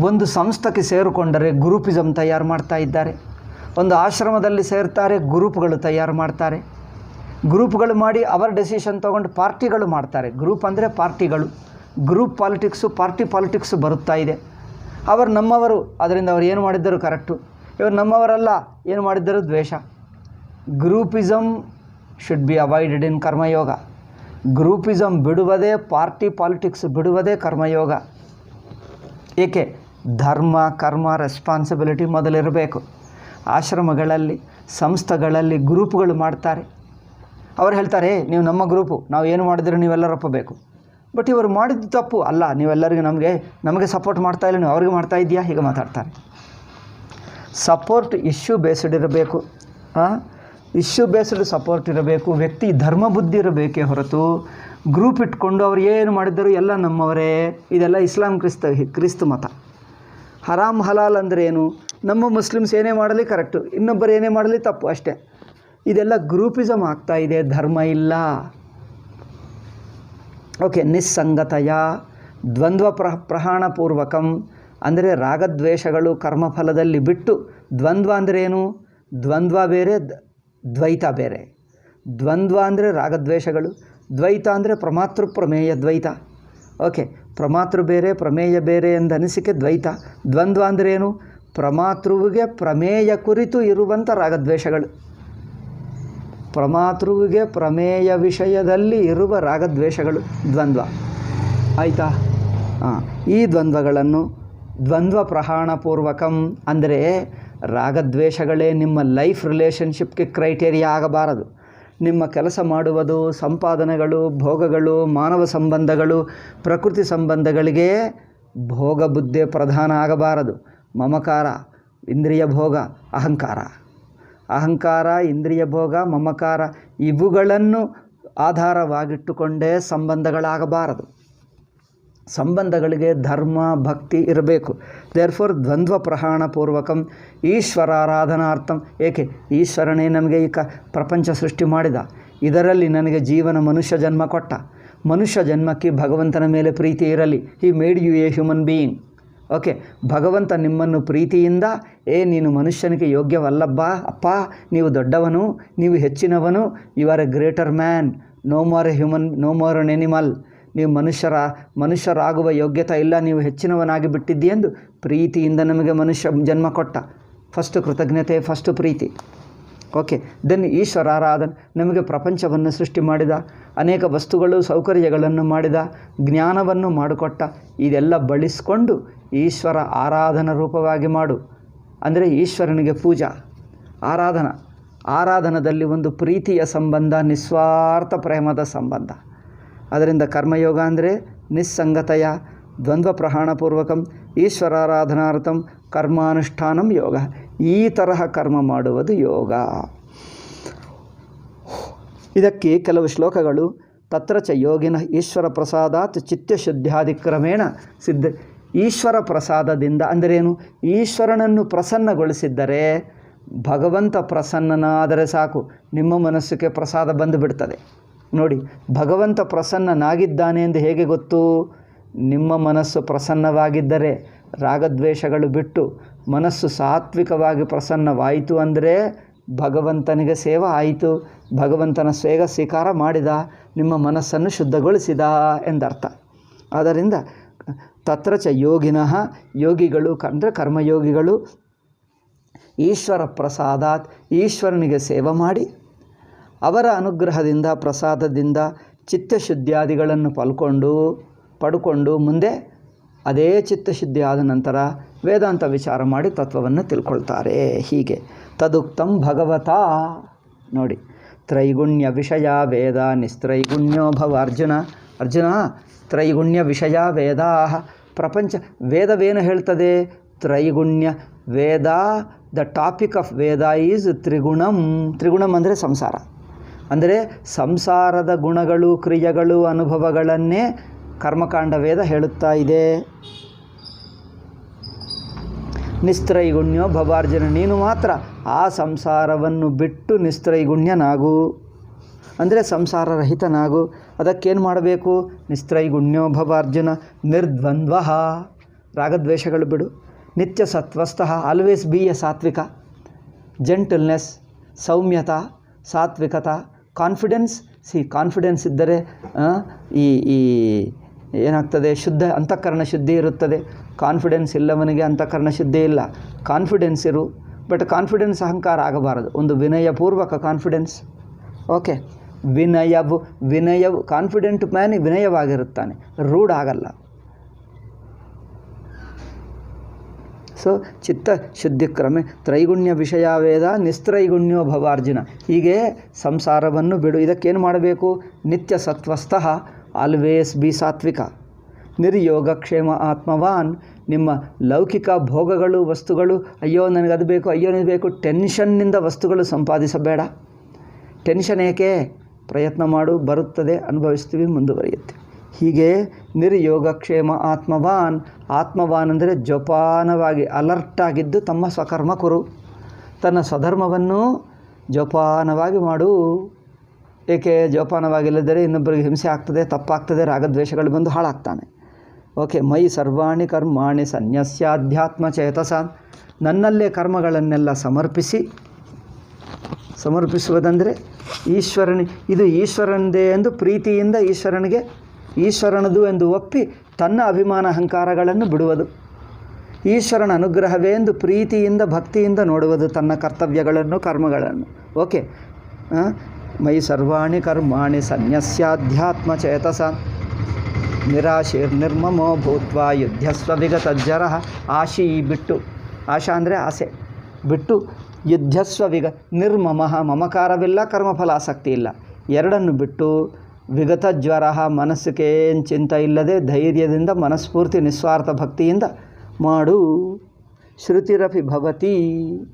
ಒಂದು ಸಂಸ್ಥೆಗೆ ಸೇರಿಕೊಂಡರೆ ಗ್ರೂಪಿಸಮ್ ತಯಾರು ಮಾಡ್ತಾ ಇದ್ದಾರೆ. ಒಂದು ಆಶ್ರಮದಲ್ಲಿ ಸೇರ್ತಾರೆ, ಗ್ರೂಪ್ಗಳು ತಯಾರು ಮಾಡ್ತಾರೆ. ಗ್ರೂಪ್ಗಳು ಮಾಡಿ ಅವರ ಡೆಸಿಷನ್ ತೊಗೊಂಡು ಪಾರ್ಟಿಗಳು ಮಾಡ್ತಾರೆ. ಗ್ರೂಪ್ ಅಂದರೆ ಪಾರ್ಟಿಗಳು. ಗ್ರೂಪ್ ಪಾಲಿಟಿಕ್ಸು, ಪಾರ್ಟಿ ಪಾಲಿಟಿಕ್ಸು ಬರುತ್ತಾ ಇದೆ. ಅವರು ನಮ್ಮವರು, ಅದರಿಂದ ಅವರು ಏನು ಮಾಡಿದ್ದರು ಕರೆಕ್ಟು, ಇವರು ನಮ್ಮವರಲ್ಲ, ಏನು ಮಾಡಿದ್ದರು ದ್ವೇಷ. Groupism should be avoided in karma yoga. Groupism ಬಿಡುವುದೇ, ಪಾರ್ಟಿ ಪಾಲಿಟಿಕ್ಸ್ ಬಿಡುವುದೇ ಕರ್ಮಯೋಗ. ಏಕೆ? ಧರ್ಮ, ಕರ್ಮ, ರೆಸ್ಪಾನ್ಸಿಬಿಲಿಟಿ ಮೊದಲಿರಬೇಕು. ಆಶ್ರಮಗಳಲ್ಲಿ, ಸಂಸ್ಥೆಗಳಲ್ಲಿ ಗ್ರೂಪ್ಗಳು ಮಾಡ್ತಾರೆ. ಅವರು ಹೇಳ್ತಾರೆ, ನೀವು ನಮ್ಮ ಗ್ರೂಪು, ನಾವು ಏನು ಮಾಡಿದರೂ ನೀವೆಲ್ಲರೂ ಒಪ್ಪಬೇಕು. ಬಟ್ ಇವರು ಮಾಡಿದ್ದು ತಪ್ಪು ಅಲ್ಲ, ನೀವೆಲ್ಲರಿಗೂ ನಮಗೆ ಸಪೋರ್ಟ್ ಮಾಡ್ತಾ ಇಲ್ಲ, ನೀವು ಅವ್ರಿಗೆ ಮಾಡ್ತಾ ಇದೆಯಾ, ಹೀಗೆ ಮಾತಾಡ್ತಾರೆ. ಸಪೋರ್ಟ್ ಇಶ್ಯೂ ಬೇಸ್ಡ್ ಇರಬೇಕು. ಇಶ್ಯೂ ಬೇಸ್ಡ್ ಸಪೋರ್ಟ್ ಇರಬೇಕು. ವ್ಯಕ್ತಿ ಧರ್ಮ ಬುದ್ಧಿ ಇರಬೇಕೇ ಹೊರತು ಗ್ರೂಪ್ ಇಟ್ಕೊಂಡು ಅವ್ರು ಏನು ಮಾಡಿದ್ದರು ಎಲ್ಲ ನಮ್ಮವರೇ. ಇದೆಲ್ಲ ಇಸ್ಲಾಂ ಕ್ರಿಸ್ತ ಮತ. ಹರಾಮ್ ಹಲಾಲ್ ಅಂದರೆ ಏನು? ನಮ್ಮ ಮುಸ್ಲಿಮ್ಸ್ ಏನೇ ಮಾಡಲಿ ಕರೆಕ್ಟು, ಇನ್ನೊಬ್ಬರು ಏನೇ ಮಾಡಲಿ ತಪ್ಪು, ಅಷ್ಟೇ. ಇದೆಲ್ಲ ಗ್ರೂಪಿಸಮ್ ಆಗ್ತಾ ಇದೆ, ಧರ್ಮ ಇಲ್ಲ. ಓಕೆ. ನಿಸ್ಸಂಗತಯ, ದ್ವಂದ್ವ ಪ್ರಹಾಣಪೂರ್ವಕಂ ಅಂದರೆ ರಾಗದ್ವೇಷಗಳು ಕರ್ಮಫಲದಲ್ಲಿ ಬಿಟ್ಟು. ದ್ವಂದ್ವ ಅಂದರೆ ಏನು? ದ್ವಂದ್ವ ಬೇರೆ, ದ್ವೈತ ಬೇರೆ. ದ್ವಂದ್ವ ಅಂದರೆ ರಾಗದ್ವೇಷಗಳು, ದ್ವೈತ ಅಂದರೆ ಪ್ರಮಾತೃ ಪ್ರಮೇಯ ದ್ವೈತ. ಓಕೆ. ಪ್ರಮಾತೃ ಬೇರೆ, ಪ್ರಮೇಯ ಬೇರೆ ಎಂದ ಅನಿಸಿಕೆ ದ್ವೈತ. ದ್ವಂದ್ವ ಅಂದರೆ ಏನು? ಪ್ರಮಾತೃವಿಗೆ ಪ್ರಮೇಯ ಕುರಿತು ಇರುವಂಥ ರಾಗದ್ವೇಷಗಳು. ಪ್ರಮಾತೃವಿಗೆ ಪ್ರಮೇಯ ವಿಷಯದಲ್ಲಿ ಇರುವ ರಾಗದ್ವೇಷಗಳು ದ್ವಂದ್ವ. ಆಯಿತಾ? ಈ ದ್ವಂದ್ವಗಳನ್ನು ದ್ವಂದ್ವ ಪ್ರಹಾಣಪೂರ್ವಕಂ ಅಂದರೆ ರಾಗದ್ವೇಷಗಳೇ ನಿಮ್ಮ ಲೈಫ್ ರಿಲೇಷನ್ಶಿಪ್ಗೆ ಕ್ರೈಟೇರಿಯಾ ಆಗಬಾರದು. ನಿಮ್ಮ ಕೆಲಸ ಮಾಡುವುದು, ಸಂಪಾದನೆಗಳು, ಭೋಗಗಳು, ಮಾನವ ಸಂಬಂಧಗಳು, ಪ್ರಕೃತಿ ಸಂಬಂಧಗಳಿಗೆ ಭೋಗ ಬುದ್ಧಿ ಪ್ರಧಾನ ಆಗಬಾರದು. ಮಮಕಾರ, ಇಂದ್ರಿಯ ಭೋಗ, ಅಹಂಕಾರ, ಇಂದ್ರಿಯ ಭೋಗ, ಮಮಕಾರ ಇವುಗಳನ್ನು ಆಧಾರವಾಗಿಟ್ಟುಕೊಂಡೇ ಸಂಬಂಧಗಳಾಗಬಾರದು. ಸಂಬಂಧಗಳಿಗೆ ಧರ್ಮ, ಭಕ್ತಿ ಇರಬೇಕು. ದೇರ್ಫೋರ್ ದ್ವಂದ್ವ ಪ್ರಹಾಣಪೂರ್ವಕಂ ಈಶ್ವರಾರಾಧನಾರ್ಥಂ. ಏಕೆ? ಈಶ್ವರನೇ ನಮಗೆ ಈ ಪ್ರಪಂಚ ಸೃಷ್ಟಿ ಮಾಡಿದ. ಇದರಲ್ಲಿ ನನಗೆ ಜೀವನ, ಮನುಷ್ಯ ಜನ್ಮ ಕೊಟ್ಟ. ಮನುಷ್ಯ ಜನ್ಮಕ್ಕೆ ಭಗವಂತನ ಮೇಲೆ ಪ್ರೀತಿ ಇರಲಿ. He made you a human being. Okay. ಭಗವಂತ ನಿಮ್ಮನ್ನು ಪ್ರೀತಿಯಿಂದ, ನೀನು ಮನುಷ್ಯನಿಗೆ ಯೋಗ್ಯವಲ್ಲಬ್ಬಾ, ಅಪ್ಪ ನೀವು ದೊಡ್ಡವನು, ನೀವು ಹೆಚ್ಚಿನವನು, you are a greater man, no more a human, no more an animal, ನೀವು ಮನುಷ್ಯರಾಗುವ ಯೋಗ್ಯತೆ ಇಲ್ಲ, ನೀವು ಹೆಚ್ಚಿನವನಾಗಿ ಬಿಟ್ಟಿದ್ದೀಯೆಂದು ಪ್ರೀತಿಯಿಂದ ನಮಗೆ ಮನುಷ್ಯ ಜನ್ಮ ಕೊಟ್ಟ. ಫಸ್ಟ್ ಕೃತಜ್ಞತೆ, ಫಸ್ಟ್ ಪ್ರೀತಿ. ಓಕೆ. ದೆನ್ ಈಶ್ವರಾರಾಧನೆ, ನಮಗೆ ಪ್ರಪಂಚವನ್ನು ಸೃಷ್ಟಿ ಮಾಡಿದ, ಅನೇಕ ವಸ್ತುಗಳು ಸೌಕರ್ಯಗಳನ್ನು ಮಾಡಿದ, ಜ್ಞಾನವನ್ನು ಮಾಡಿಕೊಟ್ಟ. ಇದೆಲ್ಲ ಬಳಸಿಕೊಂಡು ಈಶ್ವರ ಆರಾಧನಾ ರೂಪವಾಗಿ ಮಾಡು. ಅಂದರೆ ಈಶ್ವರನಿಗೆ ಪೂಜಾ ಆರಾಧನದಲ್ಲಿ ಒಂದು ಪ್ರೀತಿಯ ಸಂಬಂಧ, ನಿಸ್ವಾರ್ಥ ಪ್ರೇಮದ ಸಂಬಂಧ. ಅದರಿಂದ ಕರ್ಮಯೋಗ ಅಂದರೆ ನಿಸ್ಸಂಗತೆಯ ದ್ವಂದ್ವ ಪ್ರಹಾಣಪೂರ್ವಕಂ ಈಶ್ವರಾರಾಧನಾರ್ಥಂ ಕರ್ಮಾನುಷ್ಠಾನಂ ಯೋಗ. ಈ ತರಹ ಕರ್ಮ ಮಾಡುವುದು ಯೋಗ. ಇದಕ್ಕೆ ಕೆಲವು ಶ್ಲೋಕಗಳು. ತತ್ರ ಚ ಯೋಗಿನ ಈಶ್ವರ ಪ್ರಸಾದಾತ್ ಚಿತ್ತಶುದ್ಧಾಧಿಕ್ರಮೇಣ ಸಿದ್ಧ. ಈಶ್ವರ ಪ್ರಸಾದದಿಂದ ಅಂದರೇನು? ಈಶ್ವರನನ್ನು ಪ್ರಸನ್ನಗೊಳಿಸಿದ್ದರೆ, ಭಗವಂತ ಪ್ರಸನ್ನನಾದರೆ ಸಾಕು, ನಿಮ್ಮ ಮನಸ್ಸಿಗೆ ಪ್ರಸಾದ ಬಂದು ಬಿಡ್ತದೆ. ನೋಡಿ, ಭಗವಂತ ಪ್ರಸನ್ನನಾಗಿದ್ದಾನೆ ಎಂದು ಹೇಗೆ ಗೊತ್ತು? ನಿಮ್ಮ ಮನಸ್ಸು ಪ್ರಸನ್ನವಾಗಿದ್ದರೆ, ರಾಗದ್ವೇಷಗಳು ಬಿಟ್ಟು ಮನಸ್ಸು ಸಾತ್ವಿಕವಾಗಿ ಪ್ರಸನ್ನವಾಯಿತು ಅಂದರೆ ಭಗವಂತನಿಗೆ ಸೇವೆ ಆಯಿತು, ಭಗವಂತನ ಸ್ವೇಗ ಸ್ವೀಕಾರ ಮಾಡಿದ, ನಿಮ್ಮ ಮನಸ್ಸನ್ನು ಶುದ್ಧಗೊಳಿಸಿದ ಎಂದರ್ಥ. ಆದ್ದರಿಂದ ತತ್ರ ಚ ಯೋಗಿನಃ, ಯೋಗಿಗಳು ಅಂದರೆ ಕರ್ಮಯೋಗಿಗಳು, ಈಶ್ವರ ಪ್ರಸಾದಾತ್, ಈಶ್ವರನಿಗೆ ಸೇವೆ ಮಾಡಿ ಅವರ ಅನುಗ್ರಹದಿಂದ ಪ್ರಸಾದದಿಂದ ಚಿತ್ತಶುದ್ಧಿಯಾದಿಗಳನ್ನು ಪಡ್ಕೊಂಡು ಮುಂದೆ ಅದೇ ಚಿತ್ತಶುದ್ಧಿ ಆದ ನಂತರ ವೇದಾಂತ ವಿಚಾರ ಮಾಡಿ ತತ್ವವನ್ನು ತಿಳ್ಕೊಳ್ತಾರೆ. ಹೀಗೆ ತದುಕ್ತಂ ಭಗವತಾ. ನೋಡಿ, ತ್ರೈಗುಣ್ಯ ವಿಷಯ ವೇದ ನಿಸ್ತ್ರೈಗುಣ್ಯೋ ಭವ ಅರ್ಜುನ. ತ್ರೈಗುಣ್ಯ ವಿಷಯ ವೇದ. ಪ್ರಪಂಚ ವೇದವೇನು ಹೇಳ್ತದೆ? ತ್ರೈಗುಣ್ಯ. Veda, the topic of Veda is trigunam. ತ್ರಿಗುಣಂ ಅಂದರೆ ಸಂಸಾರ. ಅಂದರೆ ಸಂಸಾರದ ಗುಣಗಳು, ಕ್ರಿಯೆಗಳು, ಅನುಭವಗಳನ್ನೇ ಕರ್ಮಕಾಂಡ ವೇದ ಹೇಳುತ್ತಾ ಇದೆ. ನಿಸ್ತ್ರೈಗುಣ್ಯೋ ಭವಾರ್ಜುನ, ನೀನು ಮಾತ್ರ ಆ ಸಂಸಾರವನ್ನು ಬಿಟ್ಟು ನಿಸ್ತ್ರೈಗುಣ್ಯನಾಗು, ಅಂದರೆ ಸಂಸಾರರಹಿತನಾಗು. ಅದಕ್ಕೇನು ಮಾಡಬೇಕು? ನಿಸ್ತ್ರೈಗುಣ್ಯೋ ಭವಾರ್ಜುನ ನಿರ್ದ್ವಂದ್ವ, ರಾಗದ್ವೇಷಗಳು ಬಿಡು. ನಿತ್ಯ ಸತ್ವಸ್ಥಃ, always be a sattvika. Gentleness, ಸೌಮ್ಯತಾ, ಸಾತ್ವಿಕತ, ಕಾನ್ಫಿಡೆನ್ಸ್. ಕಾನ್ಫಿಡೆನ್ಸ್ ಇದ್ದರೆ ಈ ಏನಾಗ್ತದೆ? ಶುದ್ಧ ಅಂತಃಕರಣ ಶುದ್ಧಿ ಇರುತ್ತದೆ. ಕಾನ್ಫಿಡೆನ್ಸ್ ಇಲ್ಲವನಿಗೆ ಅಂತಃಕರಣ ಶುದ್ಧಿ ಇಲ್ಲ. ಕಾನ್ಫಿಡೆನ್ಸ್ ಇರು, ಬಟ್ ಕಾನ್ಫಿಡೆನ್ಸ್ ಅಹಂಕಾರ ಆಗಬಾರದು. ಒಂದು ವಿನಯಪೂರ್ವಕ ಕಾನ್ಫಿಡೆನ್ಸ್. ಓಕೆ, ವಿನಯವು ಕಾನ್ಫಿಡೆಂಟ್ ಮ್ಯಾನ್ ವಿನಯವಾಗಿರುತ್ತಾನೆ, ರೂಢ ಆಗಲ್ಲ. ಸೊ ಚಿತ್ತ ಶುದ್ಧಿ ಕ್ರಮೆ ತ್ರೈಗುಣ್ಯ ವಿಷಯ ವೇದ ನಿಸ್ತ್ರೈಗುಣ್ಯೋ ಭವಾರ್ಜುನ. ಹೀಗೆ ಸಂಸಾರವನ್ನು ಬಿಡು. ಇದಕ್ಕೇನು ಮಾಡಬೇಕು? ನಿತ್ಯ ಸತ್ವಸ್ಥಃ, ಆಲ್ವೇಸ್ ಬಿ ಸಾತ್ವಿಕ. ನಿರ್ಯೋಗಕ್ಷೇಮ ಆತ್ಮವಾನ್, ನಿಮ್ಮ ಲೌಕಿಕ ಭೋಗಗಳು, ವಸ್ತುಗಳು, ಅಯ್ಯೋ ನನಗದು ಬೇಕು, ಅಯ್ಯೋ ನನಗೆ ಬೇಕು, ಟೆನ್ಷನ್ನಿಂದ ವಸ್ತುಗಳು ಸಂಪಾದಿಸಬೇಡ. ಟೆನ್ಷನ್ ಏಕೆ? ಪ್ರಯತ್ನ ಮಾಡು, ಬರುತ್ತದೆ, ಅನುಭವಿಸ್ತೀವಿ, ಮುಂದುವರಿಯುತ್ತೆ. ಹೀಗೆ ನಿರ್ಯೋಗಕ್ಷೇಮ ಆತ್ಮವಾನ್. ಆತ್ಮವಾನ್ ಅಂದರೆ ಜೋಪಾನವಾಗಿ ಅಲರ್ಟಾಗಿದ್ದು ತಮ್ಮ ಸ್ವಕರ್ಮ ಕುರು. ತನ್ನ ಸ್ವಧರ್ಮವನ್ನು ಜೋಪಾನವಾಗಿ ಮಾಡು. ಏಕೆ? ಜೋಪಾನವಾಗಿಲ್ಲದರೆ ಇನ್ನೊಬ್ಬರಿಗೆ ಹಿಂಸೆ ಆಗ್ತದೆ, ತಪ್ಪಾಗ್ತದೆ, ರಾಗದ್ವೇಷಗಳು ಬಂದು ಹಾಳಾಗ್ತಾನೆ. ಓಕೆ, ಮೈ ಸರ್ವಾಣಿ ಕರ್ಮಾಣಿ ಸನ್ಯಸ್ಯಾಧ್ಯಾತ್ಮ ಚೇತಸ. ನನ್ನಲ್ಲೇ ಕರ್ಮಗಳನ್ನೆಲ್ಲ ಸಮರ್ಪಿಸುವುದಂದರೆ ಇದು ಈಶ್ವರನದೇ ಎಂದು ಪ್ರೀತಿಯಿಂದ ಈಶ್ವರನದು ಎಂದು ಒಪ್ಪಿ ತನ್ನ ಅಭಿಮಾನ ಅಹಂಕಾರಗಳನ್ನು ಬಿಡುವುದು. ಈಶ್ವರನ ಅನುಗ್ರಹವೇ ಎಂದು ಪ್ರೀತಿಯಿಂದ ಭಕ್ತಿಯಿಂದ ನೋಡುವುದು ತನ್ನ ಕರ್ತವ್ಯಗಳನ್ನು, ಕರ್ಮಗಳನ್ನು. ಓಕೆ, ಮೈ ಸರ್ವಾಣಿ ಕರ್ಮಾಣಿ ಸನ್ಯಸ್ಯಾಧ್ಯಾತ್ಮ ಚೇತಸ ನಿರಾಶೀರ್ನಿರ್ಮಮೋ ಭೂತ್ವಾ ಯುದ್ಧಸ್ವ ವಿಗತಜ್ಜರ. ಬಿಟ್ಟು, ಆಶಾ ಅಂದರೆ ಆಸೆ ಬಿಟ್ಟು, ಯುದ್ಧಸ್ವ ನಿರ್ಮಮಃ, ಮಮಕಾರವಿಲ್ಲ, ಕರ್ಮಫಲಾಸಕ್ತಿ ಇಲ್ಲ, ಎರಡನ್ನು ಬಿಟ್ಟು, ವಿಗತ ಜ್ವರ, ಮನಸ್ಸಿಗೇನು ಚಿಂತ ಇಲ್ಲದೆ ಧೈರ್ಯದಿಂದ ಮನಸ್ಫೂರ್ತಿ ನಿಸ್ವಾರ್ಥ ಭಕ್ತಿಯಿಂದ ಮಾಡು. ಶ್ರುತಿರಪಿ ಭವತಿ.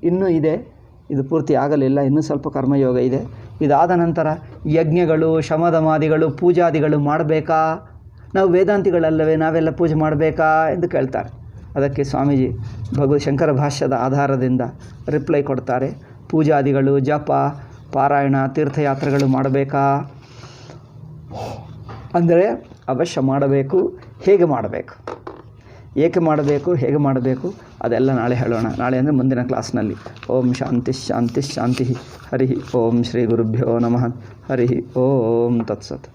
ಇನ್ನೂ ಇದೆ, ಇದು ಪೂರ್ತಿ ಆಗಲಿಲ್ಲ, ಇನ್ನೂ ಸ್ವಲ್ಪ ಕರ್ಮಯೋಗ ಇದೆ. ಇದಾದ ನಂತರ ಯಜ್ಞಗಳು, ಶಮದಮಾದಿಗಳು, ಪೂಜಾದಿಗಳು ಮಾಡಬೇಕಾ? ನಾವು ವೇದಾಂತಿಗಳಲ್ಲವೇ, ನಾವೆಲ್ಲ ಪೂಜೆ ಮಾಡಬೇಕಾ ಎಂದು ಕೇಳ್ತಾರೆ. ಅದಕ್ಕೆ ಸ್ವಾಮೀಜಿ ಶಂಕರ ಭಾಷ್ಯದ ಆಧಾರದಿಂದ ರಿಪ್ಲೈ ಕೊಡ್ತಾರೆ. ಪೂಜಾದಿಗಳು, ಜಪ, ಪಾರಾಯಣ, ತೀರ್ಥಯಾತ್ರೆಗಳು ಮಾಡಬೇಕಾ ಅಂದರೆ ಅವಶ್ಯ ಮಾಡಬೇಕು. ಹೇಗೆ ಮಾಡಬೇಕು, ಏಕೆ ಮಾಡಬೇಕು, ಹೇಗೆ ಮಾಡಬೇಕು ಅದೆಲ್ಲ ನಾಳೆ ಹೇಳೋಣ. ನಾಳೆ ಅಂದರೆ ಮುಂದಿನ ಕ್ಲಾಸ್ನಲ್ಲಿ. ಓಂ ಶಾಂತಿ ಶಾಂತಿ ಶಾಂತಿ. ಹರಿ ಓಂ ಶ್ರೀ ಗುರುಭ್ಯೋ ನಮಃ. ಹರಿ ಓಂ ತತ್ಸತ್.